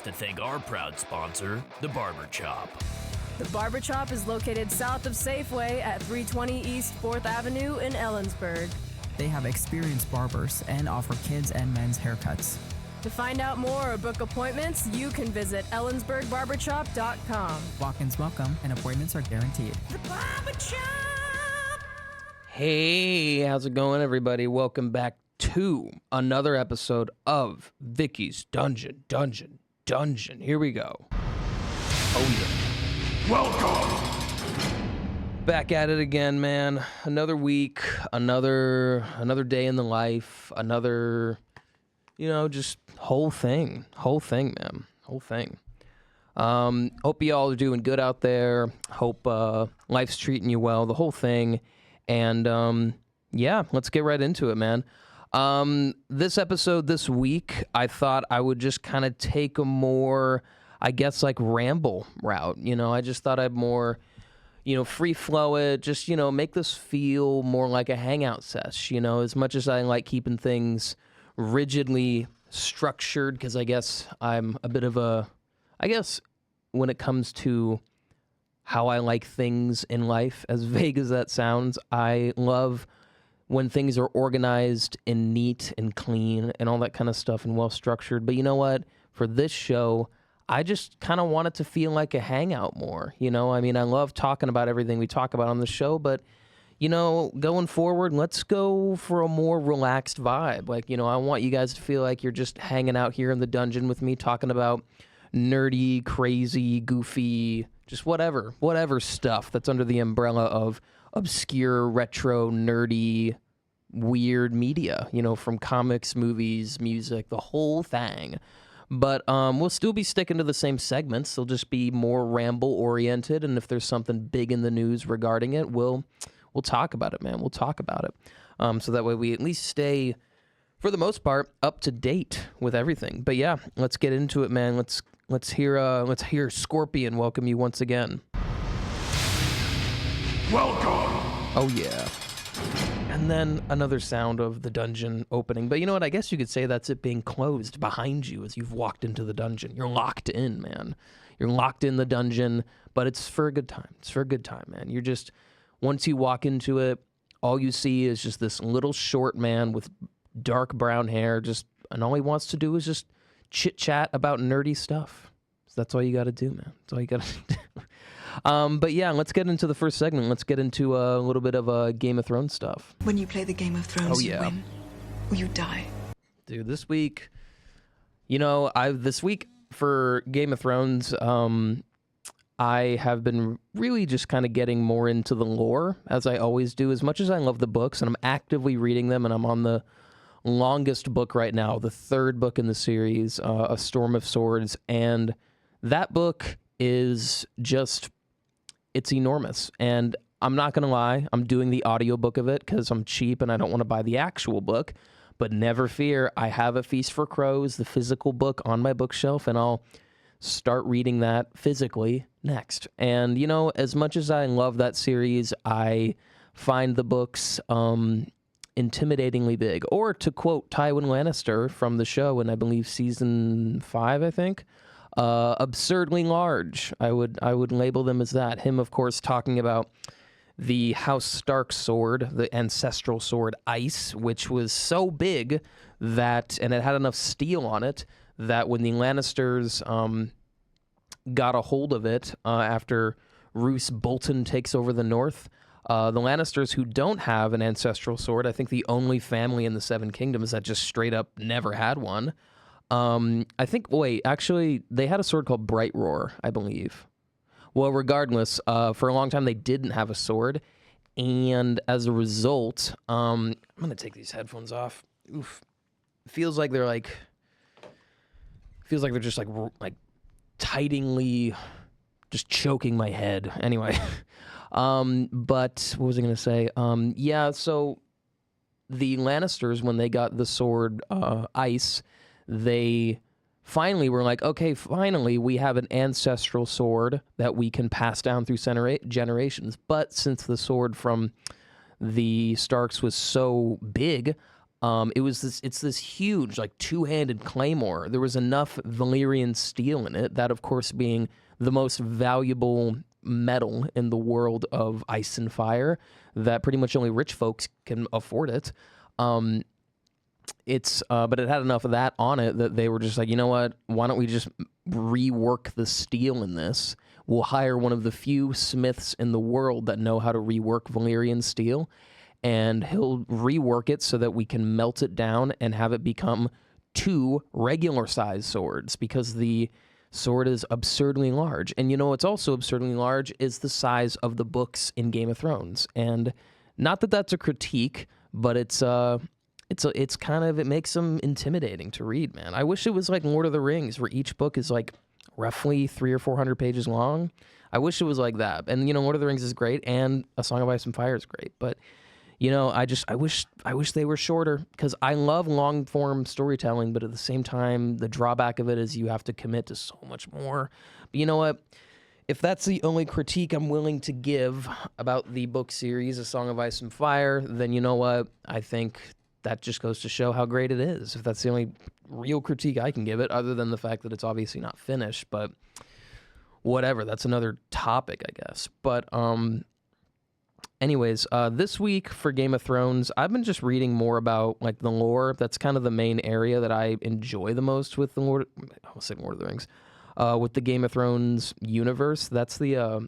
to thank our proud sponsor, The Barber Chop. The Barber Chop is located south of Safeway at 320 East 4th Avenue in Ellensburg. They have experienced barbers and offer kids and men's haircuts. To find out more or book appointments, you can visit ellensburgbarbershop.com. Walk-ins welcome and appointments are guaranteed. The Barber Chop! Hey, how's it going, everybody? Welcome back to another episode of Vicky's Dungeon. Here we go. Oh, yeah. Welcome! Back at it again, man. Another week, another day in the life, another, just whole thing, man. Whole thing. Hope you all are doing good out there. Hope life's treating you well, the whole thing. And yeah, let's get right into it, man. This episode this week, I thought I would just kind of take a more, I guess, like ramble route. I just thought I'd more, free flow it, just, make this feel more like a hangout sesh, as much as I like keeping things rigidly structured, because I guess I'm a bit of when it comes to how I like things in life, as vague as that sounds, I love when things are organized and neat and clean and all that kind of stuff and well structured. But you know what? For this show, I just kind of want it to feel like a hangout more. I love talking about everything we talk about on the show, but going forward, let's go for a more relaxed vibe. Like, I want you guys to feel like you're just hanging out here in the dungeon with me, talking about nerdy, crazy, goofy, just whatever stuff that's under the umbrella of obscure, retro, nerdy, weird media, from comics, movies, music, the whole thing. But we'll still be sticking to the same segments. They'll just be more ramble-oriented, and if there's something big in the news regarding it, we'll talk about it, man. We'll talk about it. So that way we at least stay, for the most part, up to date with everything. But yeah, let's get into it, man. Let's hear Scorpion welcome you once again. Welcome! Oh, yeah. And then another sound of the dungeon opening. But you know what? I guess you could say that's it being closed behind you as you've walked into the dungeon. You're locked in, man. You're locked in the dungeon, but it's for a good time. It's for a good time, man. You're just, once you walk into it, all you see is just this little short man with dark brown hair, and all he wants to do is just chit-chat about nerdy stuff. So that's all you got to do, man. That's all you got to do. But yeah, let's get into the first segment. Let's get into a little bit of Game of Thrones stuff. When you play the Game of Thrones, you win or you die. Dude, this week, this week for Game of Thrones, I have been really just kind of getting more into the lore, as I always do. As much as I love the books, and I'm actively reading them, and I'm on the longest book right now, the third book in the series, A Storm of Swords, and that book is just, it's enormous. And I'm not going to lie, I'm doing the audiobook of it because I'm cheap and I don't want to buy the actual book. But never fear, I have A Feast for Crows, the physical book, on my bookshelf, and I'll start reading that physically next. And, as much as I love that series, I find the books intimidatingly big. Or to quote Tywin Lannister from the show in, I believe, season 5, I think, absurdly large. I would label them as that. Him, of course, talking about the House Stark sword, the ancestral sword Ice, which was so big that, and it had enough steel on it, that when the Lannisters got a hold of it after Roose Bolton takes over the North, the Lannisters, who don't have an ancestral sword, I think the only family in the Seven Kingdoms that just straight up never had one. Actually, they had a sword called Bright Roar, I believe. Well, regardless, for a long time they didn't have a sword, and as a result, I'm gonna take these headphones off. Oof, feels like they're just like tightingly just choking my head. Anyway, but what was I gonna say? Yeah, so the Lannisters, when they got the sword Ice, they finally were like, okay, finally we have an ancestral sword that we can pass down through generations. But since the sword from the Starks was so big, It's this huge, like, two-handed claymore. There was enough Valyrian steel in it, that, of course, being the most valuable metal in the world of ice and fire, that pretty much only rich folks can afford it. But it had enough of that on it that they were just like, you know what? Why don't we just rework the steel in this? We'll hire one of the few smiths in the world that know how to rework Valyrian steel, and he'll rework it so that we can melt it down and have it become 2 regular-sized swords, because the sword is absurdly large. And you know what's also absurdly large is the size of the books in Game of Thrones. And not that that's a critique, but it's kind of, it makes them intimidating to read, man. I wish it was like Lord of the Rings, where each book is like roughly 300 or 400 pages long. I wish it was like that. And, you know, Lord of the Rings is great, and A Song of Ice and Fire is great. But, you know, I wish they were shorter, because I love long form storytelling, but at the same time, the drawback of it is you have to commit to so much more. But you know what? If that's the only critique I'm willing to give about the book series, A Song of Ice and Fire, then you know what? I think that just goes to show how great it is. If that's the only real critique I can give it, other than the fact that it's obviously not finished, but whatever. That's another topic, I guess. But anyways, this week for Game of Thrones, I've been just reading more about like the lore. That's kind of the main area that I enjoy the most with the Lord of the Rings, with the Game of Thrones universe. That's the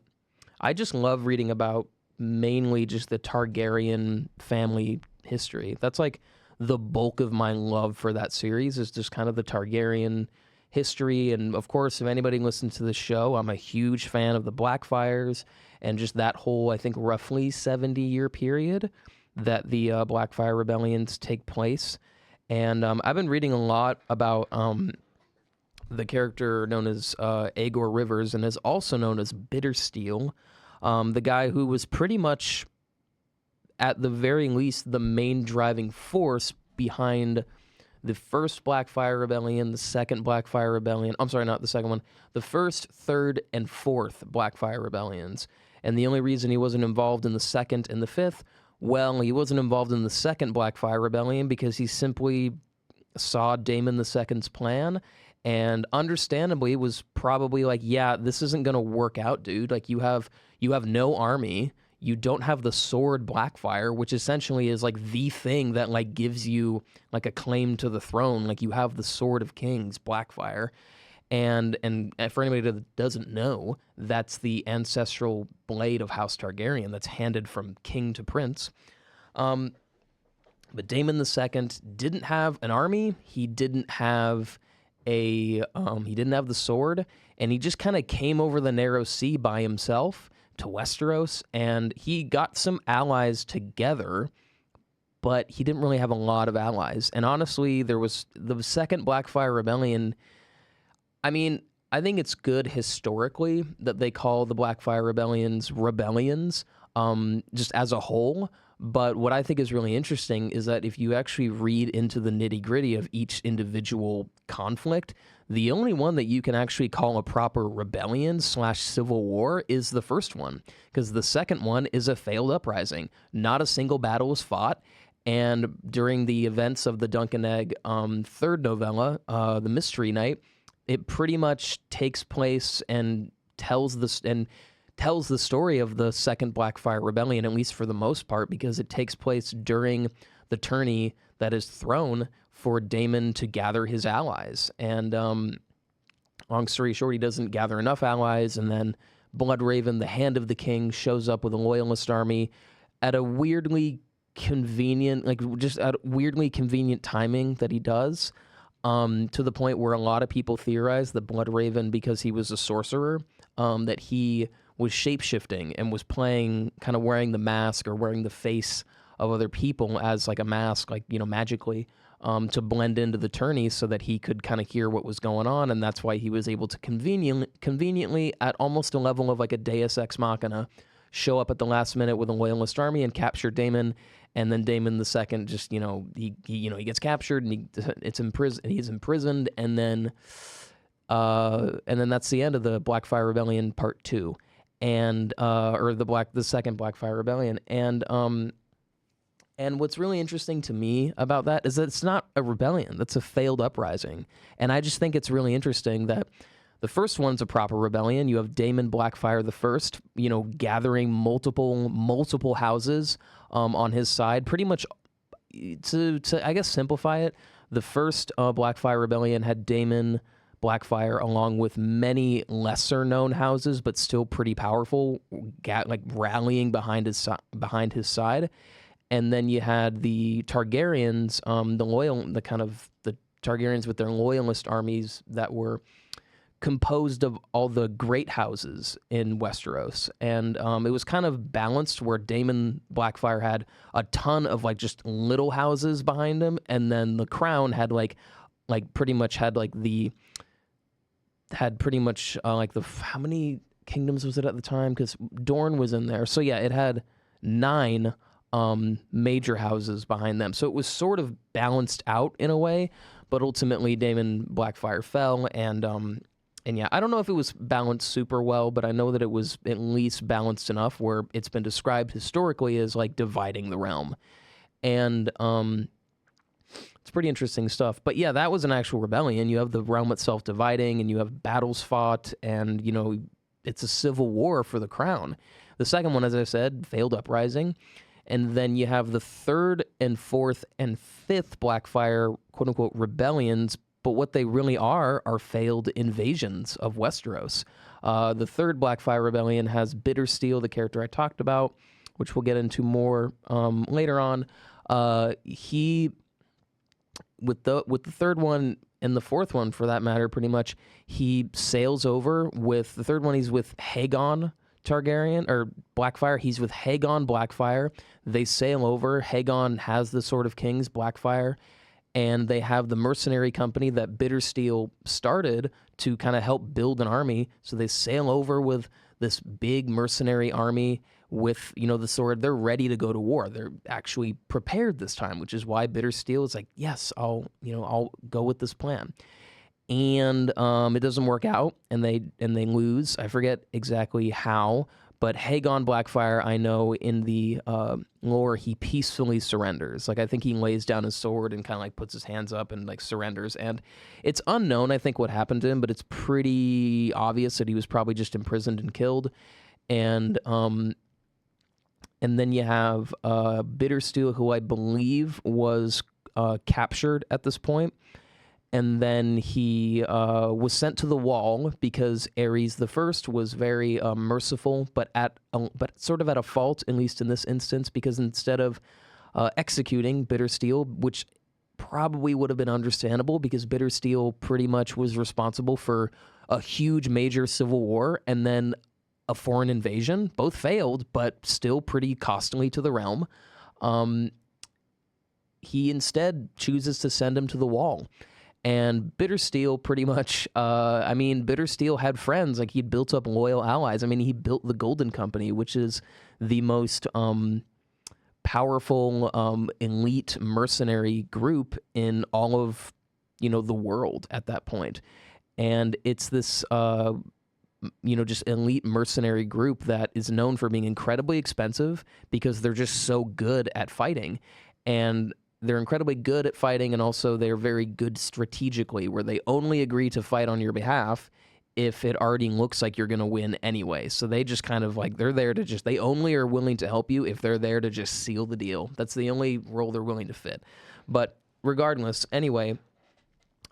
I just love reading about mainly just the Targaryen family history. That's like the bulk of my love for that series, is just kind of the Targaryen history. And of course, if anybody listens to the show, I'm a huge fan of the Blackfyres and just that whole, I think, roughly 70-year period that the Blackfyre Rebellions take place. And I've been reading a lot about the character known as Aegor Rivers, and is also known as Bittersteel, the guy who was pretty much, at the very least, the main driving force behind the first Blackfyre Rebellion, the second Blackfyre Rebellion. I'm sorry, not the second one. The first, third, and fourth Blackfyre Rebellions. And the only reason he wasn't involved in the second and the fifth, well, he wasn't involved in the second Blackfyre Rebellion because he simply saw Daemon II's plan, and understandably was probably like, yeah, this isn't going to work out, dude. Like, you have no army. You don't have the sword Blackfyre, which essentially is like the thing that like gives you like a claim to the throne. Like, you have the Sword of Kings, Blackfyre. And for anybody that doesn't know, that's the ancestral blade of House Targaryen that's handed from king to prince. But Daemon II didn't have an army. He didn't have the sword, and he just kind of came over the narrow sea by himself to Westeros, and he got some allies together, but he didn't really have a lot of allies. And honestly, there was the second Blackfyre Rebellion. I mean, I think it's good historically that they call the Blackfyre Rebellions rebellions, just as a whole. But what I think is really interesting is that if you actually read into the nitty-gritty of each individual conflict, the only one that you can actually call a proper rebellion/civil war is the first one, because the second one is a failed uprising. Not a single battle was fought, and during the events of the Dunk and Egg third novella, The Mystery Night, it pretty much takes place and tells the story of the second Blackfyre Rebellion, at least for the most part, because it takes place during the tourney that is thrown for Daemon to gather his allies. And long story short, he doesn't gather enough allies, and then Bloodraven, the Hand of the King, shows up with a loyalist army at a weirdly convenient timing that he does, to the point where a lot of people theorize that Bloodraven, because he was a sorcerer, that he was shape-shifting and was playing, kind of wearing the mask or wearing the face of other people as like a mask, like, you know, magically, to blend into the tourney so that he could kind of hear what was going on. And that's why he was able to conveniently, at almost a level of like a Deus Ex Machina, show up at the last minute with a loyalist army and capture Daemon. And then Daemon II just, he gets captured and he's imprisoned. And then that's the end of the Blackfyre Rebellion Part 2. And or the second Blackfyre Rebellion, and And what's really interesting to me about that is that it's not a rebellion. That's a failed uprising. And I just think it's really interesting that the first one's a proper rebellion. You have Daemon Blackfyre the First, gathering multiple houses on his side. Pretty much, to I guess simplify it, the first Blackfyre Rebellion had Daemon Blackfyre along with many lesser known houses, but still pretty powerful, rallying behind his side. And then you had the Targaryens, the Targaryens with their loyalist armies that were composed of all the great houses in Westeros. And it was kind of balanced where Daemon Blackfyre had a ton of just little houses behind him, and then the crown had how many kingdoms was it at the time? Because Dorne was in there. So yeah, it had 9 major houses behind them. So it was sort of balanced out in a way, but ultimately Daemon Blackfyre fell, and yeah, I don't know if it was balanced super well, but I know that it was at least balanced enough where it's been described historically as dividing the realm. And it's pretty interesting stuff. But yeah, that was an actual rebellion. You have the realm itself dividing, and you have battles fought, and it's a civil war for the crown. The second one, as I said, failed uprising. And then you have the third and fourth and fifth Blackfyre, quote-unquote, rebellions, but what they really are failed invasions of Westeros. The third Blackfyre Rebellion has Bittersteel, the character I talked about, which we'll get into more later on. He, with the third one and the fourth one, for that matter, pretty much, he sails over with the third one. He's with Haegon Targaryen, or Blackfyre. He's with Haegon Blackfyre. They sail over. Haegon has the Sword of Kings, Blackfyre, and they have the mercenary company that Bittersteel started to kind of help build an army. So they sail over with this big mercenary army with, the sword. They're ready to go to war. They're actually prepared this time, which is why Bittersteel is like, yes, I'll go with this plan. And it doesn't work out, and they lose. I forget exactly how, but Haegon Blackfyre, I know in the lore, he peacefully surrenders. I think he lays down his sword and kind of puts his hands up and surrenders. And it's unknown, I think, what happened to him, but it's pretty obvious that he was probably just imprisoned and killed. And then you have Bittersteel, who I believe was captured at this point. And then he was sent to the wall because Aerys the First was very merciful, but sort of at a fault, at least in this instance, because instead of executing Bittersteel, which probably would have been understandable because Bittersteel pretty much was responsible for a huge major civil war and then a foreign invasion. Both failed, but still pretty costly to the realm. He instead chooses to send him to the wall. And Bittersteel pretty much, Bittersteel had friends. He'd built up loyal allies. He built the Golden Company, which is the most powerful elite mercenary group in all of, the world at that point. And it's this, just elite mercenary group that is known for being incredibly expensive because they're just so good at fighting. And they're incredibly good at fighting, and also they're very good strategically, where they only agree to fight on your behalf if it already looks like you're going to win anyway. So they just kind of they're there to they only are willing to help you if they're there to just seal the deal. That's the only role they're willing to fit. But regardless, anyway,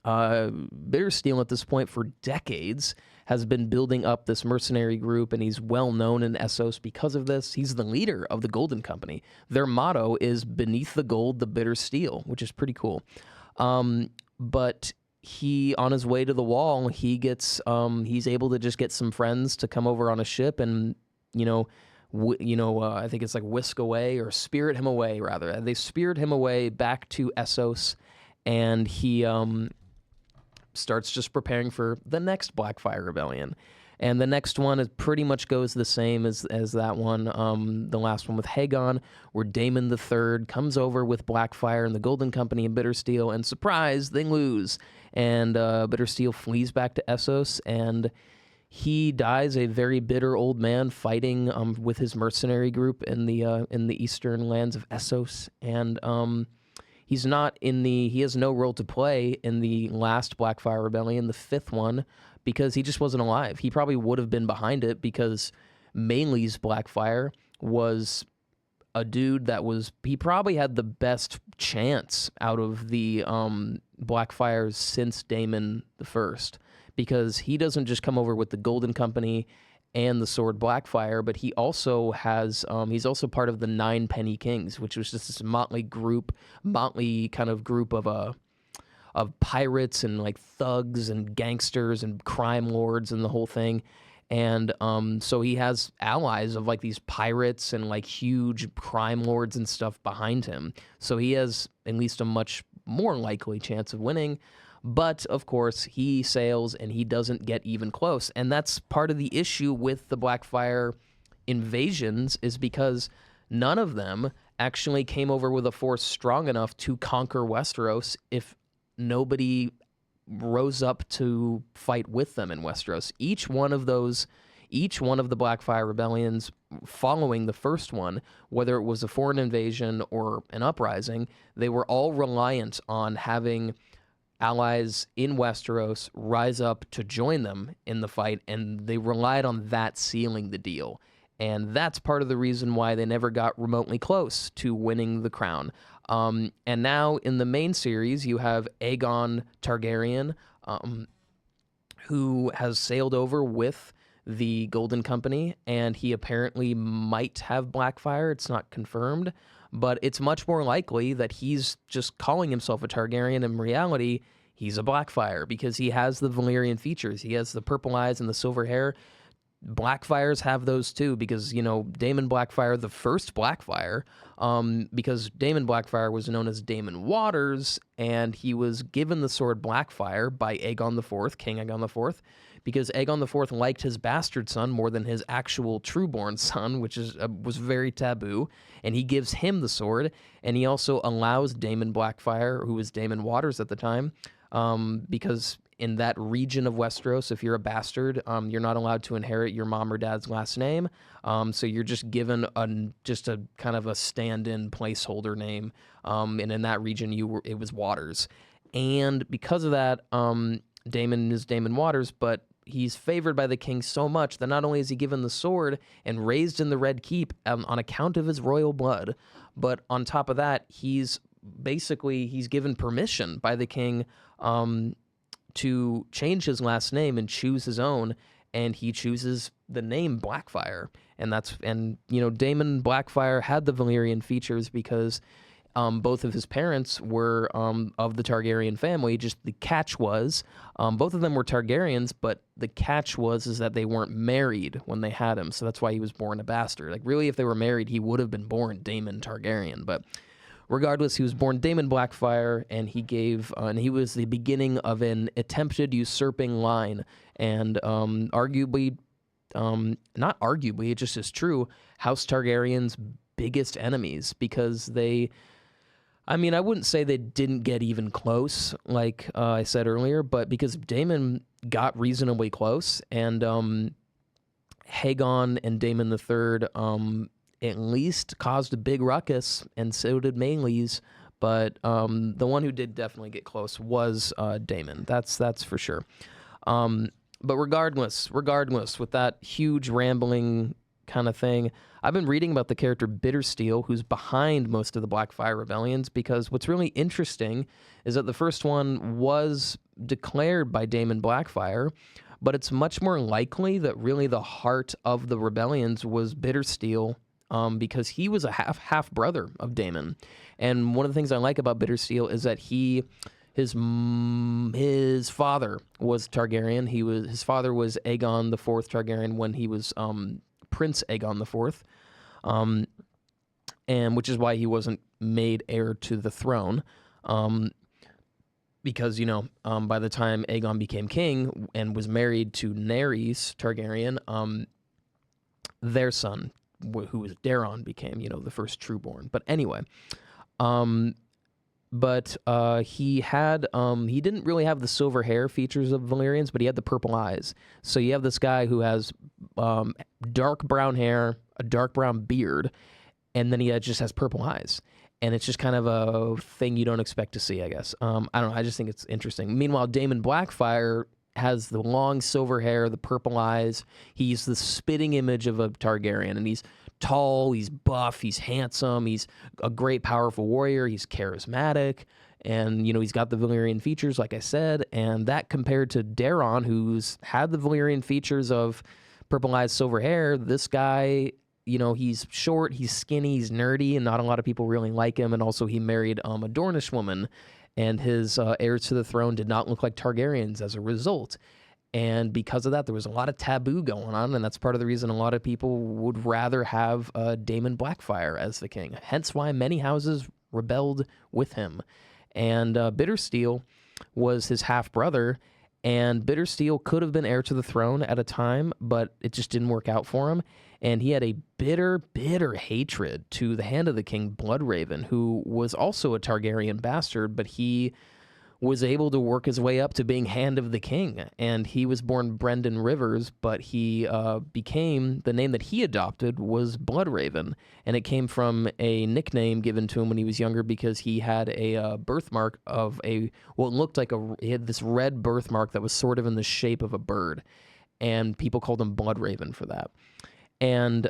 Bittersteel at this point for decades has been building up this mercenary group, and he's well known in Essos because of this. He's the leader of the Golden Company. Their motto is "Beneath the gold, the bitter steel," which is pretty cool. But he, on his way to the wall, he gets he's able to just get some friends to come over on a ship and I think it's whisk away or spirit him away rather. They spirit him away back to Essos, and he starts just preparing for the next Blackfyre Rebellion. And the next one is pretty much goes the same as that one, the last one with Haegon, where Daemon III comes over with Blackfyre and the Golden Company and Bittersteel, and surprise, they lose. And Bittersteel flees back to Essos, and he dies a very bitter old man fighting with his mercenary group in the eastern lands of Essos, and he has no role to play in the last Blackfyre Rebellion, the 5th one, because he just wasn't alive. He probably would have been behind it because Mainly's Blackfyre was a dude he probably had the best chance out of the Blackfyres since Daemon the First, because he doesn't just come over with the Golden Company and the sword Blackfyre, but he also has he's also part of the 9 Penny Kings, which was just this motley kind of group of pirates and like thugs and gangsters and crime lords and the whole thing. And so he has allies of like these pirates and like huge crime lords and stuff behind him. So he has at least a much more likely chance of winning. But, of course, he sails and he doesn't get even close. And that's part of the issue with the Blackfyre invasions, is because none of them actually came over with a force strong enough to conquer Westeros if nobody rose up to fight with them in Westeros. Each one of the Blackfyre Rebellions following the first one, whether it was a foreign invasion or an uprising, they were all reliant on having allies in Westeros rise up to join them in the fight, and they relied on that sealing the deal. And that's part of the reason why they never got remotely close to winning the crown. And now in the main series, you have Aegon Targaryen, who has sailed over with the Golden Company, and he apparently might have Blackfyre. It's not confirmed, but it's much more likely that he's just calling himself a Targaryen. In reality, he's a Blackfyre because he has the Valyrian features. He has the purple eyes and the silver hair. Blackfyres have those too, because, Daemon Blackfyre, the first Blackfyre, because Daemon Blackfyre was known as Daemon Waters, and he was given the sword Blackfyre by Aegon IV, King Aegon IV, because Aegon IV liked his bastard son more than his actual trueborn son, which was very taboo, and he gives him the sword, and he also allows Daemon Blackfyre, who was Daemon Waters at the time, because in that region of Westeros, if you're a bastard, you're not allowed to inherit your mom or dad's last name. So you're just given just a kind of a stand-in placeholder name. And in that region, it was Waters. And because of that, Daemon is Daemon Waters, but he's favored by the king so much that not only is he given the sword and raised in the Red Keep on account of his royal blood, but on top of that, he's given permission by the king to change his last name and choose his own, and he chooses the name Blackfyre. And Daemon Blackfyre had the Valyrian features because both of his parents were of the Targaryen family. Just the catch was, both of them were Targaryens, but the catch is that they weren't married when they had him, so that's why he was born a bastard. Like, really, if they were married, he would have been born Daemon Targaryen, but regardless, he was born Daemon Blackfyre, and he was the beginning of an attempted usurping line, and not arguably, it just is true, House Targaryen's biggest enemies, because I wouldn't say they didn't get even close, like I said earlier, but because Daemon got reasonably close, and Haegon and Daemon III at least caused a big ruckus, and so did Mainly's, but the one who did definitely get close was Daemon. That's for sure. But regardless, with that huge rambling kind of thing, I've been reading about the character Bittersteel, who's behind most of the Blackfyre Rebellions, because what's really interesting is that the first one was declared by Daemon Blackfyre, but it's much more likely that really the heart of the rebellions was Bittersteel, because he was a half brother of Daemon. And one of the things I like about Bittersteel is that his father was Targaryen. His father was Aegon IV Targaryen when he was Prince Aegon IV, and which is why he wasn't made heir to the throne. Because, by the time Aegon became king and was married to Nerys Targaryen, their son, who was Daeron, became, the first trueborn. But anyway, he didn't really have the silver hair features of Valyrians, but he had the purple eyes. So you have this guy who has dark brown hair, a dark brown beard, and then he just has purple eyes. And it's just kind of a thing you don't expect to see, I guess. I don't know. I just think it's interesting. Meanwhile, Daemon Blackfyre has the long silver hair, the purple eyes. He's the spitting image of a Targaryen, and he's tall, he's buff, he's handsome, he's a great, powerful warrior, he's charismatic, and, he's got the Valyrian features, like I said, and that compared to Daeron, who's had the Valyrian features of purple eyes, silver hair, this guy... he's short, he's skinny, he's nerdy, and not a lot of people really like him. And also he married a Dornish woman, and his heirs to the throne did not look like Targaryens as a result. And because of that, there was a lot of taboo going on, and that's part of the reason a lot of people would rather have Daemon Blackfyre as the king. Hence why many houses rebelled with him. And Bittersteel was his half-brother, and Bittersteel could have been heir to the throne at a time, but it just didn't work out for him. And he had a bitter, bitter hatred to the Hand of the King, Bloodraven, who was also a Targaryen bastard, but he was able to work his way up to being Hand of the King. And he was born Brendan Rivers, but he became, the name that he adopted was Bloodraven. And it came from a nickname given to him when he was younger because he had a birthmark of what looked like he had this red birthmark that was sort of in the shape of a bird. And people called him Bloodraven for that. And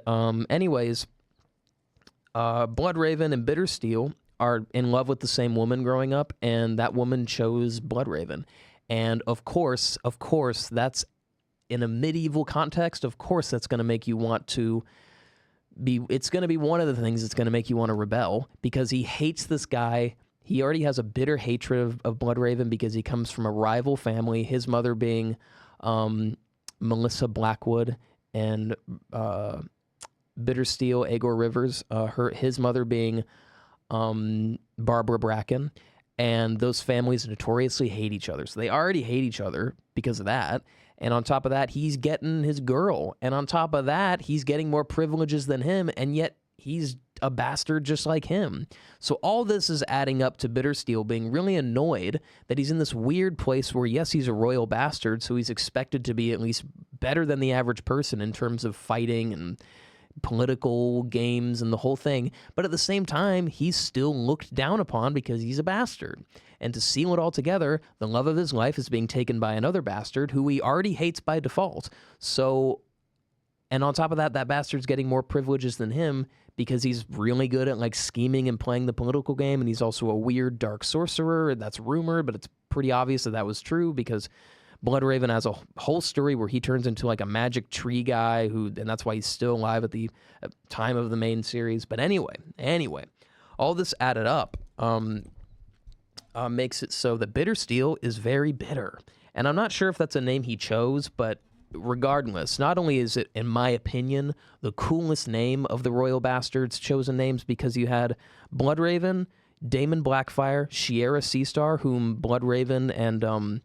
anyways, Bloodraven and Bittersteel are in love with the same woman growing up, and that woman chose Bloodraven. And of course, that's in a medieval context. Of course, that's going to make you want to be. It's going to be one of the things that's going to make you want to rebel because he hates this guy. He already has a bitter hatred of Bloodraven because he comes from a rival family. His mother being Melissa Blackwood. And Bittersteel, Aegor Rivers, his mother being Barbara Bracken, and those families notoriously hate each other. So they already hate each other because of that. And on top of that, he's getting his girl. And on top of that, he's getting more privileges than him, and yet he's a bastard just like him. So all this is adding up to Bittersteel being really annoyed that he's in this weird place where, yes, he's a royal bastard, so he's expected to be at least better than the average person in terms of fighting and political games and the whole thing. But at the same time, he's still looked down upon because he's a bastard. And to seal it all together, the love of his life is being taken by another bastard who he already hates by default. So, and on top of that, that bastard's getting more privileges than him because he's really good at scheming and playing the political game, and he's also a weird dark sorcerer. That's rumored, but it's pretty obvious that was true because Bloodraven has a whole story where he turns into a magic tree guy and that's why he's still alive at the time of the main series. But anyway, all this added up makes it so that Bittersteel is very bitter. And I'm not sure if that's a name he chose, but regardless, not only is it, in my opinion, the coolest name of the royal bastards chosen names because you had Bloodraven, Daemon Blackfyre, Shiera Seastar, whom Bloodraven and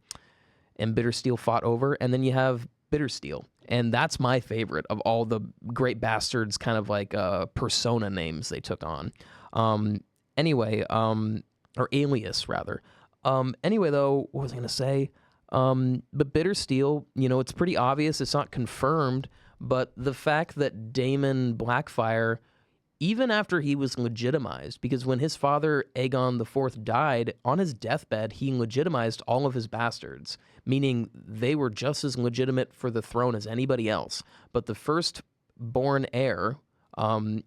Bittersteel fought over, and then you have Bittersteel. And that's my favorite of all the great bastards kind of persona names they took on. Or alias, rather. Anyway, though, what was I going to say? But Bittersteel, it's pretty obvious. It's not confirmed, but the fact that Daemon Blackfyre, even after he was legitimized, because when his father, Aegon IV, died, on his deathbed, he legitimized all of his bastards, meaning they were just as legitimate for the throne as anybody else. But the first-born heir, and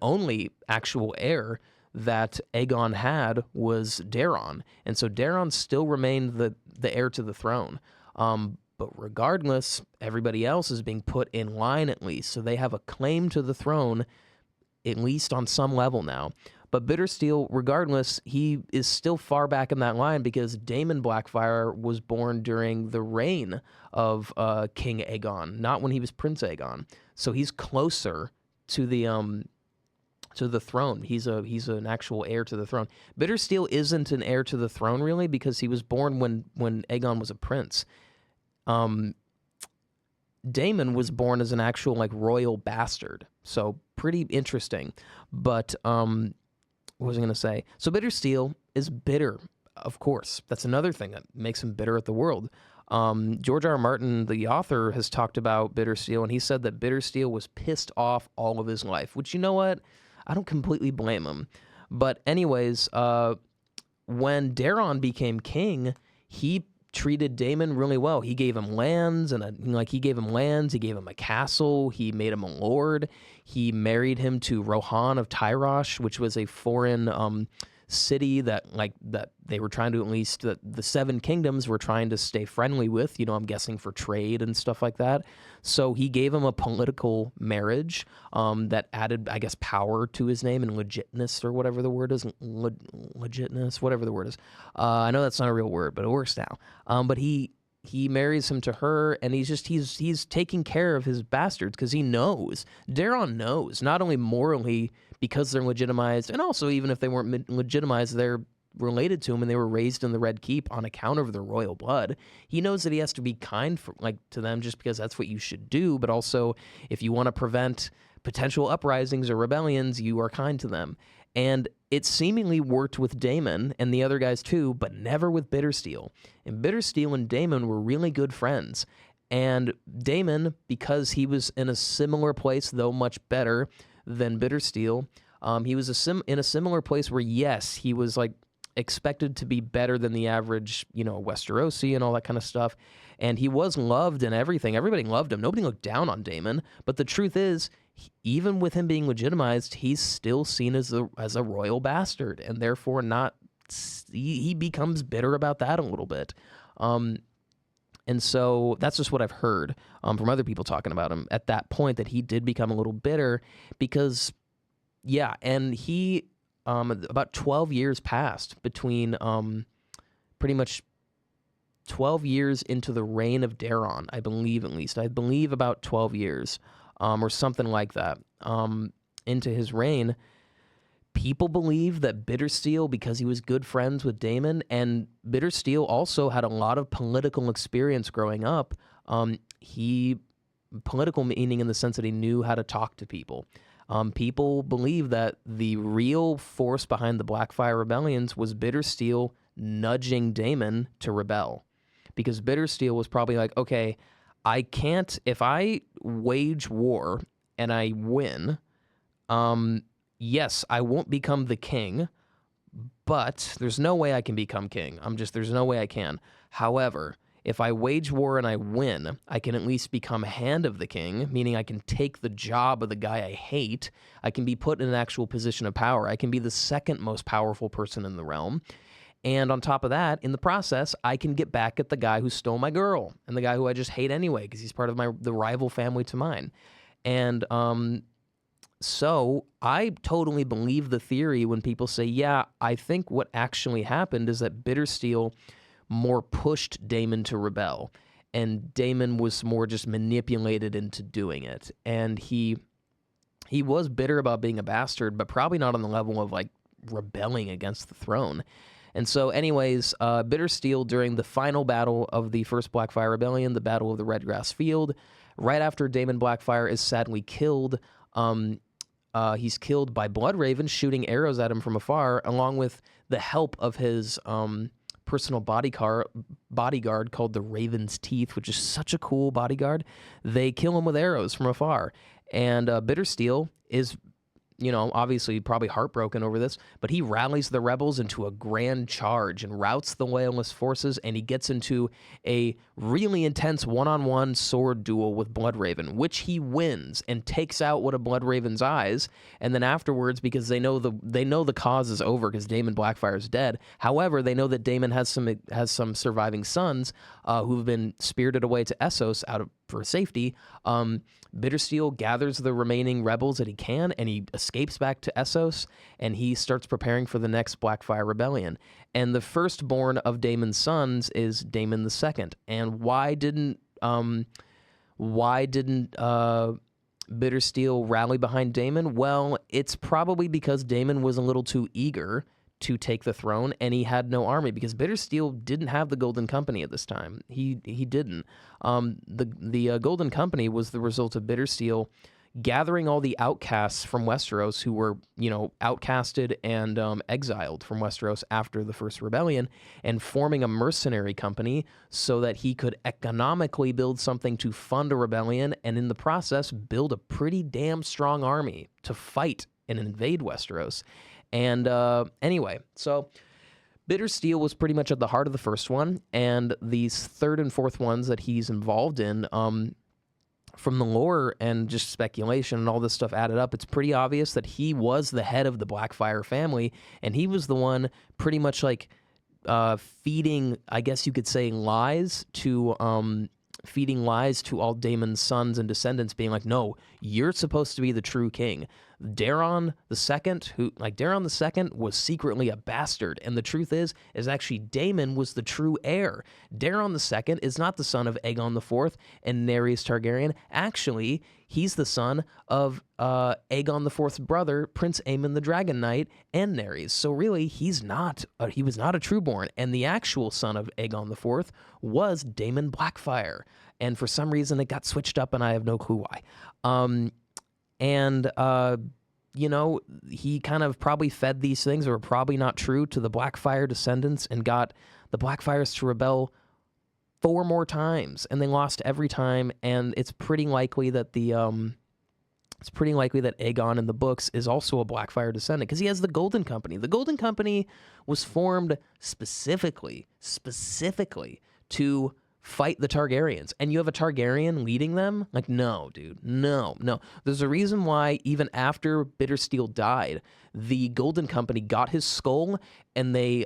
only actual heir that Aegon had was Daeron. And so Daeron still remained the heir to the throne. But regardless, everybody else is being put in line at least. So they have a claim to the throne, at least on some level now. But Bittersteel, regardless, he is still far back in that line because Daemon Blackfyre was born during the reign of King Aegon, not when he was Prince Aegon. So he's closer to the throne. He's an actual heir to the throne. Bittersteel isn't an heir to the throne really because he was born when Aegon was a prince. Daemon was born as an actual royal bastard. So pretty interesting. But what was I going to say? So Bittersteel, is bitter, of course. That's another thing that makes him bitter at the world. George R. R. Martin, the author, has talked about Bittersteel, and he said that Bittersteel was pissed off all of his life, which, you know what? I don't completely blame him. But anyways, when Daron became king, he treated Daemon really well. He gave him lands, he gave him a castle, he made him a lord. He married him to Rohan of Tyrosh, which was a foreign city that they were trying to, at least the Seven Kingdoms were trying to stay friendly with, I'm guessing for trade and stuff like that. So he gave him a political marriage that added, I guess, power to his name and legitness, or whatever the word is, legitness, whatever the word is. I know that's not a real word, but it works now. But he marries him to her, and he's taking care of his bastards because he knows, Daron knows, not only morally because they're legitimized, and also even if they weren't legitimized, they're related to him and they were raised in the Red Keep on account of their royal blood. He knows that he has to be kind to them just because that's what you should do, but also if you want to prevent potential uprisings or rebellions, you are kind to them. And it seemingly worked with Daemon and the other guys too, but never with Bittersteel. And Bittersteel and Daemon were really good friends. And Daemon, because he was in a similar place, though much better than Bittersteel, he was in a similar place where, yes, he was expected to be better than the average, Westerosi and all that kind of stuff. And he was loved and everything. Everybody loved him. Nobody looked down on Daemon. But the truth is, even with him being legitimized, he's still seen as a royal bastard, and therefore he becomes bitter about that a little bit. And so that's just what I've heard from other people talking about him at that point, that he did become a little bitter because, yeah, and he, about 12 years passed between pretty much 12 years into the reign of Daron, I believe at least. I believe about 12 years or something like that into his reign. People believe that Bittersteel, because he was good friends with Daemon, and Bittersteel also had a lot of political experience growing up. Political meaning in the sense that he knew how to talk to people. People believe that the real force behind the Blackfyre Rebellions was Bittersteel nudging Daemon to rebel. Because Bittersteel was probably like, okay, I can't, if I wage war and I win, yes, I won't become the king, but there's no way I can become king. There's no way I can. However, if I wage war and I win, I can at least become hand of the king, meaning I can take the job of the guy I hate. I can be put in an actual position of power. I can be the second most powerful person in the realm. And on top of that, in the process, I can get back at the guy who stole my girl and the guy who I just hate anyway because he's part of the rival family to mine. And so I totally believe the theory when people say, yeah, I think what actually happened is that Bittersteel more pushed Daemon to rebel, and Daemon was more just manipulated into doing it. And he was bitter about being a bastard, but probably not on the level of rebelling against the throne. And so anyways, Bittersteel, during the final battle of the first Blackfyre Rebellion, the Battle of the Redgrass Field, right after Daemon Blackfyre is sadly killed, he's killed by Bloodraven shooting arrows at him from afar, along with the help of his personal bodyguard called the Raven's Teeth, which is such a cool bodyguard. They kill him with arrows from afar. And Bittersteel is, obviously probably heartbroken over this, but he rallies the rebels into a grand charge and routs the Loyalist forces, and he gets into a really intense one-on-one sword duel with Bloodraven, which he wins and takes out one of Bloodraven's eyes. And then afterwards, because they know the cause is over because Daemon Blackfyre is dead. However, they know that Daemon has some surviving sons who've been spirited away to Essos for safety. Bittersteel gathers the remaining rebels that he can, and he escapes back to Essos, and he starts preparing for the next Blackfyre Rebellion. And the firstborn of Daemon's sons is Daemon II. And why didn't Bittersteel rally behind Daemon? Well, it's probably because Daemon was a little too eager to take the throne, and he had no army, because Bittersteel didn't have the Golden Company at this time. He didn't. The Golden Company was the result of Bittersteel gathering all the outcasts from Westeros who were, outcasted and exiled from Westeros after the First Rebellion, and forming a mercenary company so that he could economically build something to fund a rebellion, and in the process build a pretty damn strong army to fight and invade Westeros. And anyway, so Bitter Steel was pretty much at the heart of the first one, and these third and fourth ones that he's involved in, from the lore and just speculation and all this stuff added up, it's pretty obvious that he was the head of the Blackfyre family, and he was the one pretty much like feeding, I guess you could say, lies to all Daemon's sons and descendants, being like, no, you're supposed to be the true king. Daeron II was secretly a bastard, and the truth is actually Daemon was the true heir. Daeron II is not the son of Aegon IV and Nerys Targaryen. Actually, he's the son of Aegon IV's brother, Prince Aemon the Dragon Knight, and Nerys. So really, he was not a trueborn, and the actual son of Aegon IV was Daemon Blackfyre. And for some reason, it got switched up, and I have no clue why. He kind of probably fed these things that were probably not true to the Blackfyre descendants and got the Blackfyres to rebel 4 more times, and they lost every time. And it's pretty likely that Aegon in the books is also a Blackfyre descendant because he has the Golden Company. The Golden Company was formed specifically to fight the Targaryens, and you have a Targaryen leading them? Like, no, dude, no. There's a reason why even after Bittersteel died, the Golden Company got his skull, and they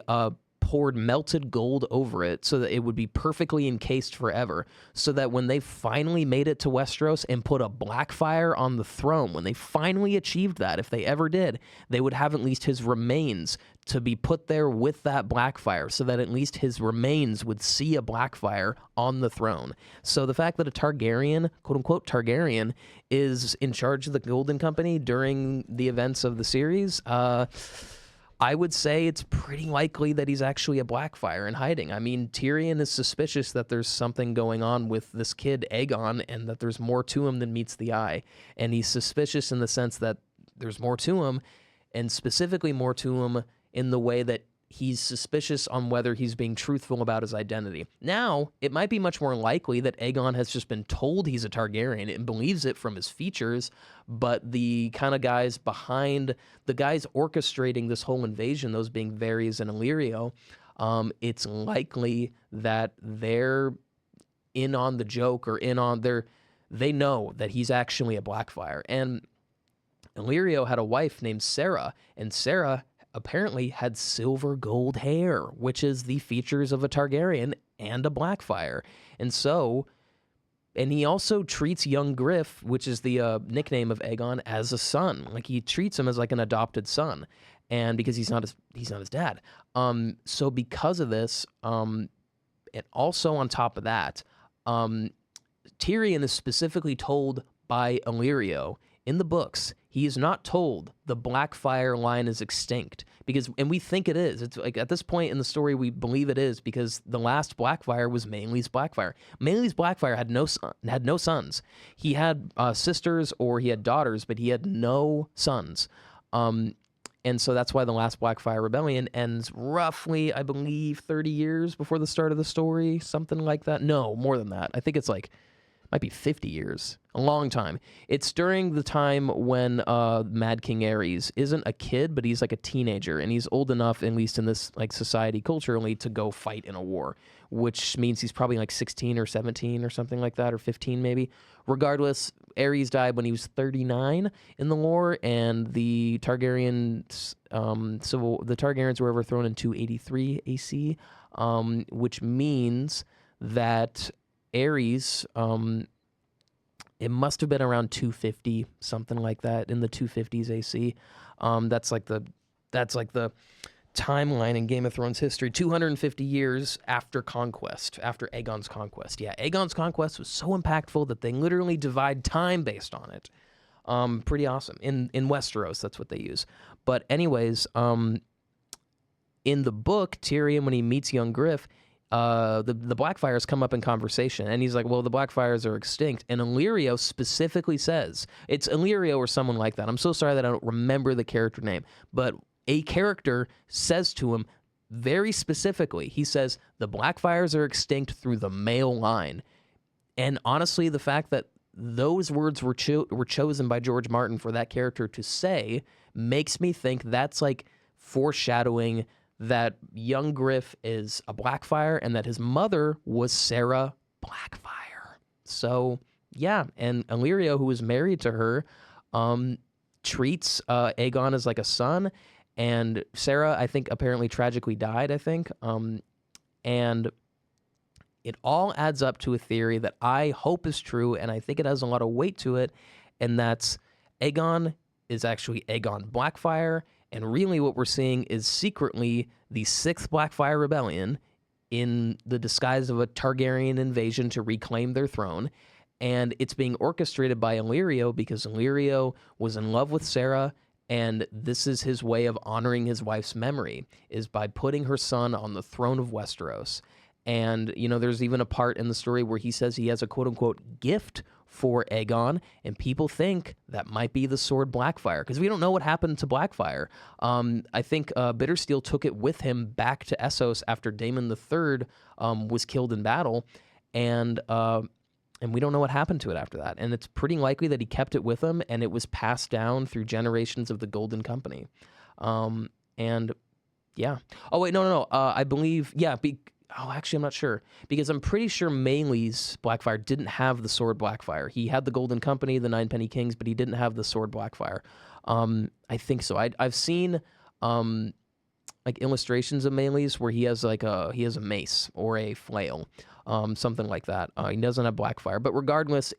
poured melted gold over it so that it would be perfectly encased forever, so that when they finally made it to Westeros and put a Blackfyre on the throne, when they finally achieved that, if they ever did, they would have at least his remains to be put there with that Blackfyre, so that at least his remains would see a Blackfyre on the throne. So the fact that a Targaryen, quote-unquote Targaryen, is in charge of the Golden Company during the events of the series, I would say it's pretty likely that he's actually a Blackfyre in hiding. I mean, Tyrion is suspicious that there's something going on with this kid, Aegon, and that there's more to him than meets the eye. And he's suspicious in the sense that there's more to him, and specifically more to him in the way that he's suspicious on whether he's being truthful about his identity. Now, it might be much more likely that Aegon has just been told he's a Targaryen and believes it from his features, but the kind of guys behind, the guys orchestrating this whole invasion, those being Varys and Illyrio, it's likely that they're in on the joke, or they know that he's actually a Blackfyre. And Illyrio had a wife named Sarah, and Sarah apparently had silver gold hair, which is the features of a Targaryen and a Blackfyre. And he also treats young Griff, which is the nickname of Aegon, as a son. Like, he treats him as like an adopted son, and because he's not his dad. So because of this, and also on top of that, Tyrion is specifically told by Illyrio in the books, he is not told the Blackfyre line is extinct, and we think it is. It's like, at this point in the story, we believe it is, because the last Blackfyre was Maelys Blackfyre. Maelys Blackfyre had no sons. He had sisters, or he had daughters, but he had no sons. And so that's why the last Blackfyre Rebellion ends roughly, I believe, 30 years before the start of the story, something like that. No, more than that. I think it's like, might be 50 years, a long time. It's during the time when Mad King Aerys isn't a kid, but he's like a teenager, and he's old enough, at least in this like society culturally, to go fight in a war, which means he's probably like 16 or 17 or something like that, or 15 maybe. Regardless, Aerys died when he was 39 in the lore, and the Targaryens, the Targaryens were overthrown in 283 AC, which means that Aerys, it must have been around 250, something like that, in the 250s AC. That's like the timeline in Game of Thrones history. 250 years after conquest, after Aegon's conquest. Yeah, Aegon's conquest was so impactful that they literally divide time based on it. Pretty awesome. In Westeros, that's what they use. But anyways, in the book, Tyrion, when he meets young Griff, the Blackfyres come up in conversation, and he's like, well, the Blackfyres are extinct. And Illyrio specifically says, it's Illyrio or someone like that. I'm so sorry that I don't remember the character name, but a character says to him very specifically, he says, the Blackfyres are extinct through the male line. And honestly, the fact that those words were chosen by George Martin for that character to say makes me think that's like foreshadowing that young Griff is a Blackfyre and that his mother was Sarah Blackfyre. So, yeah, and Illyrio, who is married to her, treats Aegon as like a son, and Sarah, I think, apparently tragically died, I think, and it all adds up to a theory that I hope is true, and I think it has a lot of weight to it, and that's Aegon is actually Aegon Blackfyre, and really what we're seeing is secretly the 6th Blackfyre Rebellion in the disguise of a Targaryen invasion to reclaim their throne. And it's being orchestrated by Illyrio because Illyrio was in love with Sarah, and this is his way of honoring his wife's memory, is by putting her son on the throne of Westeros. And, you know, there's even a part in the story where he says he has a quote-unquote gift for Aegon, and people think that might be the sword Blackfyre, because we don't know what happened to Blackfyre. I think Bittersteel took it with him back to Essos after Daemon III was killed in battle, and we don't know what happened to it after that. And it's pretty likely that he kept it with him, and it was passed down through generations of the Golden Company. And, yeah. Oh, wait, no. I believe, yeah, actually, I'm not sure, because I'm pretty sure Maelys Blackfyre didn't have the sword Blackfyre. He had the Golden Company, the Ninepenny Kings, but he didn't have the sword Blackfyre. I think so. I've seen like illustrations of Maelys where he has a mace or a flail, something like that. He doesn't have Blackfyre, but regardless,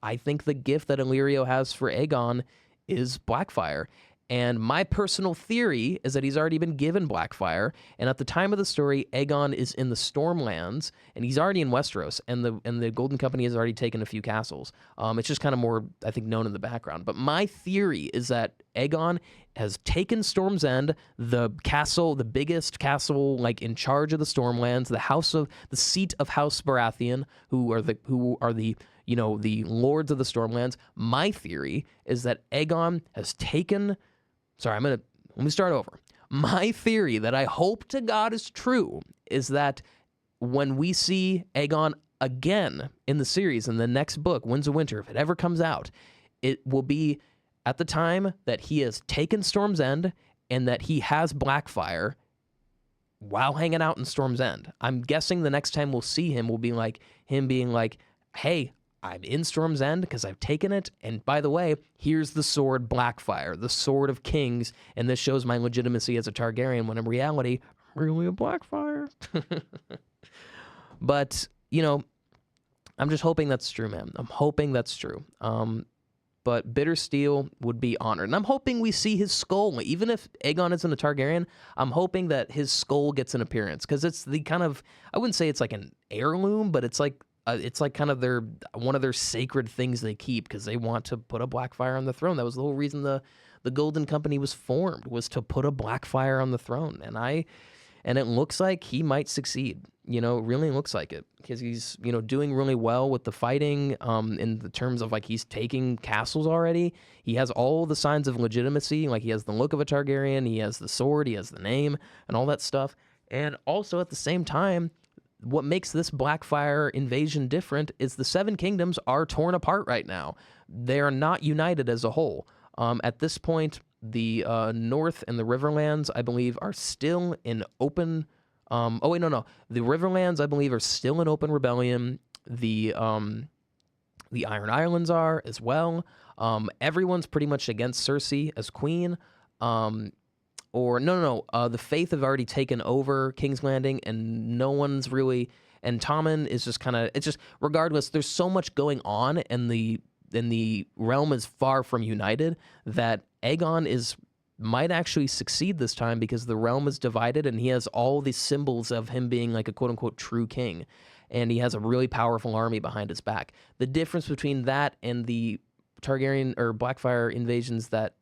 I think the gift that Illyrio has for Aegon is Blackfyre. And my personal theory is that he's already been given Blackfyre, and at the time of the story, Aegon is in the Stormlands, and he's already in Westeros, and the Golden Company has already taken a few castles. It's just kind of more, I think, known in the background. But my theory is that Aegon has taken Storm's End, the castle, the biggest castle, like in charge of the Stormlands, the seat of House Baratheon, who are the you know, the lords of the Stormlands. My theory is that Aegon has taken. Sorry, let me start over. My theory that I hope to God is true is that when we see Aegon again in the series, in the next book, Winds of Winter, if it ever comes out, it will be at the time that he has taken Storm's End and that he has Blackfyre while hanging out in Storm's End. I'm guessing the next time we'll see him will be like him being like, hey, I'm in Storm's End because I've taken it, and by the way, here's the sword Blackfyre, the sword of kings, and this shows my legitimacy as a Targaryen, when in reality, I'm really a Blackfyre. But, you know, I'm just hoping that's true, man. I'm hoping that's true. But Bittersteel would be honored. And I'm hoping we see his skull. Even if Aegon isn't a Targaryen, I'm hoping that his skull gets an appearance, because it's the kind of, I wouldn't say it's like an heirloom, but it's like kind of one of their sacred things they keep, because they want to put a Blackfyre on the throne. That was the whole reason the Golden Company was formed, was to put a Blackfyre on the throne. And it looks like he might succeed. You know, it really looks like it, because he's, you know, doing really well with the fighting, in the terms of like he's taking castles already. He has all the signs of legitimacy. Like he has the look of a Targaryen, he has the sword, he has the name, and all that stuff. And also at the same time, what makes this Blackfyre invasion different is the Seven Kingdoms are torn apart right now. They're not united as a whole. At this point, the North and the Riverlands, I believe, are still in open. The Riverlands, I believe, are still in open rebellion. The Iron Islands are as well. Everyone's pretty much against Cersei as queen. The Faith have already taken over King's Landing, and no one's really. And Tommen is just kind of. It's just, regardless, there's so much going on, and the realm is far from united, that Aegon might actually succeed this time, because the realm is divided, and he has all these symbols of him being like a quote unquote true king, and he has a really powerful army behind his back. The difference between that and the Targaryen or Blackfyre invasions that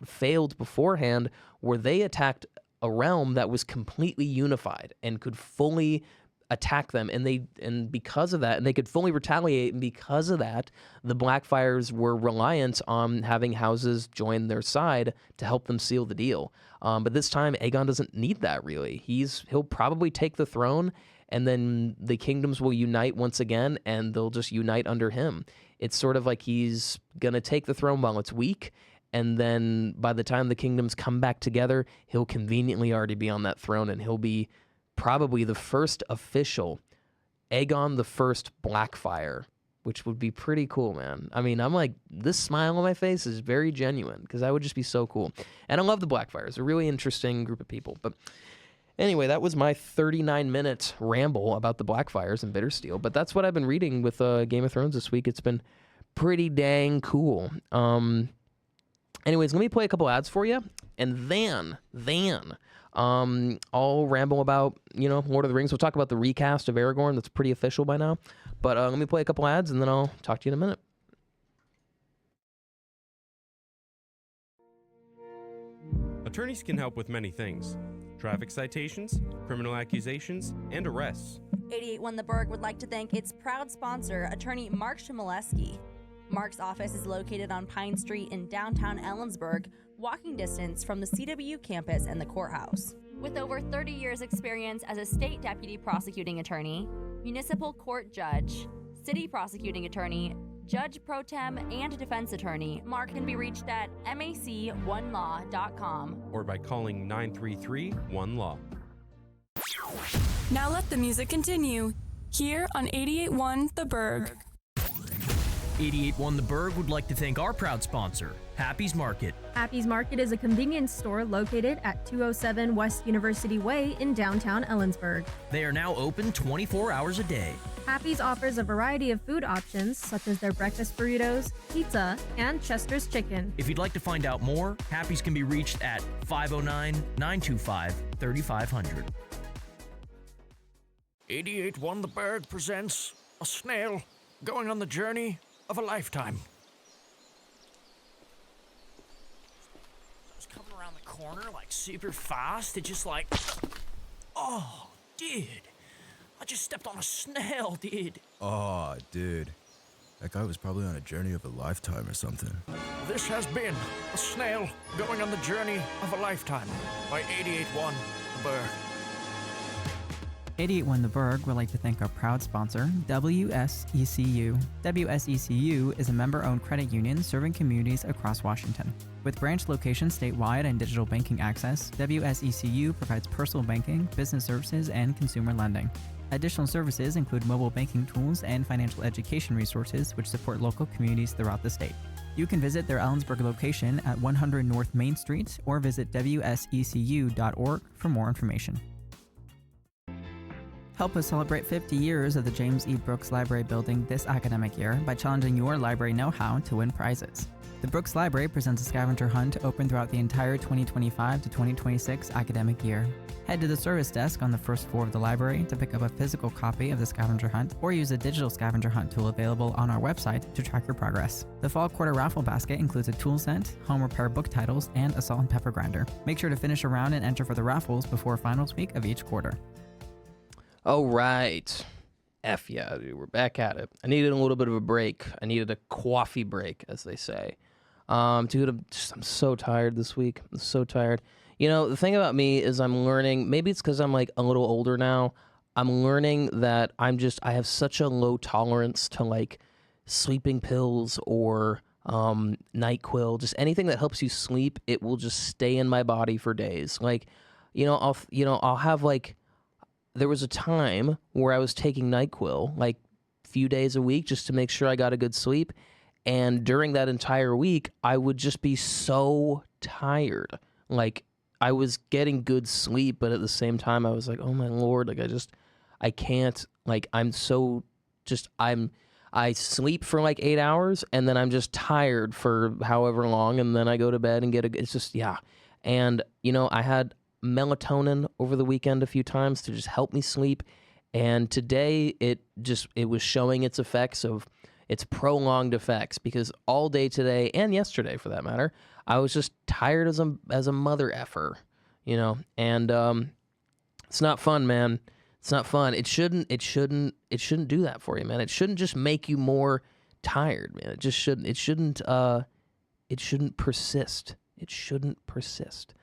failed beforehand, where they attacked a realm that was completely unified and could fully attack them, and because of that, and they could fully retaliate, and because of that, the Blackfyres were reliant on having houses join their side to help them seal the deal. But this time, Aegon doesn't need that, really. He'll probably take the throne, and then the kingdoms will unite once again, and they'll just unite under him. It's sort of like he's going to take the throne while it's weak, and then by the time the kingdoms come back together, he'll conveniently already be on that throne, and he'll be probably the first official Aegon the First Blackfyre, which would be pretty cool, man. I mean, I'm like, this smile on my face is very genuine, because that would just be so cool. And I love the Blackfyres. A really interesting group of people. But anyway, that was my 39-minute ramble about the Blackfyres and Bittersteel. But that's what I've been reading with Game of Thrones this week. It's been pretty dang cool. Anyways, let me play a couple ads for you, and then I'll ramble about, Lord of the Rings. We'll talk about the recast of Aragorn. That's pretty official by now. But let me play a couple ads, and then I'll talk to you in a minute. Attorneys can help with many things: traffic citations, criminal accusations, and arrests. 881 The Berg would like to thank its proud sponsor, attorney Mark Chmielewski. Mark's office is located on Pine Street in downtown Ellensburg, walking distance from the CW campus and the courthouse. With over 30 years' experience as a state deputy prosecuting attorney, municipal court judge, city prosecuting attorney, judge pro tem, and defense attorney, Mark can be reached at mac1law.com or by calling 933-1LAW. Now let the music continue, here on 88.1 The Berg. 88.1 The Berg would like to thank our proud sponsor, Happy's Market. Happy's Market is a convenience store located at 207 West University Way in downtown Ellensburg. They are now open 24 hours a day. Happy's offers a variety of food options, such as their breakfast burritos, pizza, and Chester's chicken. If you'd like to find out more, Happy's can be reached at 509-925-3500. 88.1 The Berg presents a snail going on the journey of a lifetime. It's coming around the corner like super fast. It just like, oh, dude, I just stepped on a snail, dude. Oh, dude, that guy was probably on a journey of a lifetime or something. This has been a snail going on the journey of a lifetime by 88.1 The Berg. 88.1 The Berg would like to thank our proud sponsor, WSECU. WSECU is a member-owned credit union serving communities across Washington. With branch locations statewide and digital banking access, WSECU provides personal banking, business services, and consumer lending. Additional services include mobile banking tools and financial education resources which support local communities throughout the state. You can visit their Ellensburg location at 100 North Main Street or visit wsecu.org for more information. Help us celebrate 50 years of the James E. Brooks Library Building this academic year by challenging your library know-how to win prizes. The Brooks Library presents a scavenger hunt open throughout the entire 2025 to 2026 academic year. Head to the service desk on the first floor of the library to pick up a physical copy of the scavenger hunt, or use a digital scavenger hunt tool available on our website to track your progress. The Fall Quarter Raffle Basket includes a tool set, home repair book titles, and a salt and pepper grinder. Make sure to finish around and enter for the raffles before finals week of each quarter. All right. F yeah, dude. We're back at it. I needed a little bit of a break. I needed a coffee break, as they say. Dude, I'm so tired this week. I'm so tired. The thing about me is I'm learning, maybe it's because I'm like a little older now, I'm learning that I have such a low tolerance to like sleeping pills or NyQuil, just anything that helps you sleep. It will just stay in my body for days. Like, I'll have like, there was a time where I was taking NyQuil like a few days a week just to make sure I got a good sleep. And during that entire week, I would just be so tired. Like, I was getting good sleep, but at the same time, I was like, oh my Lord, like I can't, like, I sleep for like 8 hours and then I'm just tired for however long. And then I go to bed and it's just, yeah. And, I had melatonin over the weekend a few times to just help me sleep, and today it was showing its effects of its prolonged effects, because all day today and yesterday for that matter I was just tired as a mother effer, and it's not fun, man. It's not fun. It shouldn't do that for you, man. It shouldn't just make you more tired, man. It just shouldn't. It shouldn't persist. It shouldn't persist.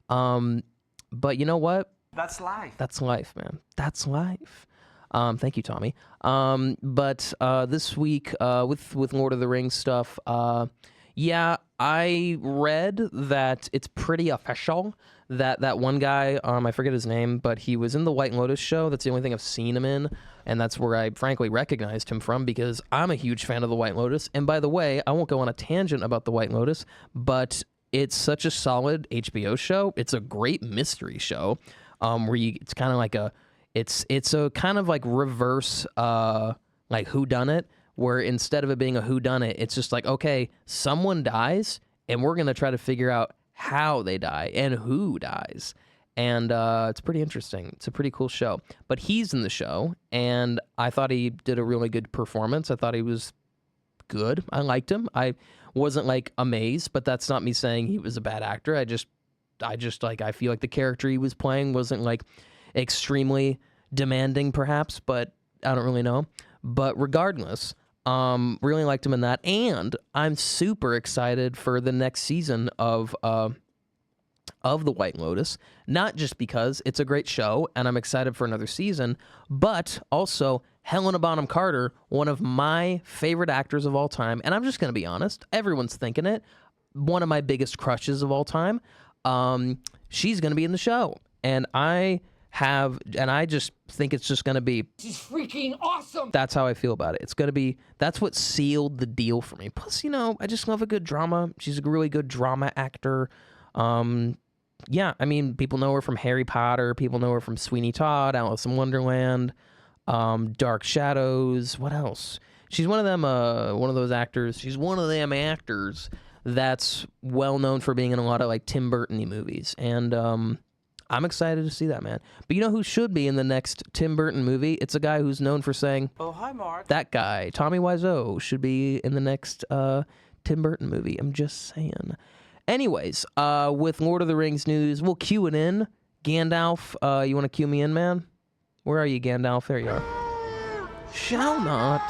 But you know what? That's life. That's life, man. That's life. Thank you, Tommy. But this week with Lord of the Rings stuff, yeah, I read that it's pretty official that one guy, I forget his name, but he was in the White Lotus show. That's the only thing I've seen him in, and that's where I frankly recognized him from because I'm a huge fan of the White Lotus. And by the way, I won't go on a tangent about the White Lotus, but it's such a solid HBO show. It's a great mystery show, where it's kind of like it's a kind of like reverse like whodunit, where instead of it being a whodunit, it's just like, okay, someone dies, and we're gonna try to figure out how they die and who dies. And it's pretty interesting. It's a pretty cool show. But he's in the show, and I thought he did a really good performance. I thought he was good. I liked him. I wasn't like amazed, but that's not me saying he was a bad actor. I just like, I feel like the character he was playing wasn't like extremely demanding perhaps, but I don't really know. But regardless, really liked him in that, and I'm super excited for the next season of The White Lotus, not just because it's a great show and I'm excited for another season, but also Helena Bonham Carter, one of my favorite actors of all time, and I'm just going to be honest, everyone's thinking it, one of my biggest crushes of all time. She's going to be in the show, and I just think it's just going to be... She's freaking awesome! That's how I feel about it. It's going to be... That's what sealed the deal for me. Plus, I just love a good drama. She's a really good drama actor. Yeah, I mean, people know her from Harry Potter. People know her from Sweeney Todd, Alice in Wonderland, Dark Shadows. What else? She's one of them, one of those actors. She's one of them actors that's well known for being in a lot of like Tim Burton-y movies. And I'm excited to see that, man. But you know who should be in the next Tim Burton movie? It's a guy who's known for saying, "Oh, hi, Mark." That guy, Tommy Wiseau, should be in the next Tim Burton movie. I'm just saying. Anyways, with Lord of the Rings news, we'll cue it in. Gandalf, you want to cue me in, man? Where are you, Gandalf? There you are. Shall not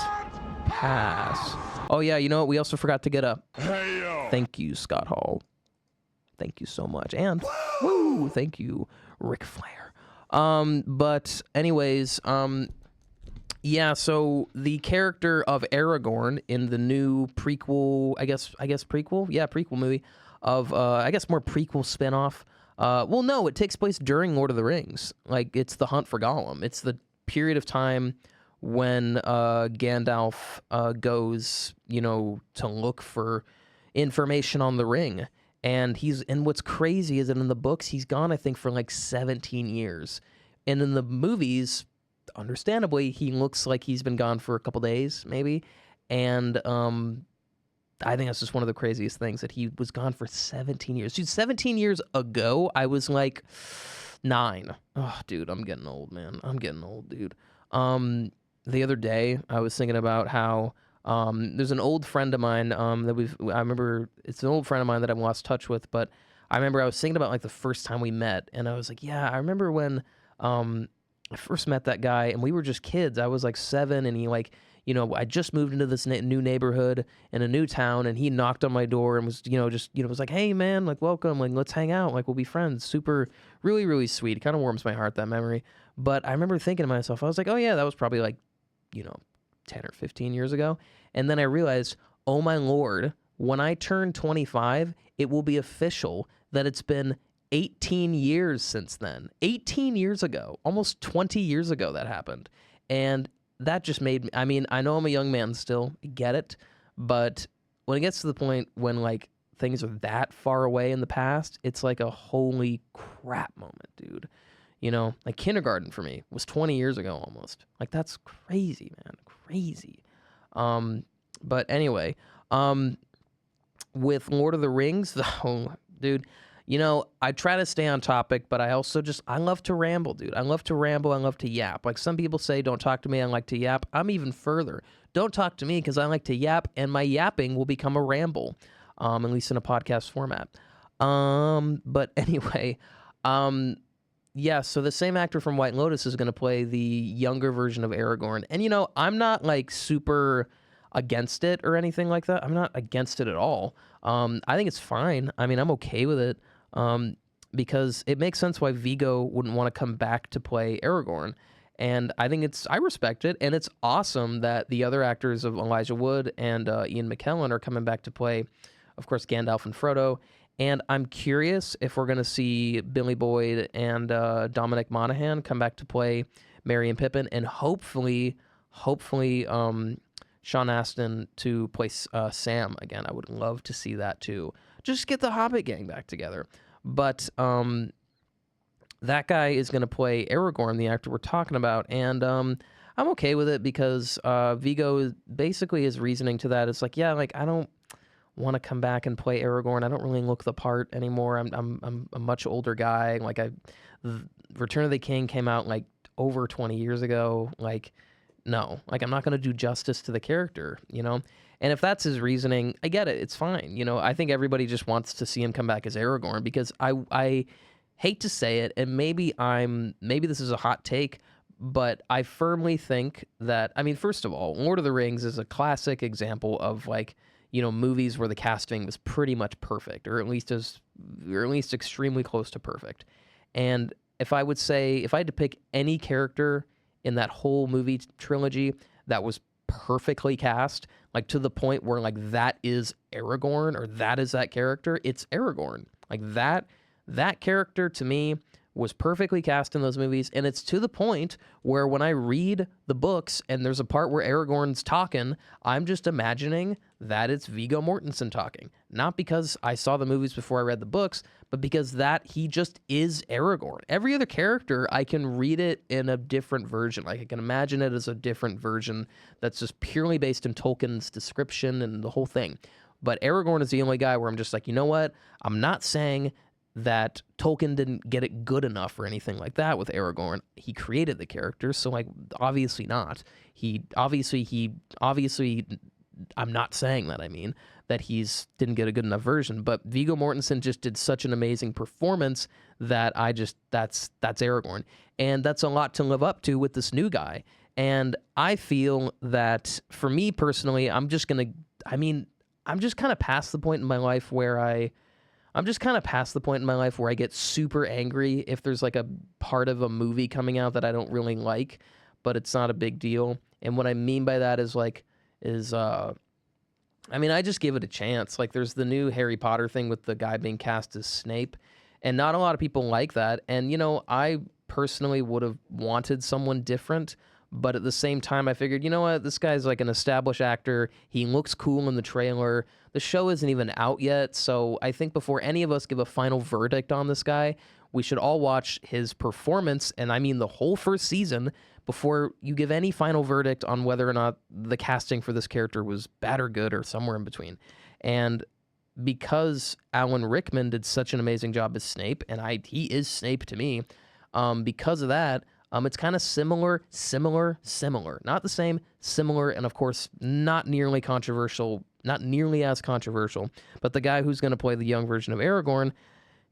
pass. Oh, yeah, you know what? We also forgot to get a... Thank you, Scott Hall. Thank you so much. And, woo, thank you, Ric Flair. But anyways, yeah, so the character of Aragorn in the new prequel, I guess prequel? Yeah, prequel movie of, I guess more prequel spinoff. Well, no, it takes place during Lord of the Rings. Like, it's the Hunt for Gollum. It's the period of time when Gandalf goes, to look for information on the ring. And what's crazy is that in the books, he's gone, I think, for like 17 years. And in the movies, understandably, he looks like he's been gone for a couple days, maybe. And I think that's just one of the craziest things, that he was gone for 17 years. Dude, 17 years ago, I was like 9. Oh, dude, I'm getting old, man. I'm getting old, dude. The other day, I was thinking about how there's an old friend of mine I remember, it's an old friend of mine that I've lost touch with, but I remember I was thinking about like the first time we met, and I was like, yeah, I remember when I first met that guy, and we were just kids. I was like 7, and he I just moved into this new neighborhood in a new town, and he knocked on my door and was, was like, hey man, like, welcome, like, let's hang out, like, we'll be friends. Super, really, really sweet. It kind of warms my heart, that memory. But I remember thinking to myself, I was like, oh yeah, that was probably like, 10 or 15 years ago. And then I realized, oh my Lord, when I turn 25, it will be official that it's been 18 years since then. 18 years ago, almost 20 years ago that happened. And that just made me, I mean, I know I'm a young man still, I get it, but when it gets to the point when like things are that far away in the past, it's like a holy crap moment, dude. Like kindergarten for me was 20 years ago almost. Like, that's crazy, man. Crazy. But anyway, with Lord of the Rings, though, dude, I try to stay on topic, but I also I love to ramble, dude. I love to ramble. I love to yap. Like some people say, don't talk to me, I like to yap. I'm even further. Don't talk to me because I like to yap, and my yapping will become a ramble, at least in a podcast format. But anyway, Yeah, so the same actor from White Lotus is going to play the younger version of Aragorn. And, I'm not, like, super against it or anything like that. I'm not against it at all. I think it's fine. I mean, I'm okay with it because it makes sense why Viggo wouldn't want to come back to play Aragorn. And I think I respect it. And it's awesome that the other actors of Elijah Wood and Ian McKellen are coming back to play, of course, Gandalf and Frodo. And I'm curious if we're going to see Billy Boyd and Dominic Monaghan come back to play Merry and Pippin, and hopefully, Sean Astin to play Sam again. I would love to see that too. Just get the Hobbit gang back together. But that guy is going to play Aragorn, the actor we're talking about, and I'm okay with it because Viggo basically his reasoning to that is like, yeah, like I don't want to come back and play Aragorn. I don't really look the part anymore. I'm a much older guy. Like Return of the King came out like over 20 years ago. Like, no, like I'm not going to do justice to the character, And if that's his reasoning, I get it. It's fine. I think everybody just wants to see him come back as Aragorn because I hate to say it, and maybe this is a hot take, but I firmly think that, I mean, first of all, Lord of the Rings is a classic example of like, movies where the casting was pretty much perfect, or at least extremely close to perfect. And if I had to pick any character in that whole movie trilogy that was perfectly cast, like to the point where like that is Aragorn or that is that character, it's Aragorn. Like that character to me was perfectly cast in those movies, and it's to the point where when I read the books and there's a part where Aragorn's talking, I'm just imagining that it's Viggo Mortensen talking. Not because I saw the movies before I read the books, but because he just is Aragorn. Every other character, I can read it in a different version. Like I can imagine it as a different version that's just purely based in Tolkien's description and the whole thing. But Aragorn is the only guy where I'm just like, you know what? I'm not saying that Tolkien didn't get it good enough or anything like that with Aragorn. He created the character, so like obviously not. I'm not saying that. I mean that didn't get a good enough version, but Viggo Mortensen just did such an amazing performance that that's Aragorn, and that's a lot to live up to with this new guy. And I feel that for me personally, I'm just kind of past the point in my life where I get super angry if there's like a part of a movie coming out that I don't really like, but it's not a big deal. And what I mean by that is I just give it a chance. Like there's the new Harry Potter thing with the guy being cast as Snape, and not a lot of people like that. And, I personally would have wanted someone different, but at the same time, I figured, you know what, this guy's like an established actor. He looks cool in the trailer. The show isn't even out yet, so I think before any of us give a final verdict on this guy, we should all watch his performance, and I mean the whole first season, before you give any final verdict on whether or not the casting for this character was bad or good or somewhere in between. And because Alan Rickman did such an amazing job as Snape, and he is Snape to me, because of that, it's kind of similar, not the same, similar, and of course not nearly as controversial, but the guy who's going to play the young version of Aragorn,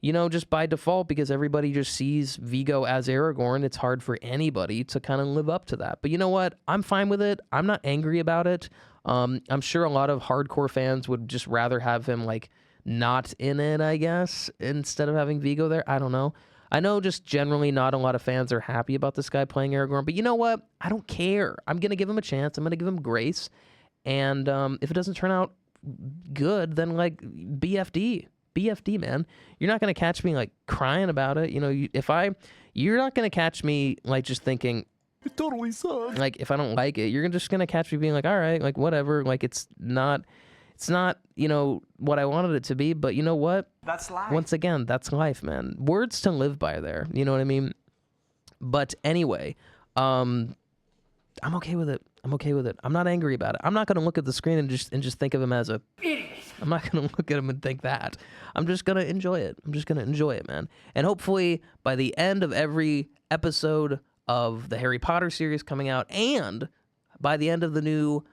just by default, because everybody just sees Viggo as Aragorn, it's hard for anybody to kind of live up to that. But you know what? I'm fine with it. I'm not angry about it. I'm sure a lot of hardcore fans would just rather have him like not in it, I guess, instead of having Viggo there. I don't know. I know just generally not a lot of fans are happy about this guy playing Aragorn, but you know what? I don't care. I'm going to give him a chance. I'm going to give him grace. And if it doesn't turn out good, then like BFD, man. You're not going to catch me like crying about it. You're not going to catch me like just thinking, it totally sucks. Like if I don't like it, you're just going to catch me being like, all right, like whatever. Like it's not, what I wanted it to be, but you know what? That's life. Once again, that's life, man. Words to live by there. You know what I mean? But anyway, I'm okay with it. I'm not angry about it. I'm not going to look at the screen and just think of him as a idiot. I'm not going to look at him and think that. I'm just going to enjoy it. Man. And hopefully by the end of every episode of the Harry Potter series coming out, and by the end of the new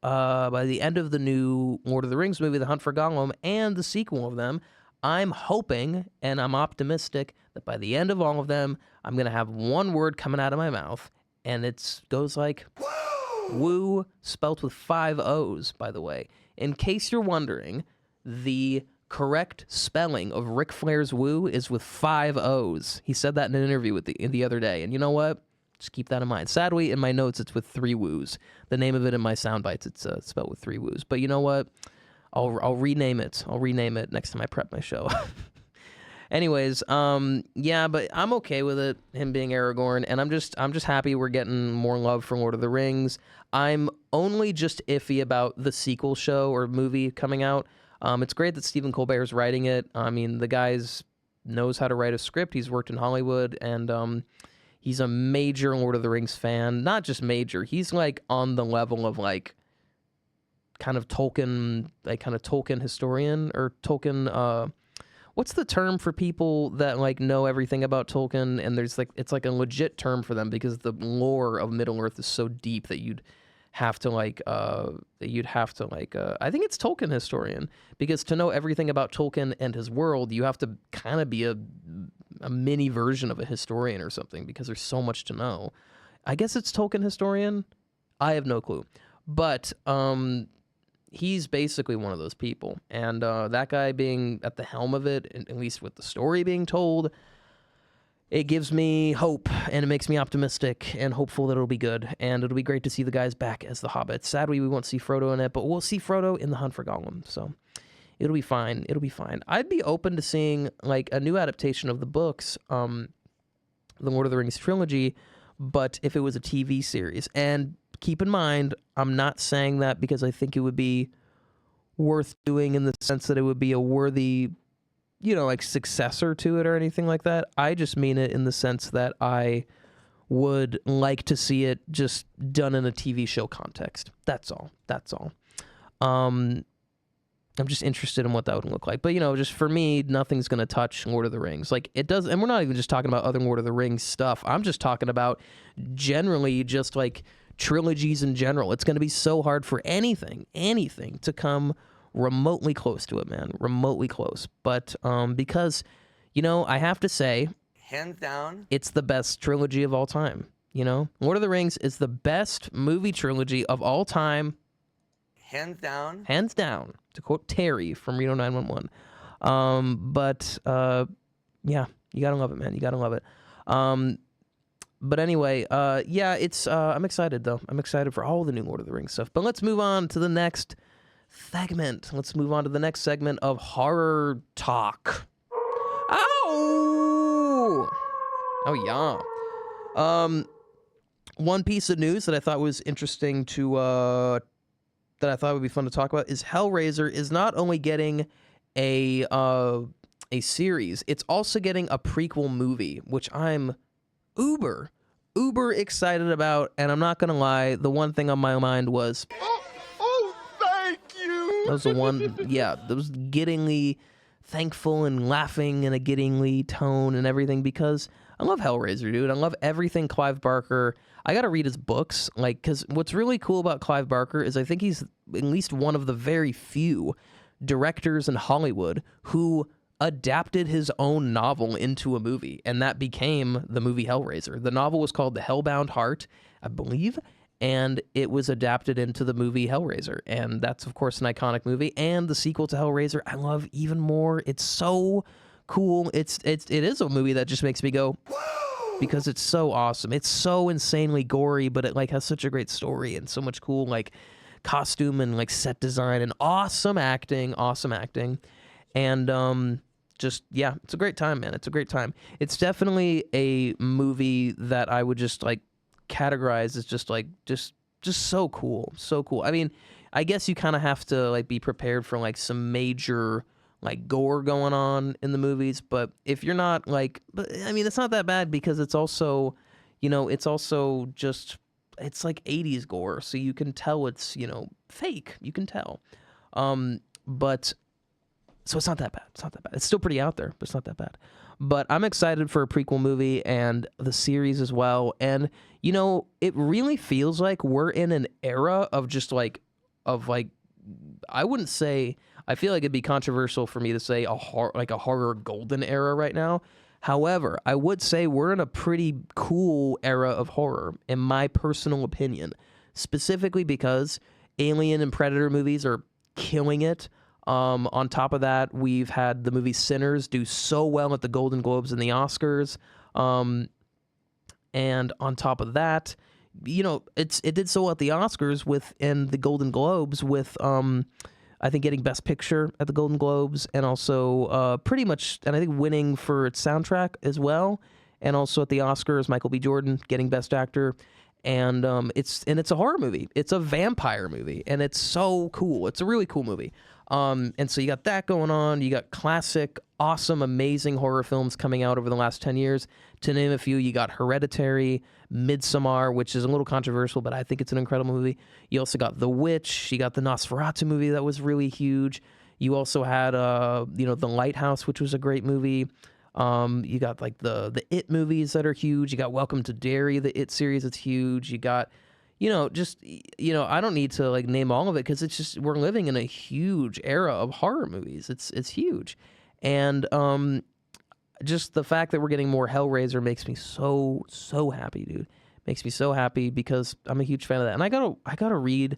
Lord of the Rings movie, The Hunt for Gollum, and the sequel of them, I'm hoping and I'm optimistic that by the end of all of them, I'm going to have one word coming out of my mouth, and it goes like, woo, spelt with 5 O's, by the way. In case you're wondering, the correct spelling of Ric Flair's woo is with 5 O's. He said that in an interview with the other day, and you know what? Just keep that in mind. Sadly, in my notes, it's with 3 woos. The name of it in my sound bites, it's spelled with 3 woos. But you know what? I'll rename it. I'll rename it next time I prep my show. Anyways, yeah, but I'm okay with it, him being Aragorn, and I'm just happy we're getting more love for Lord of the Rings. I'm only just iffy about the sequel show or movie coming out. It's great that Stephen Colbert's writing it. I mean, the guy knows how to write a script. He's worked in Hollywood, and he's a major Lord of the Rings fan. Not just major. He's like on the level of like kind of Tolkien historian or Tolkien. What's the term for people that like know everything about Tolkien? And there's like it's like a legit term for them because the lore of Middle Earth is so deep that you'd have to I think it's Tolkien historian, because to know everything about Tolkien and his world, you have to kind of be a mini version of a historian or something, because there's so much to know. I guess it's Tolkien historian. I have no clue, but he's basically one of those people, and that guy being at the helm of it, at least with the story being told, it gives me hope, and it makes me optimistic and hopeful that it'll be good, and it'll be great to see the guys back as the Hobbits. Sadly, we won't see Frodo in it, but we'll see Frodo in the Hunt for Gollum, so it'll be fine. It'll be fine. I'd be open to seeing like a new adaptation of the books, the Lord of the Rings trilogy, but if it was a TV series. And keep in mind, I'm not saying that because I think it would be worth doing in the sense that it would be a worthy, like successor to it or anything like that. I just mean it in the sense that I would like to see it just done in a TV show context. That's all. I'm just interested in what that would look like. But, just for me, nothing's going to touch Lord of the Rings. Like, it does, and we're not even just talking about other Lord of the Rings stuff. I'm just talking about generally just, like, trilogies in general. It's going to be so hard for anything to come remotely close to it, man. Remotely close. But because, I have to say, hands down, it's the best trilogy of all time. Lord of the Rings is the best movie trilogy of all time. Hands down. Hands down, to quote Terry from Reno 911. Yeah, you gotta love it, man. You gotta love it. But anyway, yeah, it's. I'm excited though. I'm excited for all the new Lord of the Rings stuff. But let's move on to the next segment. Let's move on to the next segment of horror talk. Ow! Oh yeah. One piece of news that I thought was interesting to. That I thought would be fun to talk about is Hellraiser is not only getting a series, it's also getting a prequel movie, which I'm uber excited about. And I'm not gonna lie, the one thing on my mind was, oh, thank you. That was the one, yeah, that was giddingly thankful and laughing in a giddingly tone and everything, because I love Hellraiser, dude. I love everything Clive Barker. I got to read his books, because what's really cool about Clive Barker is I think he's at least one of the very few directors in Hollywood who adapted his own novel into a movie, and that became the movie Hellraiser. The novel was called The Hellbound Heart, I believe, and it was adapted into the movie Hellraiser, and that's, of course, an iconic movie, and the sequel to Hellraiser I love even more. It's so cool. It is a movie that just makes me go, because it's so awesome. It's so insanely gory, but it has such a great story and so much cool costume and set design and awesome acting. And just, yeah, it's a great time, man. It's a great time. It's definitely a movie that I would just categorize as just so cool. So cool. I mean, I guess you kind of have to be prepared for some major gore going on in the movies, but if you're not but I mean, it's not that bad, because it's also, it's also just, it's 80s gore, so you can tell it's, fake, you can tell. But so it's not that bad. It's still pretty out there, but it's not that bad. But I'm excited for a prequel movie and the series as well. And, it really feels like we're in an era of just I wouldn't say, I feel like it'd be controversial for me to say a horror golden era right now. However, I would say we're in a pretty cool era of horror, in my personal opinion, specifically because Alien and Predator movies are killing it. On top of that, we've had the movie Sinners do so well at the Golden Globes and the Oscars. And on top of that, you know, it did so well at the Oscars and the Golden Globes with, I think, getting Best Picture at the Golden Globes, and also pretty much, and I think winning for its soundtrack as well. And also at the Oscars, Michael B. Jordan getting Best Actor. And it's a horror movie. It's a vampire movie, and it's so cool. It's a really cool movie. And so you got that going on. You got classic, awesome, amazing horror films coming out over the last 10 years. To name a few, you got Hereditary, Midsommar, which is a little controversial, but I think it's an incredible movie. You also got The Witch. You got the Nosferatu movie that was really huge. You also had, The Lighthouse, which was a great movie. You got like the It movies that are huge. You got Welcome to Derry, the It series, it's huge. You got, I don't need to like name all of it because it's just, we're living in a huge era of horror movies. It's huge. And just the fact that we're getting more Hellraiser makes me so happy, dude. Makes me so happy because I'm a huge fan of that. And I gotta read.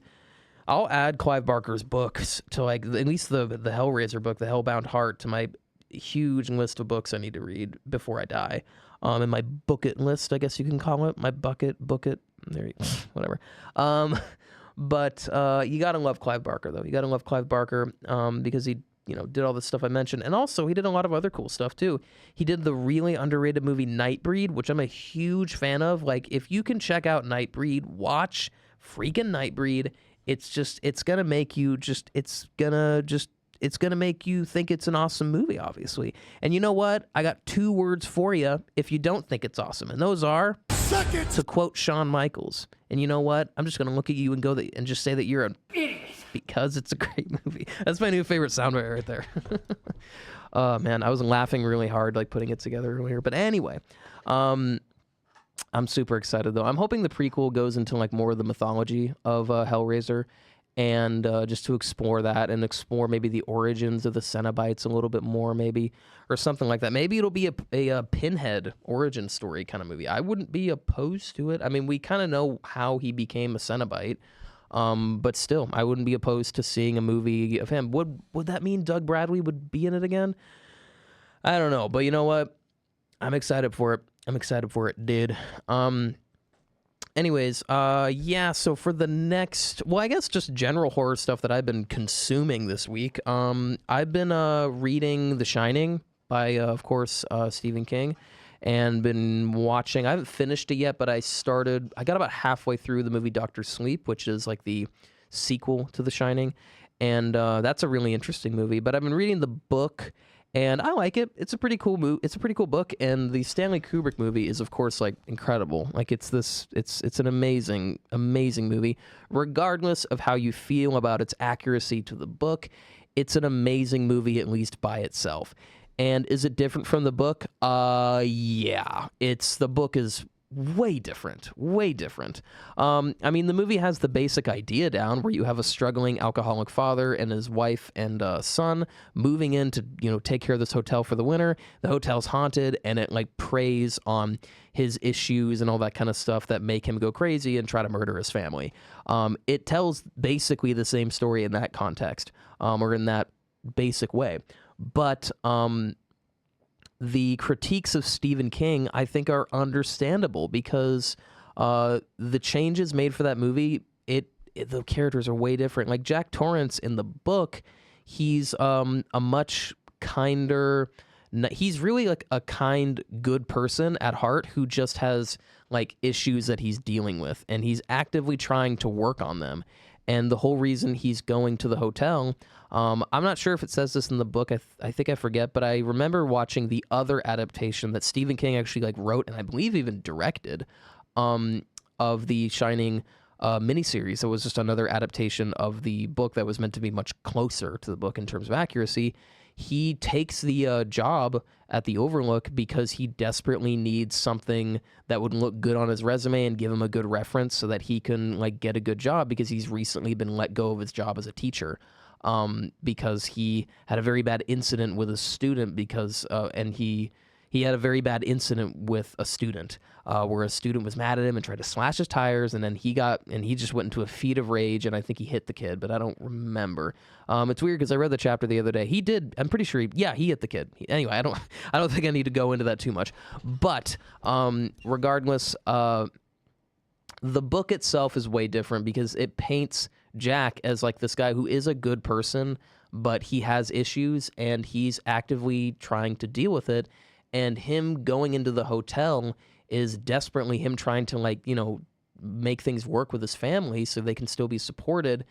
I'll add Clive Barker's books to like at least the Hellraiser book, The Hellbound Heart, to my huge list of books I need to read before I die. In my bucket list, I guess you can call it. My bucket. There you go. Whatever. But you gotta love Clive Barker, though. You gotta love Clive Barker because he, did all the stuff I mentioned. And also, he did a lot of other cool stuff, too. He did the really underrated movie Nightbreed, which I'm a huge fan of. Like, if you can check out Nightbreed, watch freaking Nightbreed. It's gonna make you it's gonna make you think it's an awesome movie, obviously. And you know what? I got 2 words for you if you don't think it's awesome. And those are... Suck it! To quote Shawn Michaels. And you know what? I'm just gonna look at you and and just say that you're an idiot. Because it's a great movie. That's my new favorite soundbite right there. Man, I was laughing really hard, like putting it together earlier. But anyway, I'm super excited though. I'm hoping the prequel goes into like more of the mythology of Hellraiser, and just to explore that and explore maybe the origins of the Cenobites a little bit more, maybe, or something like that. Maybe it'll be a Pinhead origin story kind of movie. I wouldn't be opposed to it. I mean, we kind of know how he became a Cenobite. But still, I wouldn't be opposed to seeing a movie of him. Would that mean Doug Bradley would be in it again? I don't know, but you know what? I'm excited for it. Dude. Anyways, so for the next, I guess just general horror stuff that I've been consuming this week. I've been reading The Shining by, of course, Stephen King. And been watching, I haven't finished it yet, but I got about halfway through the movie Dr. Sleep, which is like the sequel to The Shining. And that's a really interesting movie. But I've been reading the book, and I like it. It's a pretty cool movie. It's a pretty cool book. And the Stanley Kubrick movie is, of course, like incredible. Like it's an amazing, amazing movie. Regardless of how you feel about its accuracy to the book, it's an amazing movie, at least by itself. And is it different from the book? Yeah. The book is way different. I mean, the movie has the basic idea down where you have a struggling alcoholic father and his wife and son moving in to, take care of this hotel for the winter. The hotel's haunted, and it like preys on his issues and all that kind of stuff that make him go crazy and try to murder his family. It tells basically the same story in that context, or in that basic way. But the critiques of Stephen King, I think, are understandable because the changes made for that movie, the characters are way different. Like Jack Torrance in the book, he's a much kinder... He's really like a kind, good person at heart who just has like issues that he's dealing with, and he's actively trying to work on them. And the whole reason he's going to the hotel, I'm not sure if it says this in the book. I think I forget, but I remember watching the other adaptation that Stephen King actually like wrote and I believe even directed of The Shining miniseries that was just another adaptation of the book that was meant to be much closer to the book in terms of accuracy. He takes the job at the Overlook because he desperately needs something that would look good on his resume and give him a good reference so that he can like get a good job, because he's recently been let go of his job as a teacher because he had a very bad incident with a student and he had a very bad incident with a student where a student was mad at him and tried to slash his tires, and then he just went into a feat of rage, and I think he hit the kid, but I don't remember. It's weird because I read the chapter the other day. He did. I'm pretty sure he hit the kid. Anyway, I don't think I need to go into that too much. But regardless, the book itself is way different because it paints Jack as like this guy who is a good person, but he has issues and he's actively trying to deal with it. And him going into the hotel is desperately him trying to make things work with his family so they can still be supported.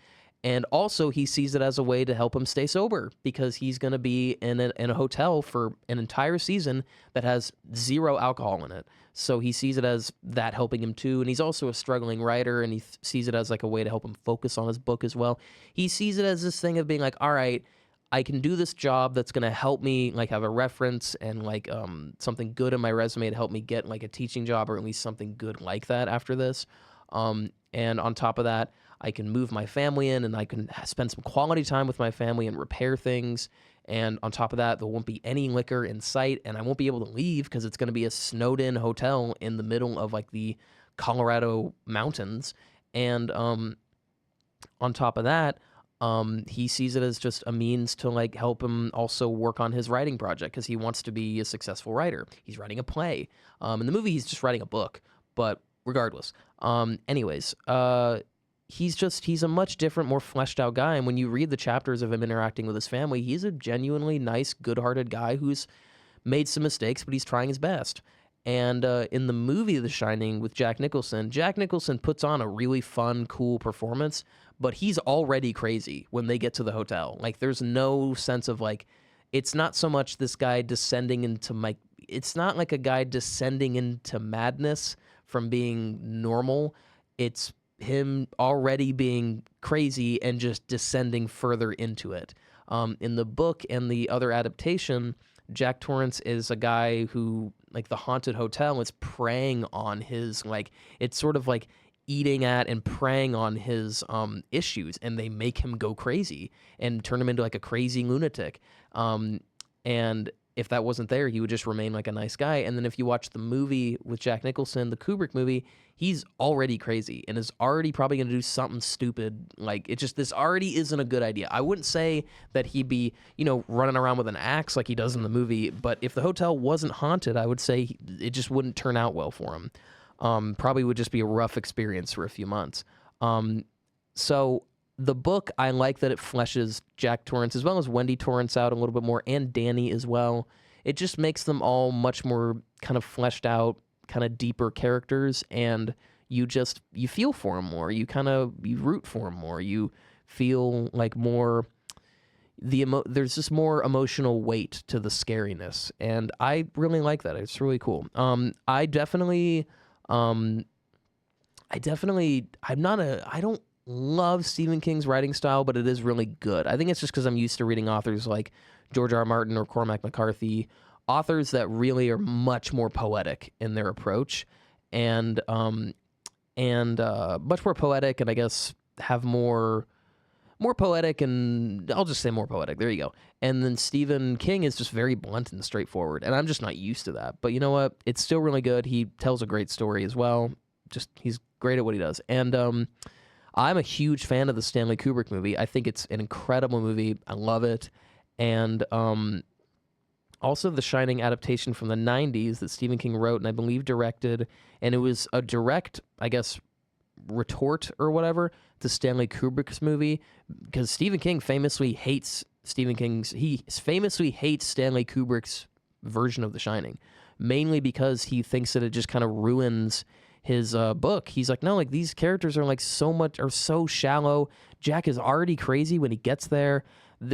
And also he sees it as a way to help him stay sober because he's going to be in a hotel for an entire season that has 0 alcohol in it. So he sees it as that helping him too. And he's also a struggling writer, and he sees it as like a way to help him focus on his book as well. He sees it as this thing of being like, all right, I can do this job that's going to help me like have a reference and like something good in my resume to help me get like a teaching job or at least something good like that after this. And on top of that, I can move my family in and I can spend some quality time with my family and repair things. And on top of that, there won't be any liquor in sight, and I won't be able to leave because it's going to be a snowed in hotel in the middle of like the Colorado mountains. And on top of that, he sees it as just a means to like help him also work on his writing project because he wants to be a successful writer. He's writing a play. In the movie, he's just writing a book, but regardless. He's a much different, more fleshed out guy. And when you read the chapters of him interacting with his family, he's a genuinely nice, good-hearted guy who's made some mistakes, but he's trying his best. And in the movie The Shining with Jack Nicholson puts on a really fun, cool performance, but he's already crazy when they get to the hotel. Like, there's no sense of, like, it's not so much this guy descending into it's not like a guy descending into madness from being normal. It's him already being crazy and just descending further into it. In the book and the other adaptation, Jack Torrance is a guy who, like, the haunted hotel is preying on his, like, it's sort of like eating at and preying on his issues, and they make him go crazy and turn him into like a crazy lunatic. And if that wasn't there, he would just remain like a nice guy. And then if you watch the movie with Jack Nicholson, the Kubrick movie, he's already crazy and is already probably going to do something stupid. Like, this already isn't a good idea. I wouldn't say that he'd be, running around with an axe like he does in the movie, but if the hotel wasn't haunted, I would say it just wouldn't turn out well for him. Probably would just be a rough experience for a few months. So the book, I like that it fleshes Jack Torrance as well as Wendy Torrance out a little bit more, and Danny as well. It just makes them all much more kind of fleshed out, kind of deeper characters, and you feel for them more. You root for them more. You feel like more there's just more emotional weight to the scariness, and I really like that. It's really cool. I don't love Stephen King's writing style, but it is really good. I think it's just because I'm used to reading authors like George R. R. Martin or Cormac McCarthy, authors that really are much more poetic in their approach, and much more poetic, and I guess have more poetic, and I'll just say more poetic. There you go. And then Stephen King is just very blunt and straightforward, and I'm just not used to that. But you know what? It's still really good. He tells a great story as well. He's great at what he does. And I'm a huge fan of the Stanley Kubrick movie. I think it's an incredible movie. I love it. And also the Shining adaptation from the 90s that Stephen King wrote and I believe directed. And it was a direct, I guess, retort or whatever to Stanley Kubrick's movie, because Stephen King famously hates Stanley Kubrick's version of The Shining, mainly because he thinks that it just kind of ruins his book. He's like, no, like, these characters are like so shallow. Jack is already crazy when he gets there.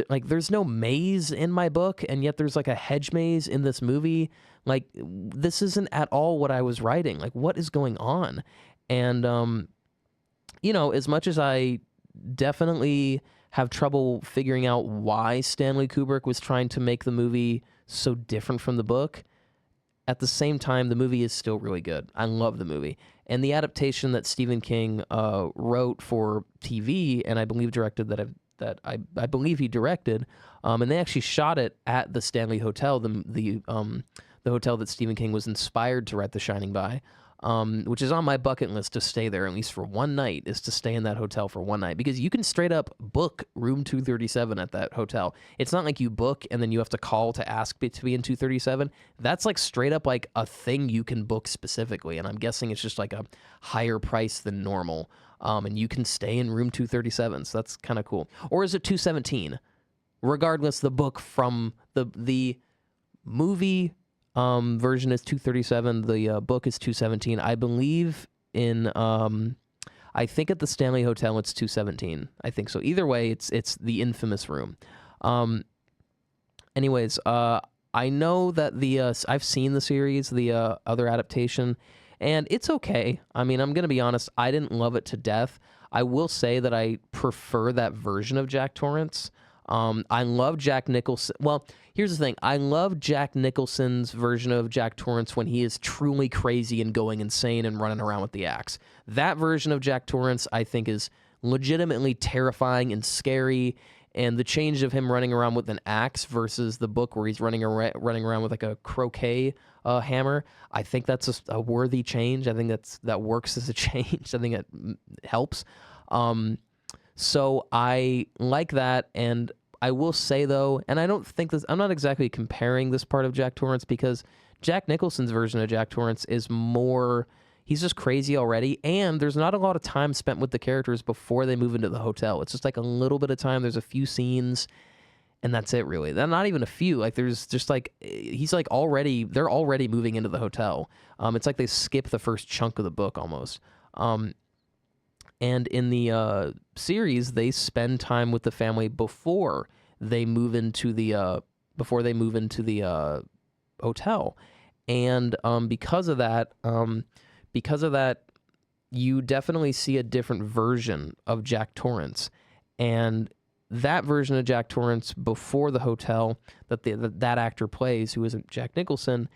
Like, there's no maze in my book, and yet there's like a hedge maze in this movie. Like, this isn't at all what I was writing. Like, what is going on? And you know, as much as I definitely have trouble figuring out why Stanley Kubrick was trying to make the movie so different from the book, at the same time, the movie is still really good. I love the movie. And the adaptation that Stephen King wrote for TV, and I believe directed I believe he directed, and they actually shot it at the Stanley Hotel, the hotel that Stephen King was inspired to write The Shining by, which is on my bucket list to stay there at least for one night, is to stay in that hotel for one night, because you can straight up book room 237 at that hotel. It's not like you book and then you have to call to ask to be in 237. That's like straight up like a thing you can book specifically, and I'm guessing it's just like a higher price than normal, and you can stay in room 237, so that's kind of cool. Or is it 217? Regardless, the book from the movie version is 237. The book is 217. I believe in I think at the Stanley Hotel it's 217. I think so. Either way, it's the infamous room. Anyways, I know that I've seen the series, the other adaptation, and it's okay. I mean, I'm gonna be honest, I didn't love it to death. I will say that I prefer that version of Jack Torrance. I love Jack Nicholson. Well, here's the thing. I love Jack Nicholson's version of Jack Torrance when he is truly crazy and going insane and running around with the axe. That version of Jack Torrance, I think, is legitimately terrifying and scary. And the change of him running around with an axe versus the book where he's running around with like a croquet hammer, I think that's a worthy change. I think that works as a change. I think it helps. So I like that, and I will say though, and I don't think this, I'm not exactly comparing this part of Jack Torrance, because Jack Nicholson's version of Jack Torrance is more, he's just crazy already, and there's not a lot of time spent with the characters before they move into the hotel. It's just like a little bit of time. There's a few scenes, and that's it really. Not even a few. Like there's just like, he's like already, they're already moving into the hotel. It's like they skip the first chunk of the book almost. And in the series, they spend time with the family before they move into the hotel, and because of that, you definitely see a different version of Jack Torrance, and that version of Jack Torrance before the hotel that that actor plays, who isn't Jack Nicholson.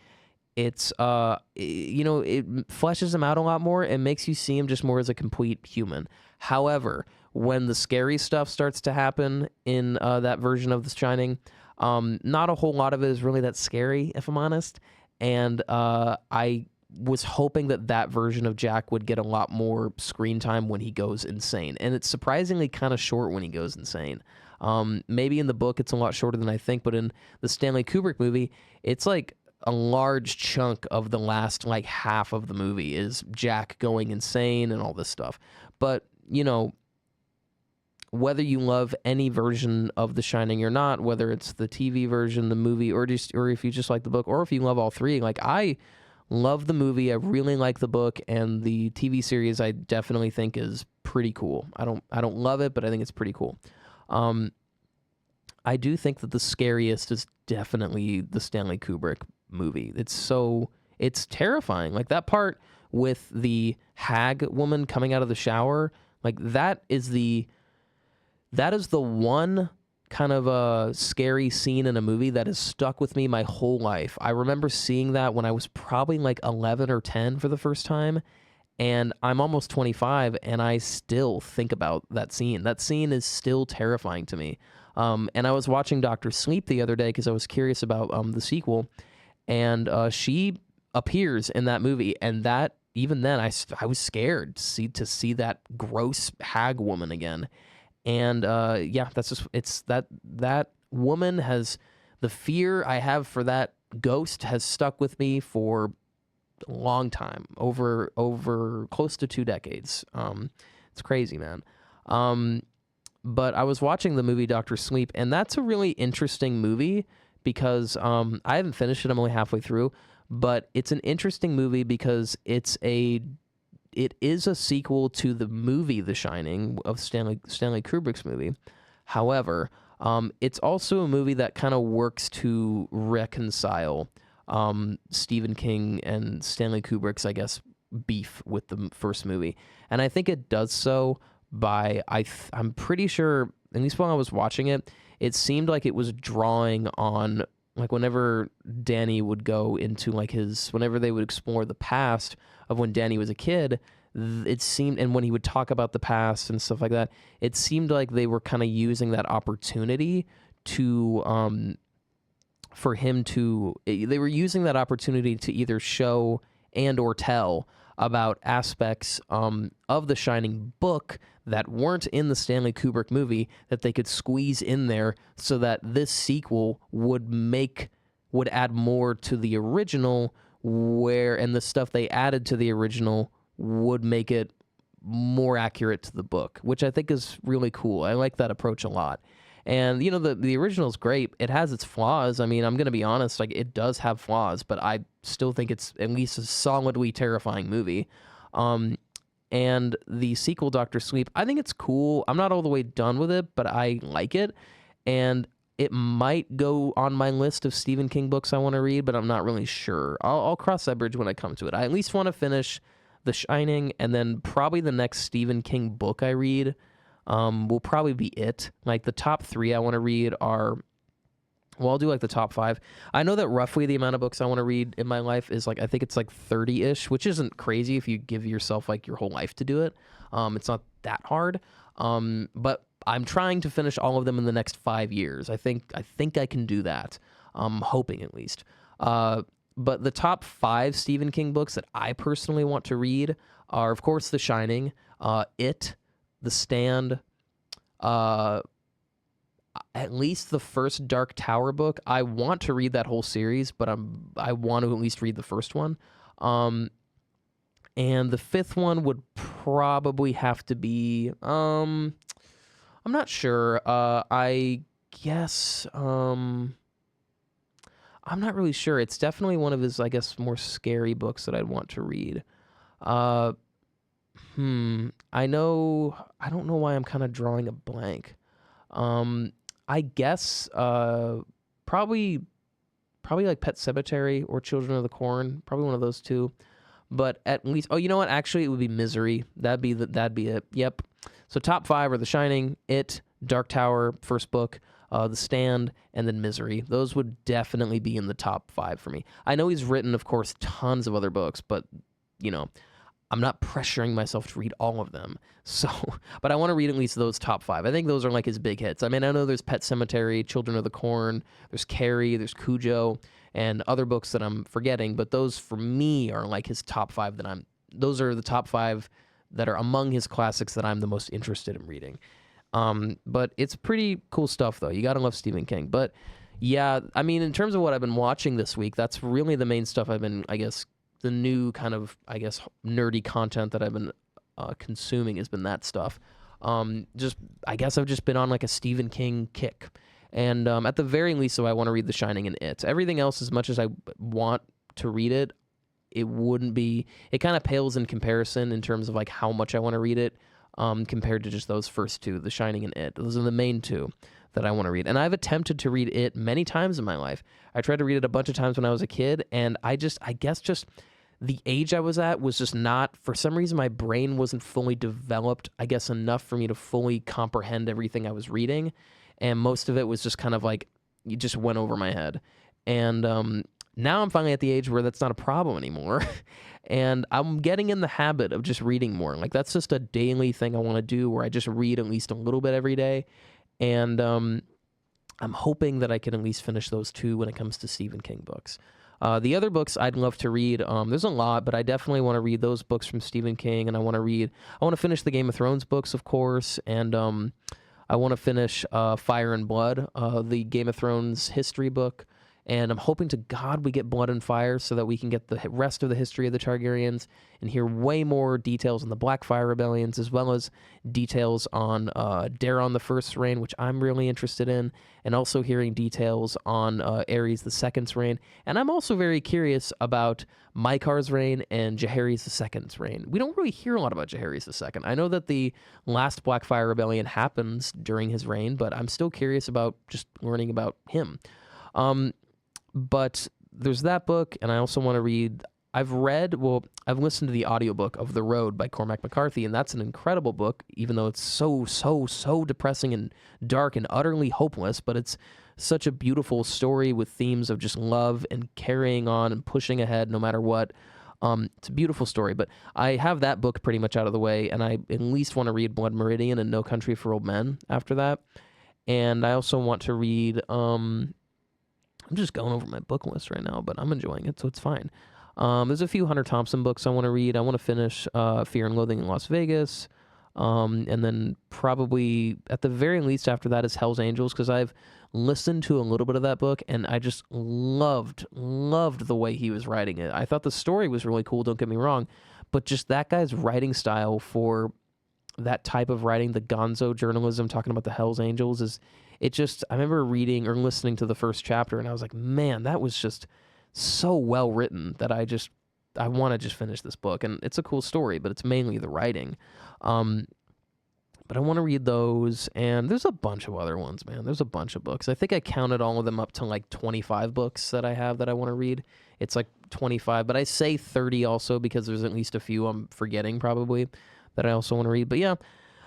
It's, you know, it fleshes him out a lot more and makes you see him just more as a complete human. However, when the scary stuff starts to happen in that version of The Shining, not a whole lot of it is really that scary, if I'm honest. And I was hoping that version of Jack would get a lot more screen time when he goes insane. And it's surprisingly kind of short when he goes insane. Maybe in the book it's a lot shorter than I think, but in the Stanley Kubrick movie, it's like a large chunk of the last like half of the movie is Jack going insane and all this stuff. But, you know, whether you love any version of The Shining or not, whether it's the TV version, the movie, or if you just like the book, or if you love all three, like I love the movie, I really like the book, and the TV series I definitely think is pretty cool. I don't love it, but I think it's pretty cool. I do think that the scariest is definitely the Stanley Kubrick movie. It's terrifying. Like that part with the hag woman coming out of the shower, like that is the one kind of a scary scene in a movie that has stuck with me my whole life. I remember seeing that when I was probably like 11 or 10 for the first time, and I'm almost 25 and I still think about that scene. That scene is still terrifying to me. And I was watching Dr. Sleep the other day because I was curious about the sequel, and she appears in that movie, and that even then I was scared to see that gross hag woman again. And yeah, that's just, it's that woman has, the fear I have for that ghost has stuck with me for a long time, over close to 2 decades. It's crazy, man. But I was watching the movie Dr. Sleep, and that's a really interesting movie because I haven't finished it. I'm only halfway through, but it's an interesting movie because it is a sequel to the movie The Shining of Stanley Kubrick's movie. However, it's also a movie that kind of works to reconcile Stephen King and Stanley Kubrick's, I guess, beef with the first movie, and I think it does so by I'm pretty sure, at least while I was watching it, it seemed like it was drawing on like whenever Danny would go into like whenever they would explore the past of when Danny was a kid, it seemed, and when he would talk about the past and stuff like that, it seemed like they were kind of using that opportunity to for him to, they were using that opportunity to either show and or tell about aspects of the Shining book that weren't in the Stanley Kubrick movie that they could squeeze in there so that this sequel would add more to the original, and the stuff they added to the original would make it more accurate to the book, which I think is really cool. I like that approach a lot. And, you know, the original is great. It has its flaws. I mean, I'm going to be honest, like, it does have flaws, but I still think it's at least a solidly terrifying movie. And the sequel, Dr. Sleep, I think it's cool. I'm not all the way done with it, but I like it. And it might go on my list of Stephen King books I want to read, but I'm not really sure. I'll cross that bridge when I come to it. I at least want to finish The Shining, and then probably the next Stephen King book I read will probably be it. Like the top 3 I want to read are, well, I'll do like the top 5. I know that roughly the amount of books I want to read in my life is like, I think it's like 30-ish, which isn't crazy if you give yourself like your whole life to do it. It's not that hard. But I'm trying to finish all of them in the next 5 years. I think I can do that. I'm hoping at least. But the top 5 Stephen King books that I personally want to read are, of course, The Shining, It, The Stand, at least the first Dark Tower book. I want to read that whole series, but I want to at least read the first one. And the 5th one would probably have to be, I'm not sure. I guess, I'm not really sure. It's definitely one of his, I guess, more scary books that I'd want to read. I don't know why I'm kind of drawing a blank. I guess probably like Pet Sematary or Children of the Corn, probably one of those two. But at least, oh, you know what? Actually, it would be Misery. That'd be it. Yep. So top 5 are The Shining, It, Dark Tower, first book, The Stand, and then Misery. Those would definitely be in the top 5 for me. I know he's written, of course, tons of other books, but you know, I'm not pressuring myself to read all of them. So, but I want to read at least those top 5. I think those are like his big hits. I mean, I know there's Pet Sematary, Children of the Corn, there's Carrie, there's Cujo, and other books that I'm forgetting, but those for me are like his top 5 those are the top 5 that are among his classics that I'm the most interested in reading. But it's pretty cool stuff though. You gotta love Stephen King. But yeah, I mean, in terms of what I've been watching this week, that's really the main stuff I've been, I guess, the new kind of, I guess, nerdy content that I've been consuming has been that stuff. I guess I've just been on like a Stephen King kick. And at the very least, so I want to read The Shining and It. Everything else, as much as I want to read it, it kind of pales in comparison in terms of like how much I want to read it compared to just those first 2, The Shining and It. Those are the main 2 that I want to read. And I've attempted to read It many times in my life. I tried to read it a bunch of times when I was a kid, and I guess the age I was at was just not, for some reason, my brain wasn't fully developed, I guess, enough for me to fully comprehend everything I was reading. And most of it was just kind of like, it just went over my head. And now I'm finally at the age where that's not a problem anymore. And I'm getting in the habit of just reading more. Like, that's just a daily thing I want to do, where I just read at least a little bit every day. And I'm hoping that I can at least finish those 2 when it comes to Stephen King books. The other books I'd love to read, there's a lot, but I definitely want to read those books from Stephen King, and I want to finish the Game of Thrones books, of course, and I want to finish Fire and Blood, the Game of Thrones history book, and I'm hoping to God we get Blood and Fire so that we can get the rest of the history of the Targaryens and hear way more details on the Blackfyre Rebellions, as well as details on Daeron the First's reign, which I'm really interested in, and also hearing details on Aerys II's reign. And I'm also very curious about Mykar's reign and Jaehaerys II's reign. We don't really hear a lot about Jaehaerys II. I know that the last Blackfyre Rebellion happens during his reign, but I'm still curious about just learning about him. But there's that book, and I also want to read I've listened to the audiobook of The Road by Cormac McCarthy, and that's an incredible book, even though it's so depressing and dark and utterly hopeless, but it's such a beautiful story with themes of just love and carrying on and pushing ahead no matter what. It's a beautiful story, but I have that book pretty much out of the way, and I at least want to read Blood Meridian and No Country for Old Men after that. And I also want to read, I'm just going over my book list right now, but I'm enjoying it, so it's fine. There's a few Hunter Thompson books I want to read. I want to finish Fear and Loathing in Las Vegas, and then probably at the very least after that is Hell's Angels, because I've listened to a little bit of that book, and I just loved the way he was writing it. I thought the story was really cool, don't get me wrong, but just that guy's writing style for that type of writing, the gonzo journalism, talking about the Hell's Angels, I remember reading or listening to the first chapter, and I was like, man, that was just so well written that I want to just finish this book. And it's a cool story, but it's mainly the writing. But I want to read those, and there's a bunch of other ones, man. There's a bunch of books. I think I counted all of them up to like 25 books that I have that I want to read. It's like 25, but I say 30 also because there's at least a few I'm forgetting probably that I also want to read. But yeah,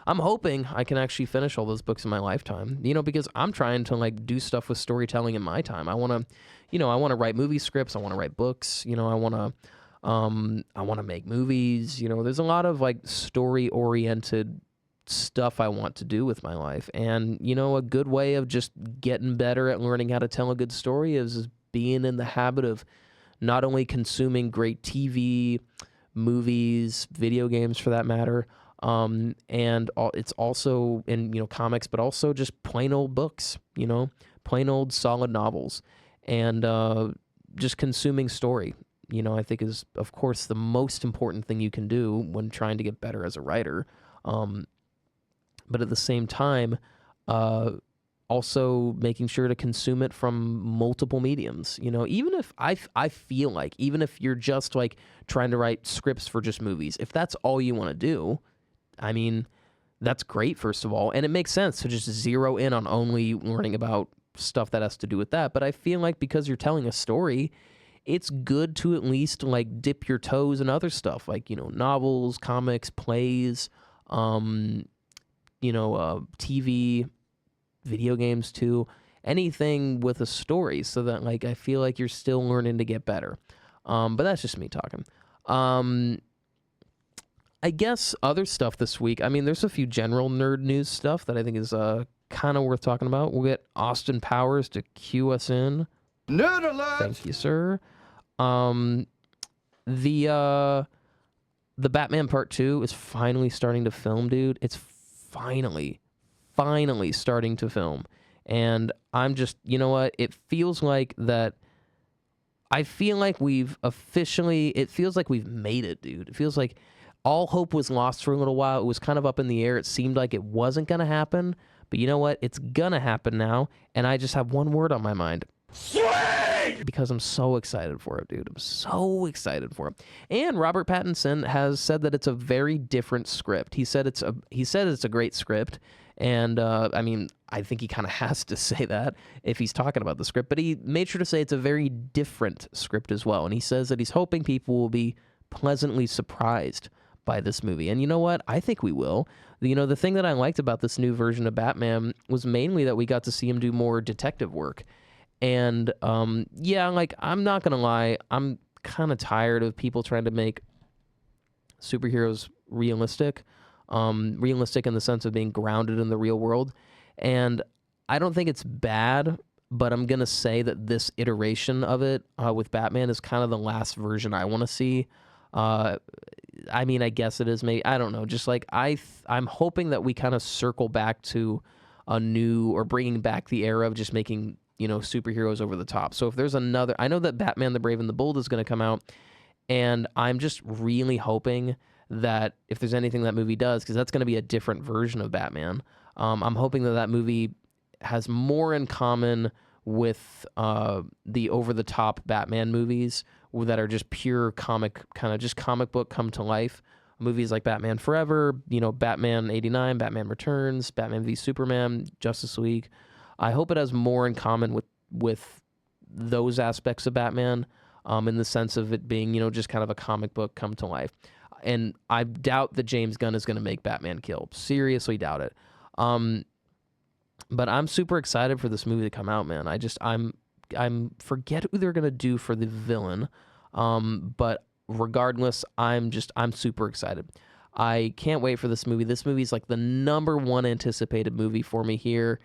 I'm hoping I can actually finish all those books in my lifetime, because I'm trying to like do stuff with storytelling in my time. I want to write movie scripts. I want to write books. I want to make movies. There's a lot of like story-oriented stuff I want to do with my life. And, a good way of just getting better at learning how to tell a good story is being in the habit of not only consuming great TV, movies, video games for that matter, it's also in, comics, but also just plain old books, plain old solid novels, and just consuming story, I think is, of course, the most important thing you can do when trying to get better as a writer. But at the same time, also making sure to consume it from multiple mediums. Even if I feel like, even if you're just like trying to write scripts for just movies, if that's all you want to do, I mean, that's great, first of all. And it makes sense to just zero in on only learning about stuff that has to do with that. But I feel like because you're telling a story, it's good to at least like dip your toes in other stuff, like, novels, comics, plays, TV, video games too, anything with a story, so that like I feel like you're still learning to get better. But that's just me talking. I guess other stuff this week, I mean, there's a few general nerd news stuff that I think is kind of worth talking about. We'll get Austin Powers to cue us in. Nerd alert! Thank you, sir. The Batman Part 2 is finally starting to film, dude. It's finally starting to film. And I'm just, you know what? It feels like that. I feel like it feels like we've made it, dude. It feels like all hope was lost for a little while. It was kind of up in the air. It seemed like it wasn't going to happen. But you know what? It's going to happen now. And I just have one word on my mind. Sweet! Because I'm so excited for it, dude. I'm so excited for it. And Robert Pattinson has said that it's a very different script. He said it's a great script. And, I mean, I think he kind of has to say that if he's talking about the script. But he made sure to say it's a very different script as well. And he says that he's hoping people will be pleasantly surprised by this movie. And you know what? I think we will. The thing that I liked about this new version of Batman was mainly that we got to see him do more detective work. And, yeah, like, I'm not going to lie. I'm kind of tired of people trying to make superheroes realistic. Realistic in the sense of being grounded in the real world. And I don't think it's bad, but I'm going to say that this iteration of it with Batman is kind of the last version I want to see. I mean, I guess it is maybe, I don't know, just like I'm hoping that we kind of circle back to a new, or bringing back the era of just making, superheroes over the top. So if there's another, I know that Batman the Brave and the Bold is going to come out, and I'm just really hoping that if there's anything that movie does, because that's going to be a different version of Batman, I'm hoping that movie has more in common with the over-the-top Batman movies that are just pure comic, kind of just comic book come to life. Movies like Batman Forever, Batman 89, Batman Returns, Batman v Superman, Justice League. I hope it has more in common with those aspects of Batman in the sense of it being, just kind of a comic book come to life. And I doubt that James Gunn is going to make Batman kill. Seriously doubt it. But I'm super excited for this movie to come out, man. I'm forget who they're going to do for the villain. But regardless, I'm super excited. I can't wait for this movie. This movie is like the #1 anticipated movie for me here.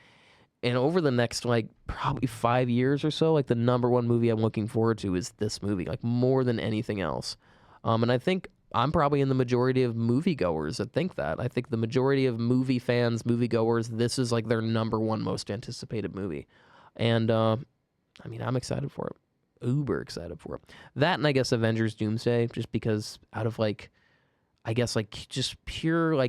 And over the next, probably 5 years or so, the #1 movie I'm looking forward to is this movie, more than anything else. And I think I'm probably in the majority of moviegoers that think that. I think the majority of movie fans, moviegoers, this is their #1 most anticipated movie. And, I'm excited for it. Uber excited for it. That and I guess Avengers Doomsday, just because out of just pure,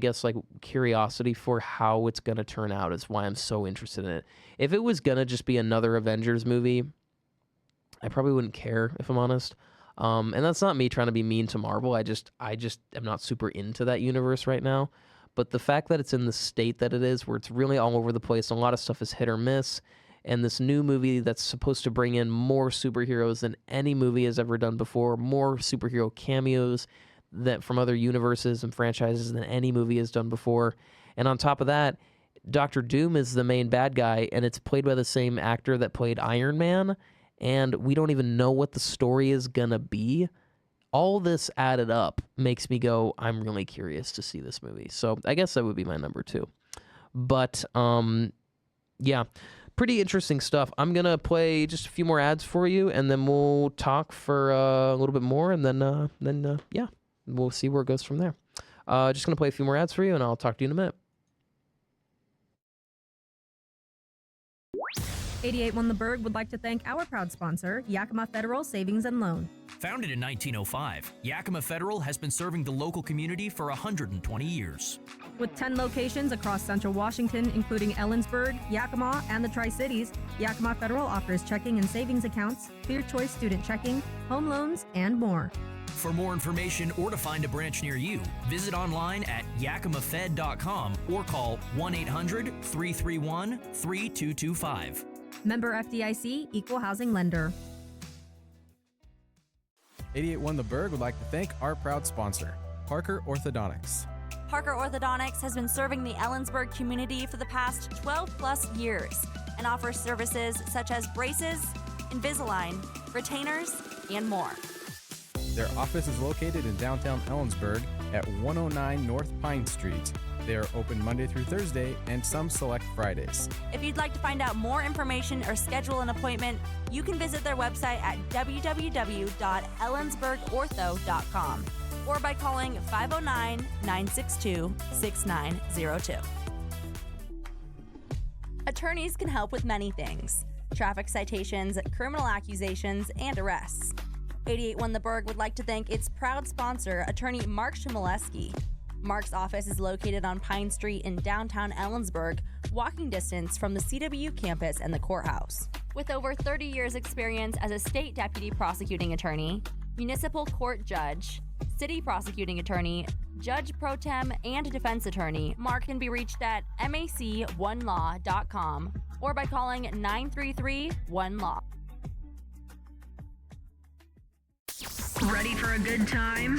curiosity for how it's going to turn out is why I'm so interested in it. If it was going to just be another Avengers movie, I probably wouldn't care, if I'm honest. And that's not me trying to be mean to Marvel. I just am not super into that universe right now. But the fact that it's in the state that it is, where it's really all over the place, and a lot of stuff is hit or miss, and this new movie that's supposed to bring in more superheroes than any movie has ever done before, more superhero cameos that from other universes and franchises than any movie has done before. And on top of that, Dr. Doom is the main bad guy, and it's played by the same actor that played Iron Man, and we don't even know what the story is gonna be. All this added up makes me go, I'm really curious to see this movie. So I guess that would be my #2. But yeah, pretty interesting stuff. I'm gonna play just a few more ads for you, and then we'll talk for a little bit more, and then yeah, we'll see where it goes from there. Just going to play a few more ads for you, and I'll talk to you in a minute. 88.1 The Berg would like to thank our proud sponsor, Yakima Federal Savings and Loan. Founded in 1905, Yakima Federal has been serving the local community for 120 years. With 10 locations across central Washington, including Ellensburg, Yakima, and the Tri-Cities, Yakima Federal offers checking and savings accounts, clear choice student checking, home loans, and more. For more information or to find a branch near you, visit online at yakimafed.com or call 1-800-331-3225. Member FDIC, Equal Housing Lender. 88.1 The Berg would like to thank our proud sponsor, Parker Orthodontics. Parker Orthodontics has been serving the Ellensburg community for the past 12 plus years and offers services such as braces, Invisalign, retainers, and more. Their office is located in downtown Ellensburg at 109 North Pine Street. They are open Monday through Thursday and some select Fridays. If you'd like to find out more information or schedule an appointment, you can visit their website at www.ellensburgortho.com or by calling 509-962-6902. Attorneys can help with many things: traffic citations, criminal accusations, and arrests. 88.1 The Berg would like to thank its proud sponsor, attorney Mark Chmielewski. Mark's office is located on Pine Street in downtown Ellensburg, walking distance from the CW campus and the courthouse. With over 30 years' experience as a state deputy prosecuting attorney, municipal court judge, city prosecuting attorney, judge pro tem, and defense attorney, Mark can be reached at mac1law.com or by calling 933-1LAW. Ready for a good time?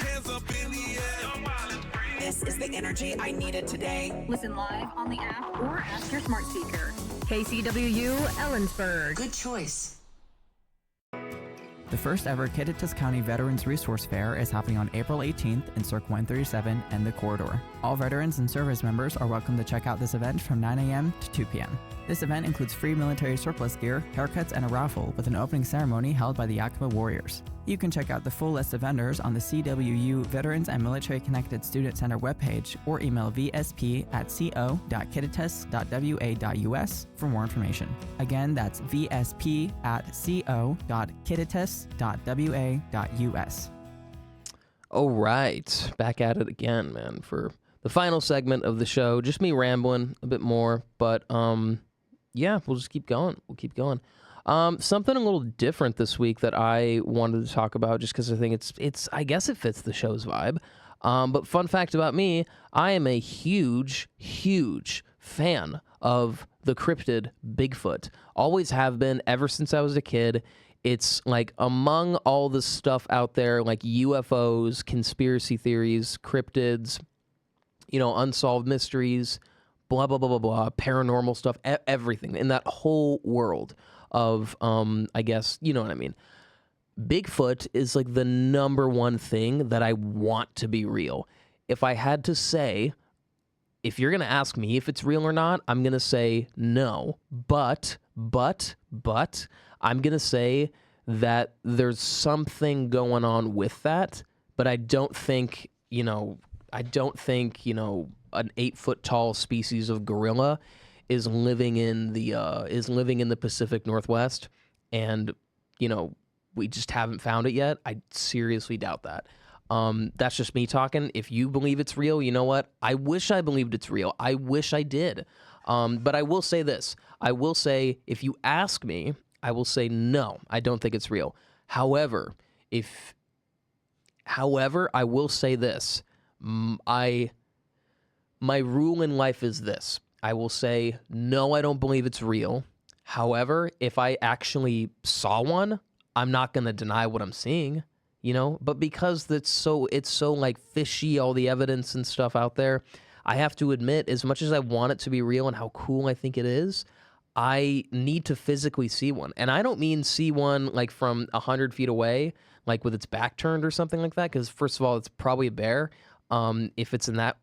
This is the energy I needed today. Listen live on the app or ask your smart speaker. KCWU Ellensburg. Good choice. The first ever Kittitas County Veterans Resource Fair is happening on April 18th in Cirque 137 and the Corridor. All veterans and service members are welcome to check out this event from 9 a.m. to 2 p.m. This event includes free military surplus gear, haircuts, and a raffle with an opening ceremony held by the Yakima Warriors. You can check out the full list of vendors on the CWU Veterans and Military Connected Student Center webpage or email vsp@co.kittitas.wa.us for more information. Again, that's vsp@co.kittitas.wa.us. All right, back at it again, man, for the final segment of the show. Just me rambling a bit more, but yeah, we'll just keep going. We'll keep going. Something a little different this week that I wanted to talk about, just because I think it's I guess it fits the show's vibe. But fun fact about me, I am a huge fan of the cryptid Bigfoot. Always have been ever since I was a kid. It's like among all the stuff out there, like UFOs, conspiracy theories, cryptids, unsolved mysteries, blah, blah, blah, blah, blah, paranormal stuff, everything in that whole world of, I guess, you know what I mean? Bigfoot is like the number one thing that I want to be real. If I had to say, if you're going to ask me if it's real or not, I'm going to say no. But I'm going to say that there's something going on with that, but I don't think, an 8-foot tall species of gorilla is living in the Pacific Northwest, and we just haven't found it yet. I seriously doubt that. That's just me talking. If you believe it's real, you know what? I wish I believed it's real. I wish I did. But I will say this. I will say, if you ask me, I will say no, I don't think it's real. However, I will say this. My rule in life is this. I will say, no, I don't believe it's real. However, if I actually saw one, I'm not going to deny what I'm seeing, but because it's so like fishy, all the evidence and stuff out there, I have to admit, as much as I want it to be real and how cool I think it is, I need to physically see one. And I don't mean see one like from 100 feet away, like with its back turned or something like that, because first of all, it's probably a bear. If it's in that,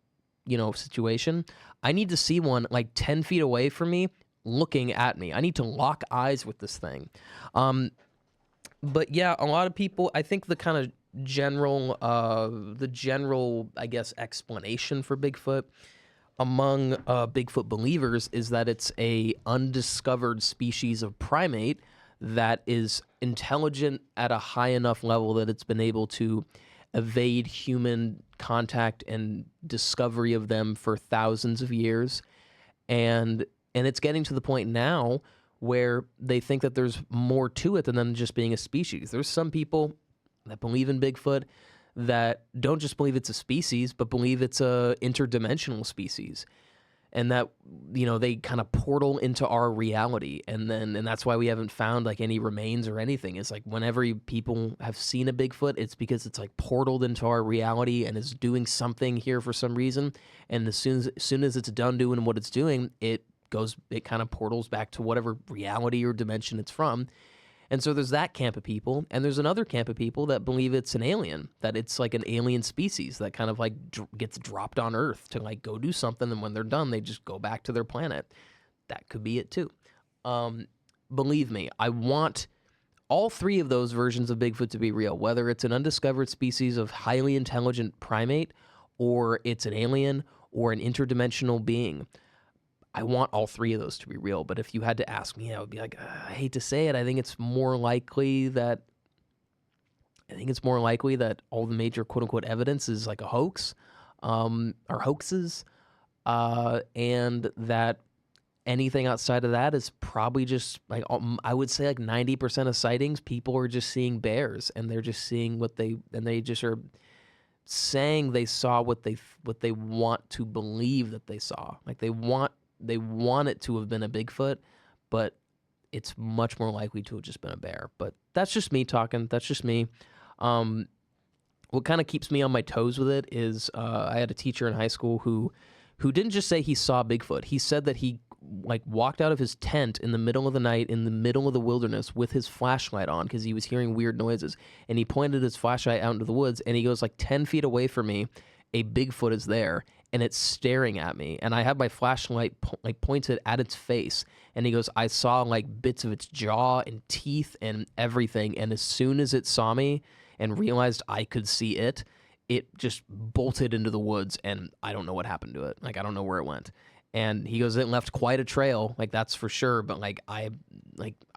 situation, I need to see one like 10 feet away from me looking at me. I need to lock eyes with this thing. But yeah, a lot of people, I think the kind of general, I guess, explanation for Bigfoot among Bigfoot believers is that it's a undiscovered species of primate that is intelligent at a high enough level that it's been able to evade human contact and discovery of them for thousands of years. And it's getting to the point now where they think that there's more to it than them just being a species. There's some people that believe in Bigfoot that don't just believe it's a species, but believe it's a interdimensional species. And that, they kind of portal into our reality. And that's why we haven't found like any remains or anything. It's like whenever people have seen a Bigfoot, it's because it's like portaled into our reality and is doing something here for some reason. And as soon as it's done doing what it's doing, it kind of portals back to whatever reality or dimension it's from. And so there's that camp of people, and there's another camp of people that believe it's an alien, that it's like an alien species that kind of like gets dropped on Earth to like go do something, and when they're done, they just go back to their planet. That could be it too. Believe me, I want all three of those versions of Bigfoot to be real, whether it's an undiscovered species of highly intelligent primate, or it's an alien, or an interdimensional being. I want all three of those to be real, but if you had to ask me, I would be like, I hate to say it, I think it's more likely that all the major quote-unquote evidence is like a hoax, or hoaxes, and that anything outside of that is probably just like, I would say like 90% of sightings, people are just seeing bears, and they're just seeing and they just are saying they saw what they want to believe that they saw. Like they want it to have been a Bigfoot, but it's much more likely to have just been a bear. But that's just me talking. That's just me. What kind of keeps me on my toes with it is I had a teacher in high school who didn't just say he saw Bigfoot. He said that he like walked out of his tent in the middle of the night in the middle of the wilderness with his flashlight on because he was hearing weird noises. And he pointed his flashlight out into the woods, and he goes like 10 feet away from me, a Bigfoot is there, and it's staring at me. And I have my flashlight pointed at its face. And he goes, I saw like bits of its jaw and teeth and everything. And as soon as it saw me and realized I could see it, it just bolted into the woods, and I don't know what happened to it. Like, I don't know where it went. And he goes, it left quite a trail, like that's for sure. But I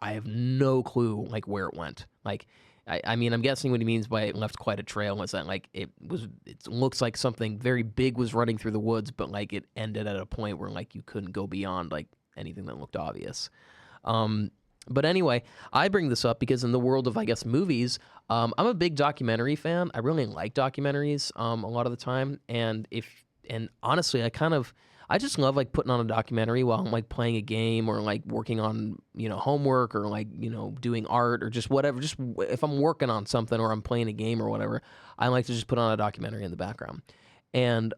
have no clue like where it went. Like, I mean, I'm guessing what he means by it left quite a trail is that like it looks like something very big was running through the woods, but like it ended at a point where like you couldn't go beyond like anything that looked obvious. But anyway, I bring this up because in the world of, I guess, movies, I'm a big documentary fan. I really like documentaries a lot of the time. And honestly, I just love like putting on a documentary while I'm like playing a game or like working on, homework or like, doing art or just whatever. Just if I'm working on something or I'm playing a game or whatever, I like to just put on a documentary in the background. And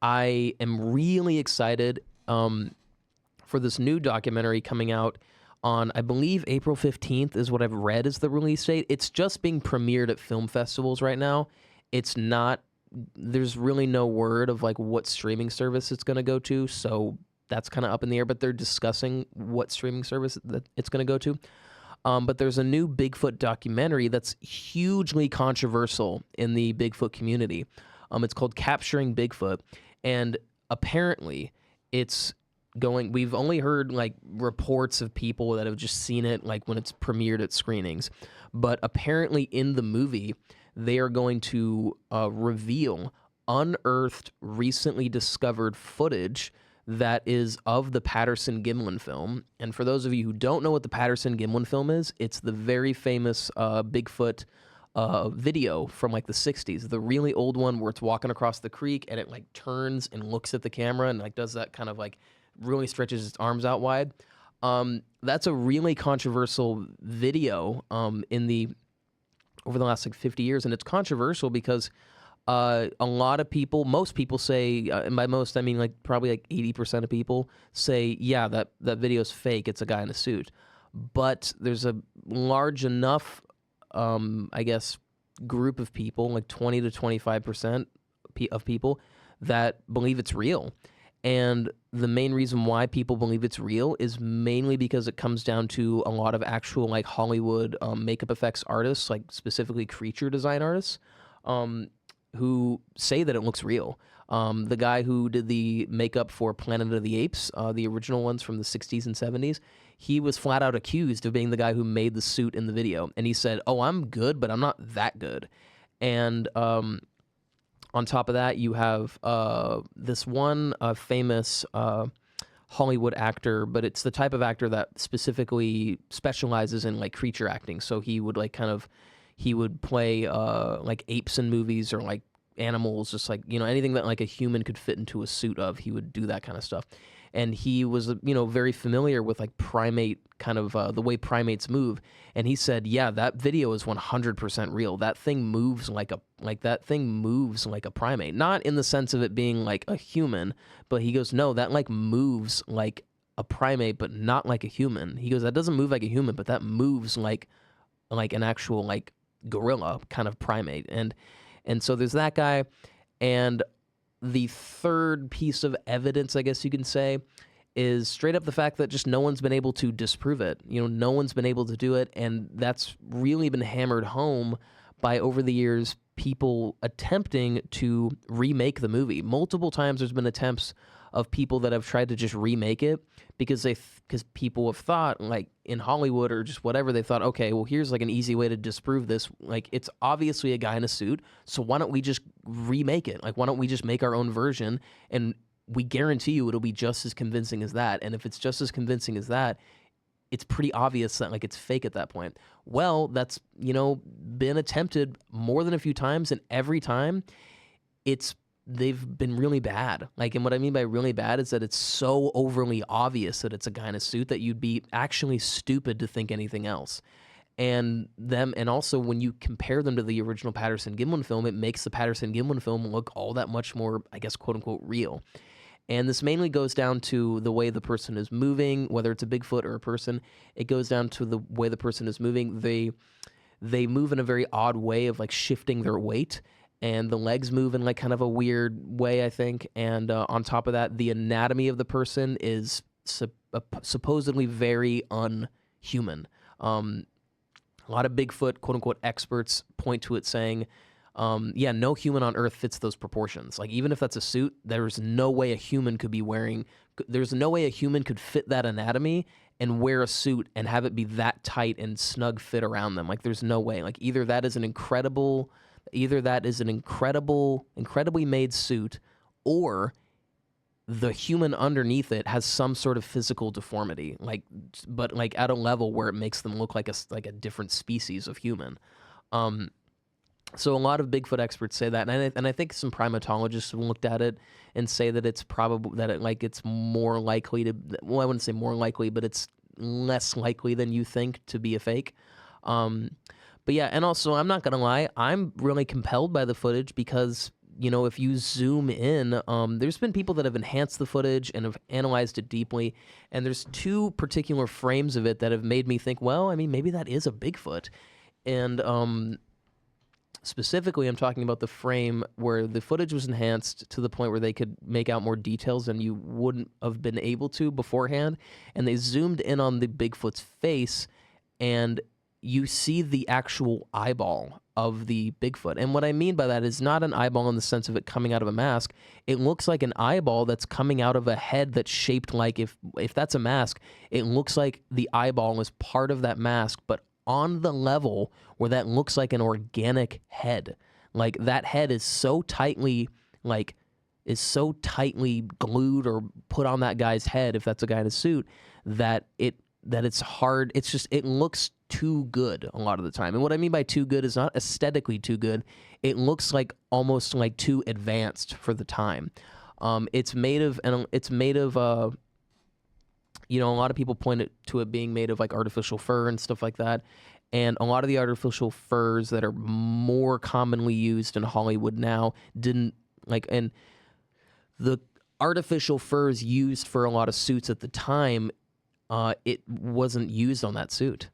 I am really excited for this new documentary coming out on, I believe, April 15th is what I've read is the release date. It's just being premiered at film festivals right now. It's not, there's really no word of like what streaming service it's going to go to, so that's kind of up in the air, but they're discussing what streaming service that it's going to go to. But there's a new Bigfoot documentary that's hugely controversial in the Bigfoot community. It's called Capturing Bigfoot, and apparently it's going, we've only heard like reports of people that have just seen it like when it's premiered at screenings, but apparently in the movie they are going to reveal unearthed, recently discovered footage that is of the Patterson Gimlin film. And for those of you who don't know what the Patterson Gimlin film is, it's the very famous Bigfoot video from like the 60s, the really old one where it's walking across the creek and it like turns and looks at the camera and like does that kind of like really stretches its arms out wide. That's a really controversial video over the last like 50 years, and it's controversial because a lot of people, most people say, and by most I mean like probably like 80% of people say, yeah, that video's fake, it's a guy in a suit. But there's a large enough, I guess, group of people, like 20 to 25% of people that believe it's real. And the main reason why people believe it's real is mainly because it comes down to a lot of actual like Hollywood makeup effects artists, like specifically creature design artists, who say that it looks real. The guy who did the makeup for Planet of the Apes, the original ones from the 60s and 70s, he was flat out accused of being the guy who made the suit in the video. And he said, oh, I'm good, but I'm not that good. And on top of that, you have this one famous Hollywood actor, but it's the type of actor that specifically specializes in like creature acting. So he would like he would play like apes in movies or like animals, just like, anything that like a human could fit into a suit of, he would do that kind of stuff. And he was, very familiar with like primate kind of the way primates move. And he said, yeah, that video is 100% real. That thing moves like a primate. Not in the sense of it being like a human, but he goes, no, that like moves like a primate, but not like a human. He goes, that doesn't move like a human, but that moves like an actual like gorilla kind of primate. And so there's that guy. And the third piece of evidence, I guess you can say, is straight up the fact that just no one's been able to disprove it. No one's been able to do it, and that's really been hammered home by, over the years, people attempting to remake the movie. Multiple times there's been attempts of people that have tried to just remake it because people have thought, like in Hollywood or just whatever, they thought, okay, well, here's like an easy way to disprove this. Like, it's obviously a guy in a suit, so why don't we just remake it? Like, why don't we just make our own version, and we guarantee you it'll be just as convincing as that. And if it's just as convincing as that, it's pretty obvious that like it's fake at that point. Well, that's, been attempted more than a few times, and every time they've been really bad. Like, and what I mean by really bad is that it's so overly obvious that it's a guy in a suit that you'd be actually stupid to think anything else. And also when you compare them to the original Patterson Gimlin film, it makes the Patterson Gimlin film look all that much more, I guess, quote unquote, real. And this mainly goes down to the way the person is moving, whether it's a Bigfoot or a person. It goes down to the way the person is moving. They move in a very odd way of like shifting their weight, and the legs move in like kind of a weird way, I think. And on top of that, the anatomy of the person is supposedly very unhuman. A lot of Bigfoot, quote unquote, experts point to it saying, yeah, no human on Earth fits those proportions. Like, even if that's a suit, there's no way a human could fit that anatomy and wear a suit and have it be that tight and snug fit around them. Like, there's no way. Like, either that is an incredibly made suit, or the human underneath it has some sort of physical deformity, but at a level where it makes them look like a different species of human. So a lot of Bigfoot experts say that, and I think some primatologists have looked at it and say that it's probably that it's more likely to. Well, I wouldn't say more likely, but it's less likely than you think to be a fake. But yeah, and also I'm not gonna lie, I'm really compelled by the footage because if you zoom in, there's been people that have enhanced the footage and have analyzed it deeply, and there's two particular frames of it that have made me think, well, I mean, maybe that is a Bigfoot, and specifically, I'm talking about the frame where the footage was enhanced to the point where they could make out more details than you wouldn't have been able to beforehand. And they zoomed in on the Bigfoot's face, and you see the actual eyeball of the Bigfoot. And what I mean by that is not an eyeball in the sense of it coming out of a mask. It looks like an eyeball that's coming out of a head that's shaped like, if that's a mask, it looks like the eyeball is part of that mask, but on the level where that looks like an organic head. Like that head is so tightly glued or put on that guy's head, if that's a guy in a suit, that it's hard. It's just, it looks too good a lot of the time. And what I mean by too good is not aesthetically too good. It looks like almost like too advanced for the time. It's made of a lot of people point to it being made of like artificial fur and stuff like that. And a lot of the artificial furs that are more commonly used in Hollywood now and the artificial furs used for a lot of suits at the time, it wasn't used on that suit.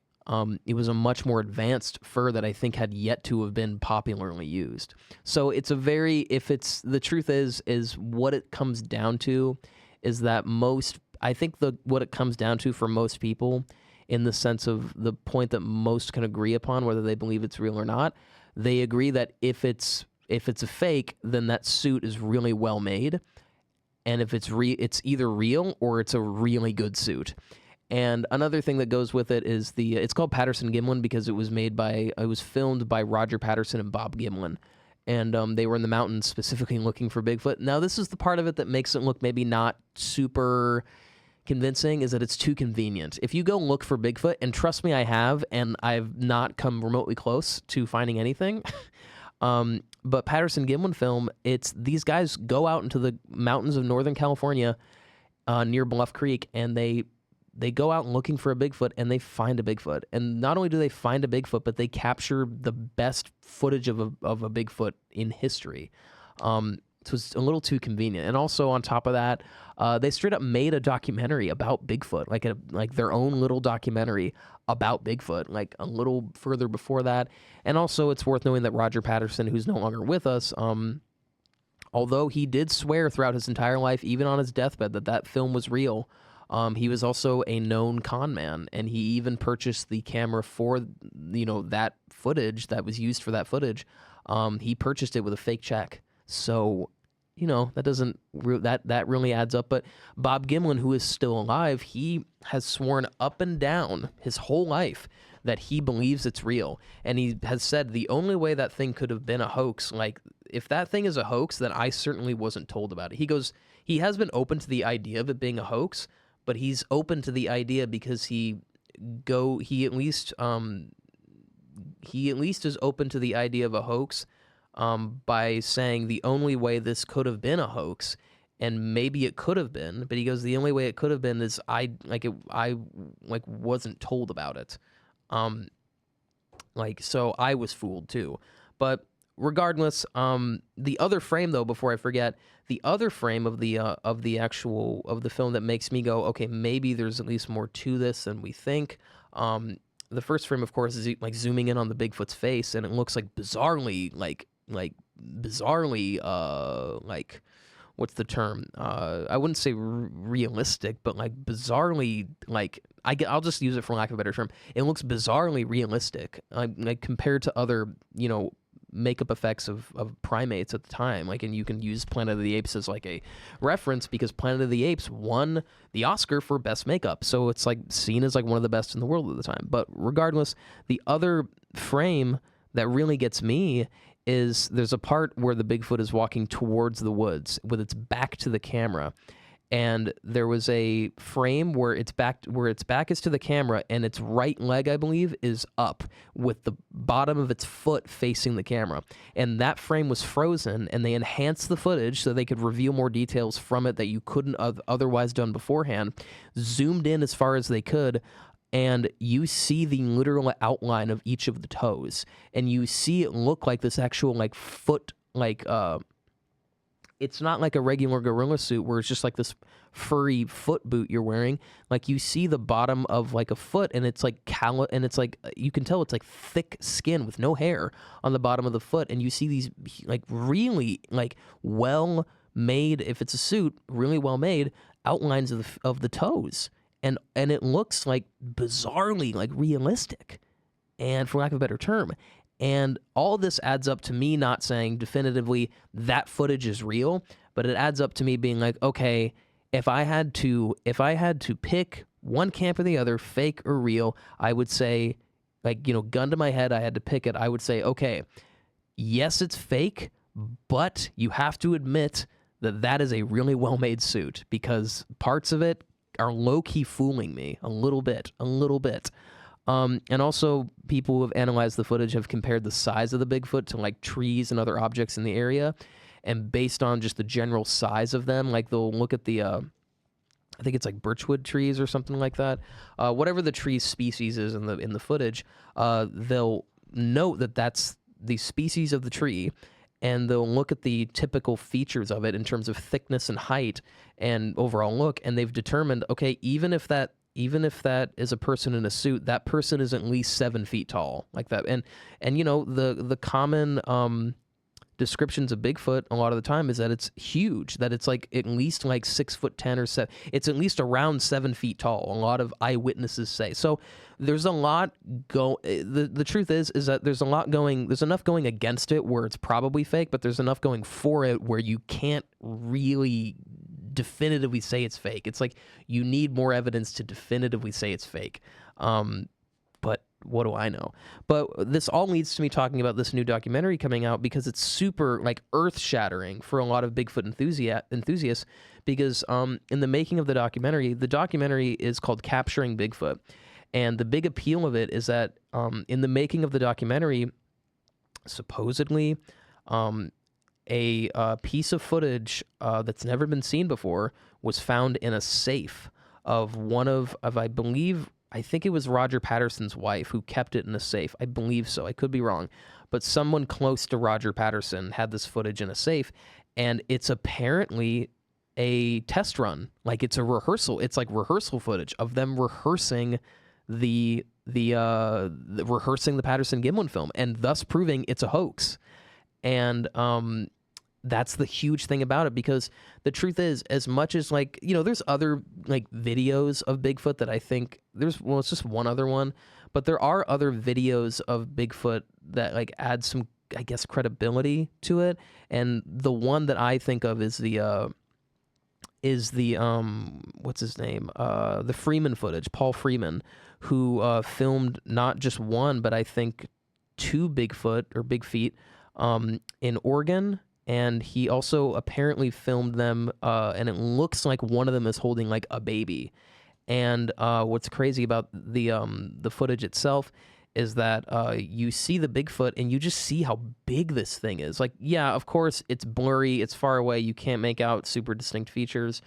It was a much more advanced fur that I think had yet to have been popularly used. So it's the truth is what it comes down to is that what it comes down to for most people, in the sense of the point that most can agree upon, whether they believe it's real or not, they agree that if it's a fake, then that suit is really well made, and if it's either real or it's a really good suit. And another thing that goes with it is it's called Patterson Gimlin because it was filmed by Roger Patterson and Bob Gimlin. And they were in the mountains specifically looking for Bigfoot. Now, this is the part of it that makes it look maybe not super convincing, is that it's too convenient. If you go look for Bigfoot, and trust me, I have, and I've not come remotely close to finding anything. But Patterson Gimlin Film, these guys go out into the mountains of Northern California near Bluff Creek, and they go out looking for a Bigfoot, and they find a Bigfoot. And not only do they find a Bigfoot, but they capture the best footage of a Bigfoot in history. So it's a little too convenient. And also on top of that, they straight up made a documentary about Bigfoot, like their own little documentary about Bigfoot, like a little further before that. And also it's worth knowing that Roger Patterson, who's no longer with us, although he did swear throughout his entire life, even on his deathbed, that film was real, he was also a known con man, and he even purchased the camera for that footage that was used for that footage. He purchased it with a fake check. So that really adds up. But Bob Gimlin, who is still alive, he has sworn up and down his whole life that he believes it's real. And he has said the only way that thing could have been a hoax, like if that thing is a hoax, then I certainly wasn't told about it. He goes, he has been open to the idea of it being a hoax, but he's open to the idea because he at least is open to the idea of a hoax by saying the only way this could have been a hoax, and maybe it could have been, but he goes, the only way it could have been is I wasn't told about it. So I was fooled too. But regardless, the other frame though, before I forget, the other frame of the film that makes me go, okay, maybe there's at least more to this than we think. The first frame, of course, is like zooming in on the Bigfoot's face, and it looks like bizarrely, what's the term? I wouldn't say realistic, but like bizarrely, like I'll just use it for lack of a better term. It looks bizarrely realistic, like compared to other, makeup effects of primates at the time. And you can use Planet of the Apes as like a reference because Planet of the Apes won the Oscar for best makeup, so it's like seen as like one of the best in the world at the time. But regardless, the other frame that really gets me is there's a part where the Bigfoot is walking towards the woods with its back to the camera, and there was a frame where its back is to the camera, and its right leg, I believe, is up with the bottom of its foot facing the camera. And that frame was frozen, and they enhanced the footage so they could reveal more details from it that you couldn't have otherwise done beforehand, zoomed in as far as they could, and you see the literal outline of each of the toes, and you see it look like this actual like foot, like it's not like a regular gorilla suit where it's just like this furry foot boot you're wearing. Like you see the bottom of like a foot, and it's like and it's like you can tell it's like thick skin with no hair on the bottom of the foot, and you see these like really like well made, if it's a suit, really well made outlines of the toes, and it looks like bizarrely like realistic, and for lack of a better term. And all this adds up to me not saying definitively that footage is real, but it adds up to me being like, okay, if I had to pick one camp or the other, fake or real, I would say, like, you know, gun to my head, I had to pick it. I would say, okay, yes, it's fake, but you have to admit that is a really well-made suit, because parts of it are low-key fooling me a little bit. And also, people who have analyzed the footage have compared the size of the Bigfoot to like trees and other objects in the area, and based on just the general size of them, like they'll look at the, I think it's like birchwood trees or something like that. Whatever the tree species is in the footage, they'll note that that's the species of the tree, and they'll look at the typical features of it in terms of thickness and height and overall look, and they've determined, okay, even if that is a person in a suit, that person is at least 7 feet tall, like that. And you know, the common descriptions of Bigfoot a lot of the time is that it's huge, that it's like at least like 6'10" or 7. It's at least around 7 feet tall. A lot of eyewitnesses say. So there's a lot the truth is that there's enough going against it where it's probably fake, but there's enough going for it where you can't really definitively say it's fake. It's like you need more evidence to definitively say it's fake. But what do I know? But this all leads to me talking about this new documentary coming out, because it's super like earth-shattering for a lot of Bigfoot enthusiasts, because in the making of the documentary is called Capturing Bigfoot. And the big appeal of it is that in the making of the documentary, supposedly, a piece of footage that's never been seen before was found in a safe of I think it was Roger Patterson's wife who kept it in a safe. I believe so. I could be wrong. But someone close to Roger Patterson had this footage in a safe, and it's apparently a test run. Like it's a rehearsal. It's like rehearsal footage of them rehearsing the Patterson Gimlin film, and thus proving it's a hoax. And that's the huge thing about it, because the truth is, as much as like, you know, there's other like videos of Bigfoot that I think it's just one other one, but there are other videos of Bigfoot that like add some, I guess, credibility to it. And the one that I think of is the what's his name? The Freeman footage, Paul Freeman, who filmed not just one, but I think 2 Bigfoot or Big Feet in Oregon. And he also apparently filmed them, and it looks like one of them is holding like a baby. And what's crazy about the footage itself is that you see the Bigfoot and you just see how big this thing is. Like, yeah, of course, it's blurry, it's far away, you can't make out super distinct features,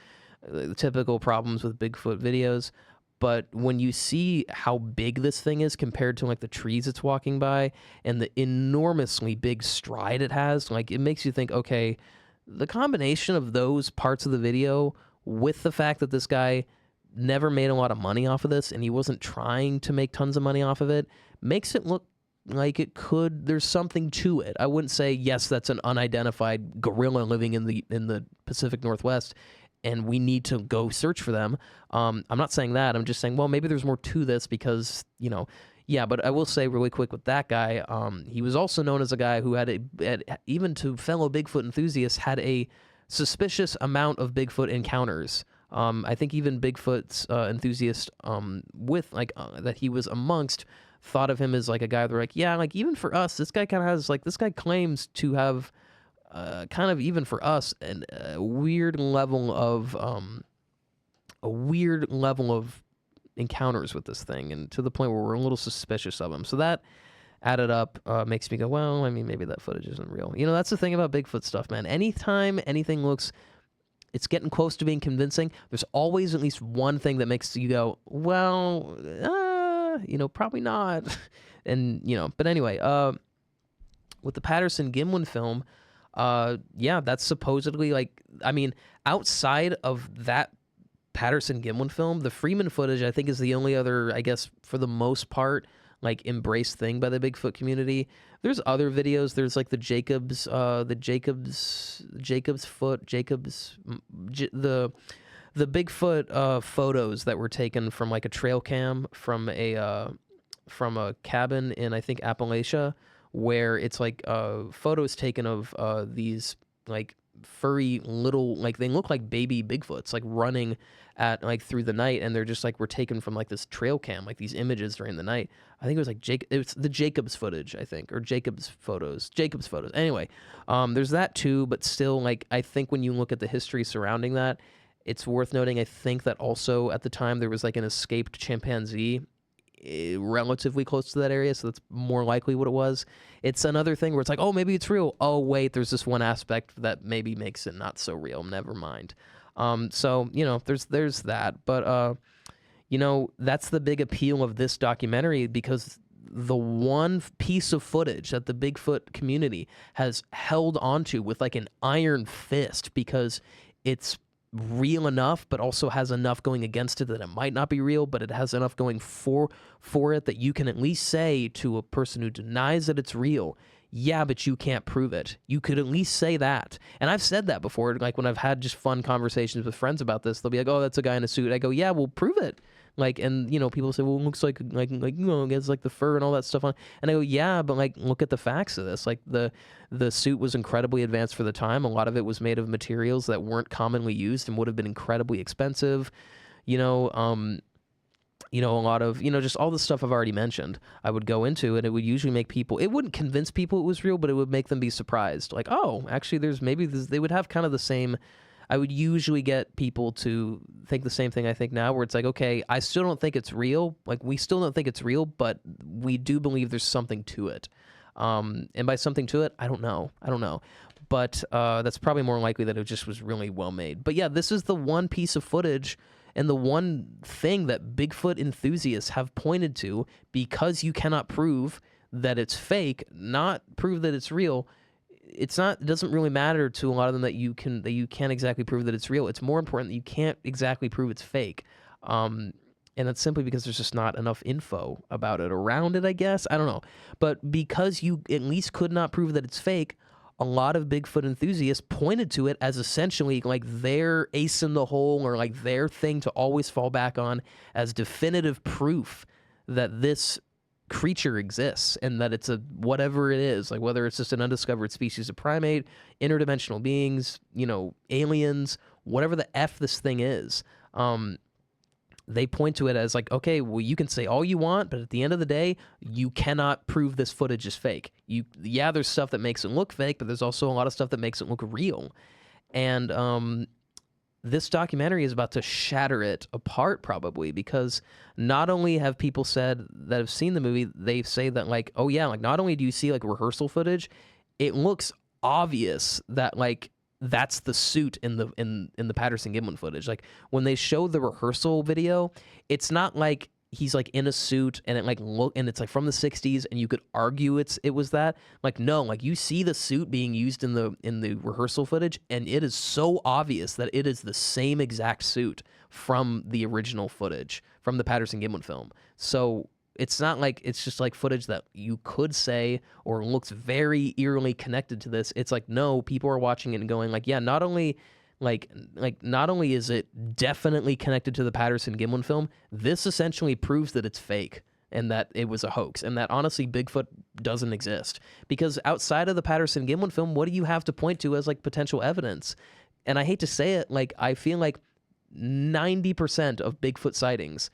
the typical problems with Bigfoot videos. But when you see how big this thing is compared to like the trees it's walking by and the enormously big stride it has, like it makes you think, okay, the combination of those parts of the video with the fact that this guy never made a lot of money off of this and he wasn't trying to make tons of money off of it makes it look like there's something to it. I wouldn't say, yes, that's an unidentified gorilla living in the Pacific Northwest and we need to go search for them. I'm not saying that. I'm just saying, well, maybe there's more to this because, you know, yeah, but I will say really quick with that guy, he was also known as a guy who had even to fellow Bigfoot enthusiasts, had a suspicious amount of Bigfoot encounters. I think even Bigfoot's enthusiasts with like that he was amongst thought of him as like a guy. They're like, yeah, like even for us, this guy kind of has like, this guy claims to have kind of even for us a weird level of weird level of encounters with this thing, and to the point where we're a little suspicious of him. So that added up makes me go, well, I mean, maybe that footage isn't real. You know, that's the thing about Bigfoot stuff, man. Anytime anything looks, it's getting close to being convincing, there's always at least one thing that makes you go, well, you know, probably not. And, you know, but anyway, with the Patterson Gimlin film, yeah, that's supposedly like, I mean, outside of that Patterson Gimlin film, the Freeman footage, I think, is the only other, I guess, for the most part, like embraced thing by the Bigfoot community. There's other videos. There's like the Jacob's foot, the Bigfoot photos that were taken from like a trail cam from a cabin in, I think, Appalachia, where it's like photos taken of these like furry little, like they look like baby Bigfoots, like running at like through the night, and they're just like were taken from like this trail cam, like these images during the night. I think it was like it's the Jacob's footage, I think, or Jacob's photos. Anyway, there's that too, but still, like, I think when you look at the history surrounding that, it's worth noting, I think, that also at the time there was like an escaped chimpanzee relatively close to that area, so that's more likely what it was. It's another thing where it's like, oh, maybe it's real. Oh, wait, there's this one aspect that maybe makes it not so real. Never mind. So, you know, there's that. But, you know, that's the big appeal of this documentary, because the one piece of footage that the Bigfoot community has held onto with like an iron fist, because it's real enough, but also has enough going against it that it might not be real, but it has enough going for it that you can at least say to a person who denies that it's real, yeah, but you can't prove it. You could at least say that. And I've said that before, like when I've had just fun conversations with friends about this, they'll be like, oh, that's a guy in a suit. I go, yeah, well, prove it. Like, and, you know, people say, well, it looks like, you know, it has like the fur and all that stuff on. And I go, yeah, but like, look at the facts of this. Like the suit was incredibly advanced for the time. A lot of it was made of materials that weren't commonly used and would have been incredibly expensive. You know, a lot of, you know, just all the stuff I've already mentioned, I would go into, and it would usually make people, it wouldn't convince people it was real, but it would make them be surprised. Like, oh, actually they would have kind of the same. I would usually get people to think the same thing I think now, where it's like, okay, I still don't think it's real. Like, we still don't think it's real, but we do believe there's something to it. And by something to it, I don't know. But that's probably more likely that it just was really well made. But yeah, this is the one piece of footage and the one thing that Bigfoot enthusiasts have pointed to, because you cannot prove that it's fake, not prove that it's real. It doesn't really matter to a lot of them that you can't exactly prove that it's real. It's more important that you can't exactly prove it's fake. And that's simply because there's just not enough info about it around it, I guess. I don't know. But because you at least could not prove that it's fake, a lot of Bigfoot enthusiasts pointed to it as essentially like their ace in the hole, or like their thing to always fall back on as definitive proof that this creature exists, and that it's a whatever it is, like whether it's just an undiscovered species of primate, interdimensional beings, you know, aliens, whatever the F this thing is. They point to it as like, okay, well, you can say all you want, but at the end of the day, you cannot prove this footage is fake. There's stuff that makes it look fake, but there's also a lot of stuff that makes it look real. And this documentary is about to shatter it apart, probably, because not only have people said that have seen the movie, they say that, like, oh yeah, like, not only do you see like rehearsal footage, it looks obvious that like that's the suit in the Patterson Gimlin footage. Like when they show the rehearsal video, it's not like he's like in a suit and it's like from the 60s and you could argue it was that. Like, no, like you see the suit being used in the rehearsal footage, and it is so obvious that it is the same exact suit from the original footage from the Patterson Gimlin film. So it's not like it's just like footage that you could say or looks very eerily connected to this. It's like, no, people are watching it and going like, yeah, not only is it definitely connected to the Patterson Gimlin film, this essentially proves that it's fake and that it was a hoax, and that honestly Bigfoot doesn't exist. Because outside of the Patterson Gimlin film, what do you have to point to as like potential evidence? And I hate to say it, like I feel like 90% of Bigfoot sightings,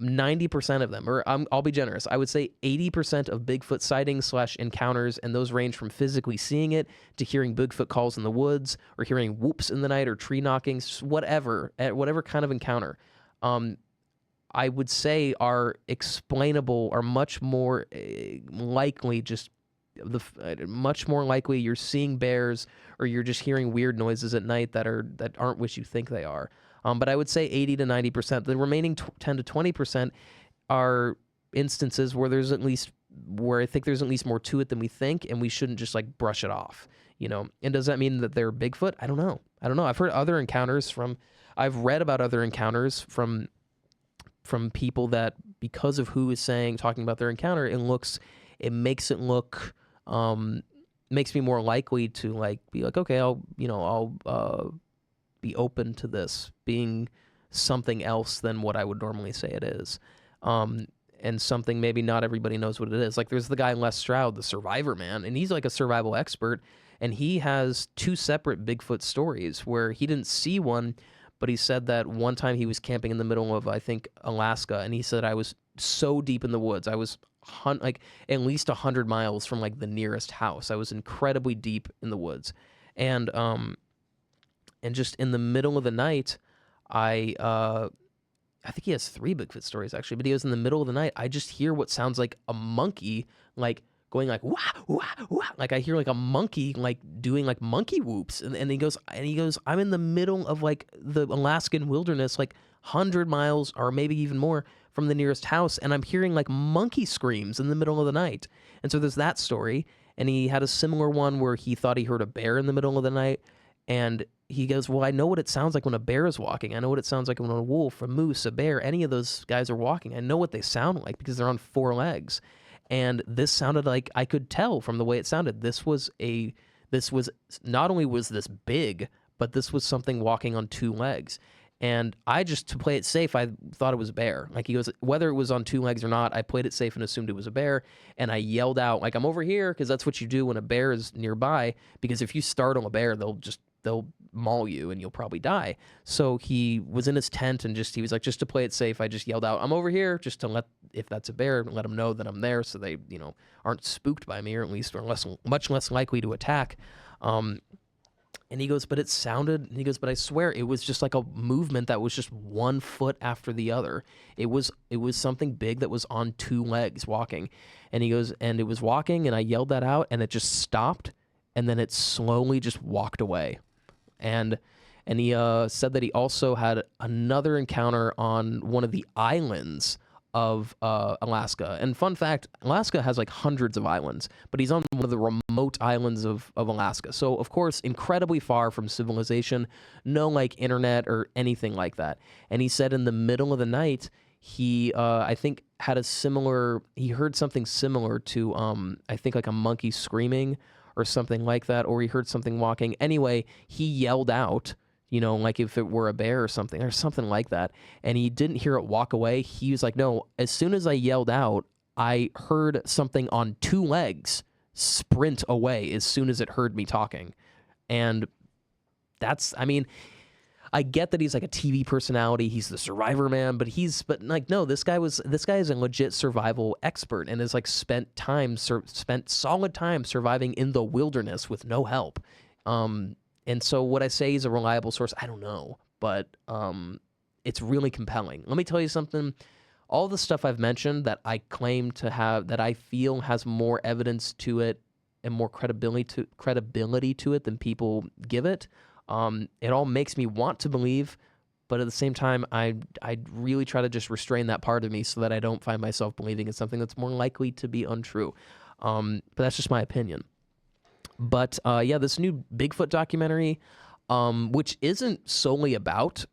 90% of them, or I'll be generous, I would say 80% of Bigfoot sightings / encounters, and those range from physically seeing it to hearing Bigfoot calls in the woods or hearing whoops in the night or tree knockings, whatever kind of encounter, I would say are explainable, are much more likely much more likely you're seeing bears or you're just hearing weird noises at night that aren't what you think they are. But I would say 80 to 90%. The remaining 10 to 20% are instances where I think there's at least more to it than we think, and we shouldn't just like brush it off, you know. And does that mean that they're Bigfoot? I don't know. I've heard other encounters I've read about other encounters from people that, because of who is talking about their encounter, makes me more likely to be like, okay, I'll be open to this being something else than what I would normally say it is. And something maybe not everybody knows what it is. Like there's the guy Les Stroud, the survivor man, and he's like a survival expert, and he has 2 separate Bigfoot stories where he didn't see one, but he said that one time he was camping in the middle of, I think, Alaska, and he said, I was so deep in the woods. I was at least 100 miles from like the nearest house. I was incredibly deep in the woods. And just in the middle of the night, I think he has 3 Bigfoot stories actually, but he was in the middle of the night. I just hear what sounds like a monkey, like going like wah wah wah. Like I hear like a monkey like doing like monkey whoops, and he goes, I'm in the middle of like the Alaskan wilderness, like 100 miles or maybe even more from the nearest house, and I'm hearing like monkey screams in the middle of the night. And so there's that story, and he had a similar one where he thought he heard a bear in the middle of the night, and he goes, well, I know what it sounds like when a bear is walking. I know what it sounds like when a wolf, a moose, a bear, any of those guys are walking. I know what they sound like because they're on 4 legs. And this sounded like, I could tell from the way it sounded, this was not only was this big, but this was something walking on 2 legs. And I just, to play it safe, I thought it was a bear. Like he goes, whether it was on 2 legs or not, I played it safe and assumed it was a bear. And I yelled out, like, I'm over here, because that's what you do when a bear is nearby. Because if you startle a bear, they'll maul you and you'll probably die. So he was in his tent and he was like, just to play it safe, I just yelled out, I'm over here, just to if that's a bear, let them know that I'm there, so they, aren't spooked by me, or at least are much less likely to attack. And he goes, but but I swear it was just like a movement that was just 1 foot after the other. It was something big that was on 2 legs walking. And he goes, and it was walking, and I yelled that out, and it just stopped, and then it slowly just walked away. And he said that he also had another encounter on one of the islands of Alaska. And fun fact, Alaska has like hundreds of islands, but he's on one of the remote islands of Alaska. So, of course, incredibly far from civilization, no like internet or anything like that. And he said in the middle of the night, he, I think, he heard something similar to, I think, like a monkey screaming or something like that, or he heard something walking. Anyway, he yelled out, like if it were a bear or something like that, and he didn't hear it walk away. He was like, no, as soon as I yelled out, I heard something on 2 legs sprint away as soon as it heard me talking. And I get that he's like a TV personality, he's the survivor man, but no, this guy is a legit survival expert and has like spent solid time surviving in the wilderness with no help. And so would I say he's a reliable source? I don't know, but it's really compelling. Let me tell you something. All the stuff I've mentioned that I claim to have, that I feel has more evidence to it and more credibility to it than people give it, it all makes me want to believe, but at the same time, I really try to just restrain that part of me so that I don't find myself believing in something that's more likely to be untrue. But that's just my opinion. But this new Bigfoot documentary, which isn't solely about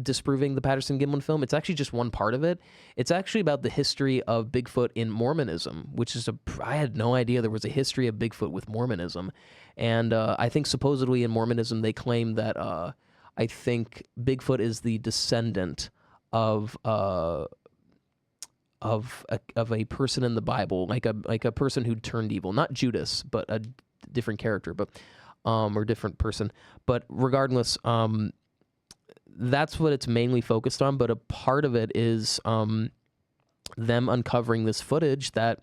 disproving the Patterson Gimlin film. It's actually just one part of it. It's actually about the history of Bigfoot in Mormonism, which is I had no idea there was a history of Bigfoot with Mormonism. And I think supposedly in Mormonism they claim that I think Bigfoot is the descendant of a person in the Bible, like a person who turned evil, not Judas, but a different character, but or different person. But regardless, that's what it's mainly focused on. But a part of it is them uncovering this footage that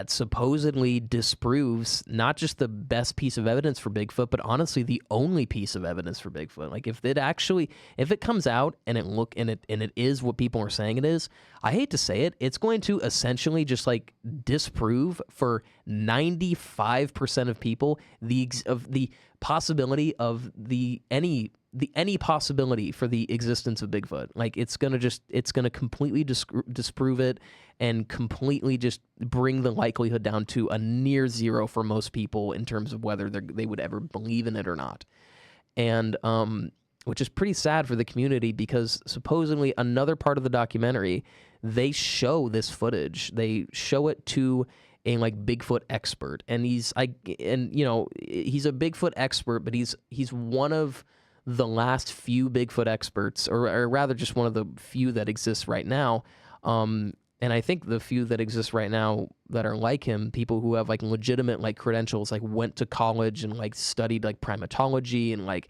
supposedly disproves not just the best piece of evidence for Bigfoot, but honestly the only piece of evidence for Bigfoot. Like if it comes out and it is what people are saying it is, I hate to say it, it's going to essentially just like disprove for 95% of people the possibility of any possibility for the existence of Bigfoot. Like it's gonna completely disprove it and completely just bring the likelihood down to a near zero for most people in terms of whether they would ever believe in it or not. And which is pretty sad for the community, because supposedly another part of the documentary, they show this footage. They show it to a like Bigfoot expert, and he's a Bigfoot expert, but he's one of the last few Bigfoot experts, or rather just one of the few that exists right now. And I think the few that exist right now that are like him, people who have like legitimate like credentials, like went to college and like studied like primatology and like,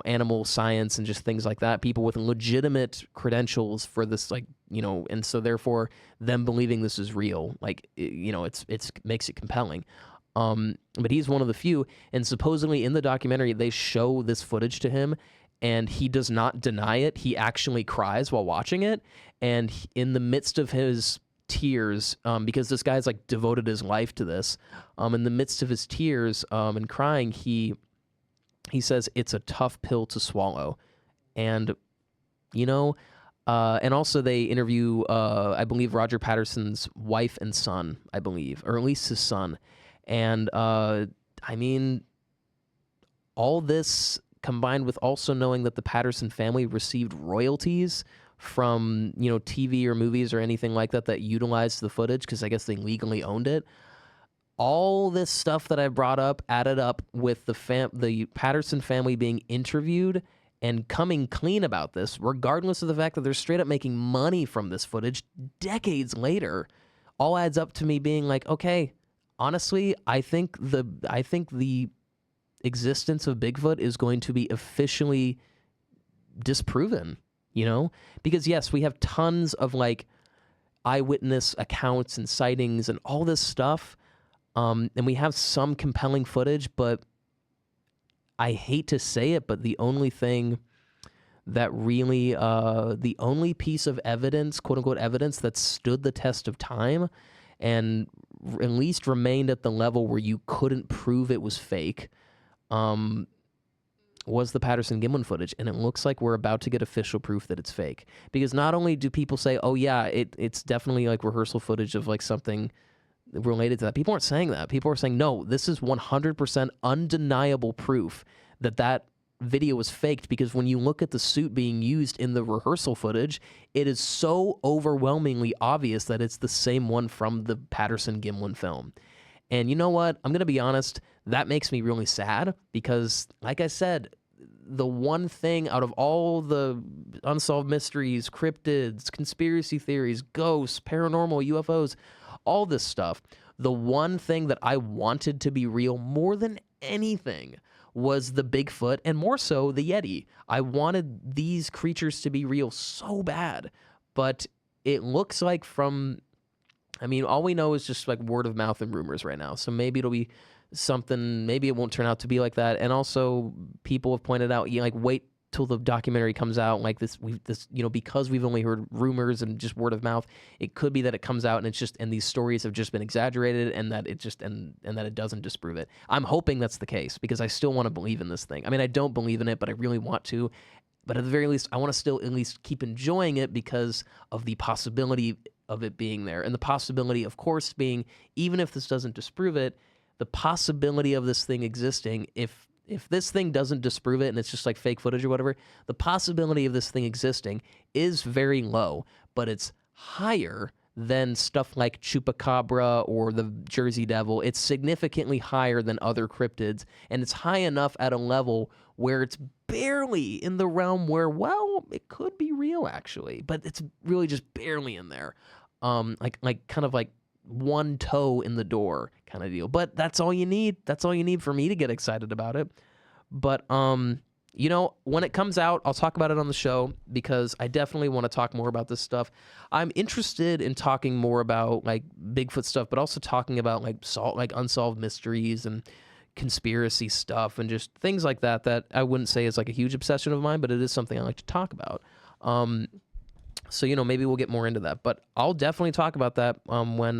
animal science and just things like that. People with legitimate credentials for this, like, and so therefore them believing this is real, like, it's makes it compelling. But he's one of the few, and supposedly in the documentary, they show this footage to him, and he does not deny it. He actually cries while watching it, and in the midst of his tears, because this guy's like devoted his life to this, in the midst of his tears and crying, he says it's a tough pill to swallow. And, and also they interview, I believe, Roger Patterson's wife and son, I believe, or at least his son. And, all this combined with also knowing that the Patterson family received royalties from, TV or movies or anything like that utilized the footage, because I guess they legally owned it. All this stuff that I brought up added up with the Patterson family being interviewed and coming clean about this, regardless of the fact that they're straight up making money from this footage decades later, all adds up to me being like, okay, honestly, I think the existence of Bigfoot is going to be officially disproven, because yes, we have tons of like eyewitness accounts and sightings and all this stuff. And we have some compelling footage, but I hate to say it, but the only thing that really, the only piece of evidence, quote unquote evidence, that stood the test of time and at least remained at the level where you couldn't prove it was fake, was the Patterson Gimlin footage. And it looks like we're about to get official proof that it's fake. Because not only do people say, oh yeah, it's definitely like rehearsal footage of like something related to that. People aren't saying that. People are saying, no, this is 100% undeniable proof that video was faked, because when you look at the suit being used in the rehearsal footage, it is so overwhelmingly obvious that it's the same one from the Patterson Gimlin film. And you know what? I'm going to be honest, that makes me really sad, because like I said, the one thing out of all the unsolved mysteries, cryptids, conspiracy theories, ghosts, paranormal, UFOs, all this stuff, the one thing that I wanted to be real more than anything was the Bigfoot, and more so the Yeti. I wanted these creatures to be real so bad, but it looks like all we know is just like word of mouth and rumors right now. So maybe it'll be something, maybe it won't turn out to be like that. And also people have pointed out, wait till the documentary comes out, like this, because we've only heard rumors and just word of mouth, it could be that it comes out and these stories have just been exaggerated, and that it just, and that it doesn't disprove it. I'm hoping that's the case, because I still want to believe in this thing. I don't believe in it, but I really want to. But at the very least, I want to still at least keep enjoying it because of the possibility of it being there. And the possibility, of course, being, even if this doesn't disprove it, the possibility of this thing existing, if this thing doesn't disprove it and it's just like fake footage or whatever, the possibility of this thing existing is very low, but it's higher than stuff like Chupacabra or the Jersey Devil. It's significantly higher than other cryptids, and it's high enough at a level where it's barely in the realm where, well, it could be real actually, but it's really just barely in there. Like kind of like one toe in the door kind of deal. But that's all you need. That's all you need for me to get excited about it. But you know, when it comes out, I'll talk about it on the show because I definitely want to talk more about this stuff. I'm interested in talking more about like Bigfoot stuff, but also talking about like unsolved mysteries and conspiracy stuff and just things like that I wouldn't say is like a huge obsession of mine, but it is something I like to talk about. So, you know, maybe we'll get more into that, but I'll definitely talk about that when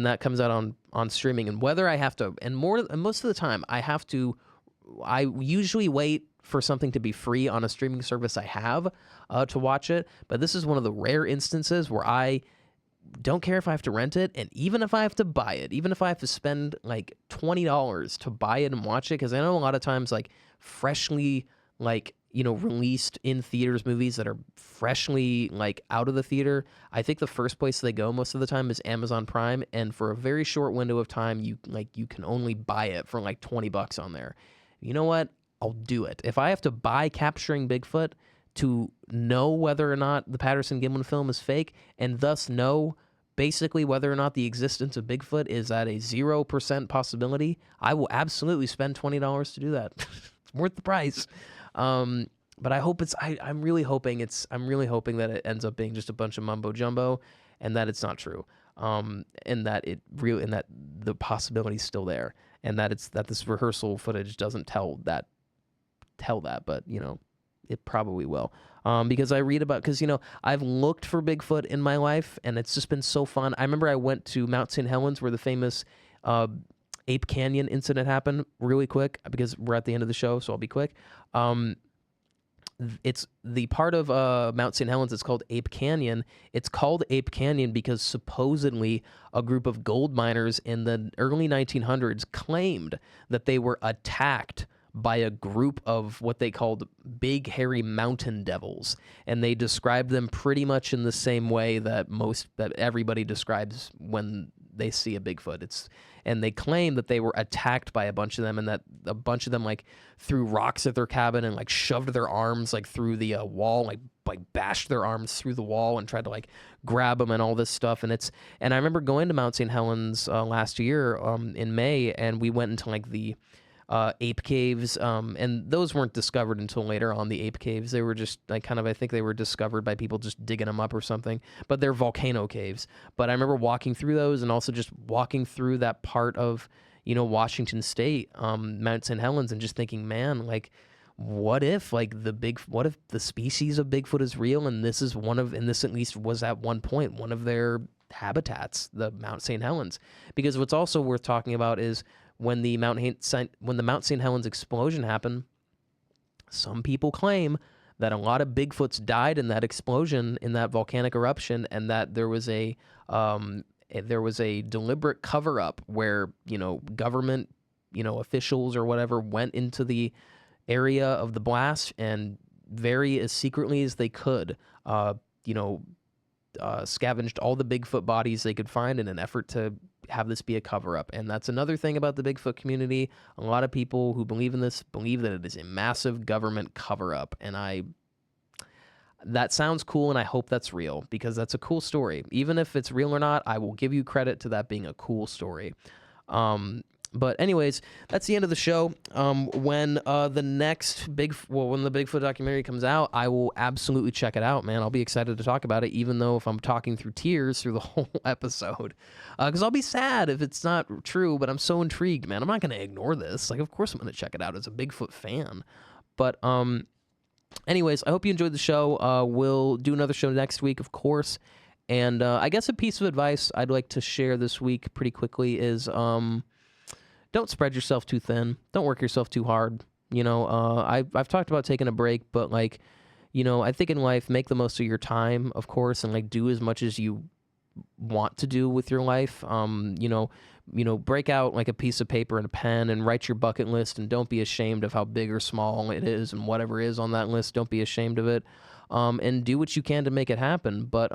that comes out on streaming, and whether I have to, and most of the time I usually wait for something to be free on a streaming service I have to watch it, but this is one of the rare instances where I don't care if I have to rent it, and even if I have to buy it, even if I have to spend like $20 to buy it and watch it, because I know a lot of times like freshly like, you know, released in theaters movies that are freshly like out of the theater, I think the first place they go most of the time is Amazon Prime, and for a very short window of time you can only buy it for like $20 on there. You know what? I'll do it. If I have to buy Capturing Bigfoot to know whether or not the Patterson Gimlin film is fake, and thus know basically whether or not the existence of Bigfoot is at a 0% possibility, I will absolutely spend $20 to do that. It's worth the price. But I hope I'm really hoping that it ends up being just a bunch of mumbo jumbo, and that it's not true. And that the possibility is still there, and that this rehearsal footage doesn't tell that, but you know, it probably will. Because you know, I've looked for Bigfoot in my life, and it's just been so fun. I remember I went to Mount St. Helens where the famous Ape Canyon incident happened, really quick, because we're at the end of the show, so I'll be quick. It's the part of Mount St. Helens. It's called Ape Canyon. It's called Ape Canyon because supposedly a group of gold miners in the early 1900s claimed that they were attacked by a group of what they called big hairy mountain devils, and they described them pretty much in the same way that everybody describes when they see a Bigfoot. And they claim that they were attacked by a bunch of them, and that a bunch of them like threw rocks at their cabin and like shoved their arms like through the wall, like bashed their arms through the wall and tried to like grab them and all this stuff. And I remember going to Mount St. Helens last year in May, and we went into like the ape caves, and those weren't discovered until later on. The ape caves, they were just like I think they were discovered by people just digging them up or something, but they're volcano caves. But I remember walking through those, and also just walking through that part of, you know, Washington State, Mount St. Helens, and just thinking, man, like, what if the species of Bigfoot is real, and this at least was at one point one of their habitats, the Mount St. Helens. Because what's also worth talking about is when the Mount St. Helens explosion happened, some people claim that a lot of Bigfoots died in that explosion, in that volcanic eruption, and that there was a deliberate cover-up where, you know, government, you know, officials or whatever went into the area of the blast and very as secretly as they could, scavenged all the Bigfoot bodies they could find in an effort to have this be a cover-up. And that's another thing about the Bigfoot community. A lot of people who believe in this believe that it is a massive government cover-up. And that sounds cool, and I hope that's real, because that's a cool story. Even if it's real or not, I will give you credit to that being a cool story. But anyways, that's the end of the show. When the Bigfoot documentary comes out, I will absolutely check it out, man. I'll be excited to talk about it, even though if I'm talking through tears through the whole episode, because I'll be sad if it's not true. But I'm so intrigued, man. I'm not gonna ignore this. Like, of course I'm gonna check it out as a Bigfoot fan. But anyways, I hope you enjoyed the show. We'll do another show next week, of course. And I guess a piece of advice I'd like to share this week pretty quickly is don't spread yourself too thin. Don't work yourself too hard. You know, I've talked about taking a break, but like, you know, I think in life, make the most of your time, of course, and like do as much as you want to do with your life. Break out like a piece of paper and a pen and write your bucket list, and don't be ashamed of how big or small it is, and whatever is on that list, don't be ashamed of it. And do what you can to make it happen. But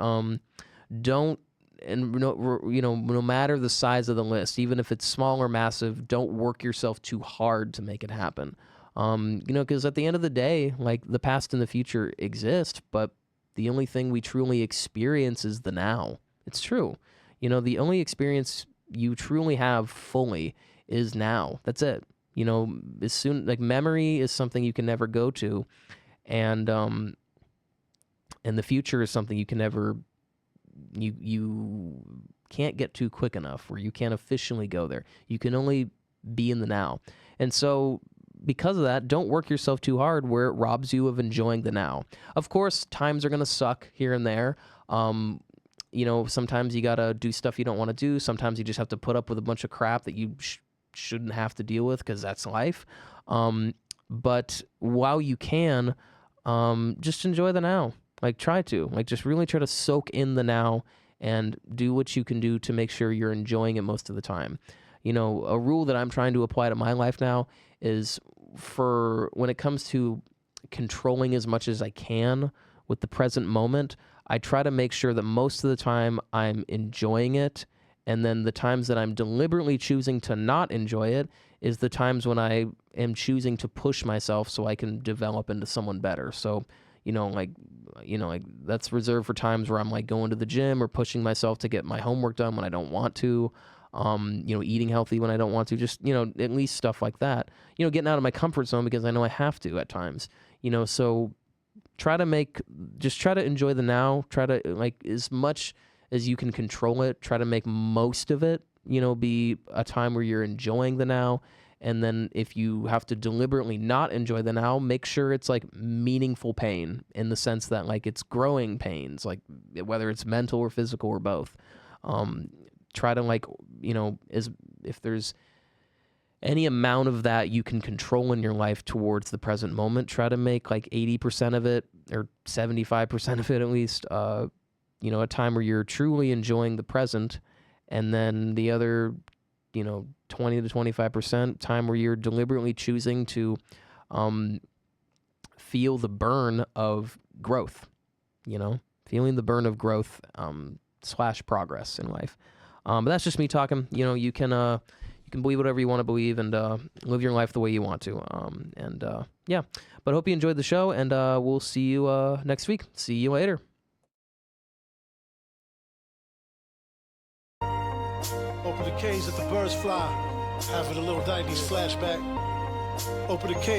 don't. And no matter the size of the list, even if it's small or massive, don't work yourself too hard to make it happen. Because at the end of the day, like, the past and the future exist, but the only thing we truly experience is the now. It's true. You know, the only experience you truly have fully is now. That's it. You know, as soon, like, memory is something you can never go to, and the future is something you can never, you can't get to quick enough, where you can't efficiently go there. You can only be in the now. And so because of that, don't work yourself too hard where it robs you of enjoying the now. Of course, times are going to suck here and there. You know, sometimes you got to do stuff you don't want to do. Sometimes you just have to put up with a bunch of crap that you shouldn't have to deal with, because that's life. But while you can, just enjoy the now. Like, try to. Like, just really try to soak in the now and do what you can do to make sure you're enjoying it most of the time. You know, a rule that I'm trying to apply to my life now is, for when it comes to controlling as much as I can with the present moment, I try to make sure that most of the time I'm enjoying it, and then the times that I'm deliberately choosing to not enjoy it is the times when I am choosing to push myself so I can develop into someone better. So, like that's reserved for times where I'm like going to the gym or pushing myself to get my homework done when I don't want to, eating healthy when I don't want to, just, at least stuff like that, getting out of my comfort zone because I know I have to at times, so try to enjoy the now, try to, like, as much as you can control it, try to make most of it, be a time where you're enjoying the now. And then if you have to deliberately not enjoy the now, make sure it's like meaningful pain, in the sense that, like, it's growing pains, like whether it's mental or physical or both. Try to, like, if there's any amount of that you can control in your life towards the present moment, try to make like 80% of it, or 75% of it at least, a time where you're truly enjoying the present. And then the other, 20 to 25% time where you're deliberately choosing to feel the burn of growth, feeling the burn of growth / progress in life. But that's just me talking. You can believe whatever you want to believe, and live your life the way you want to. Yeah, but I hope you enjoyed the show, and we'll see you next week. See you later. Open the cage, let the birds fly. Having a little 90s flashback. Open the cage.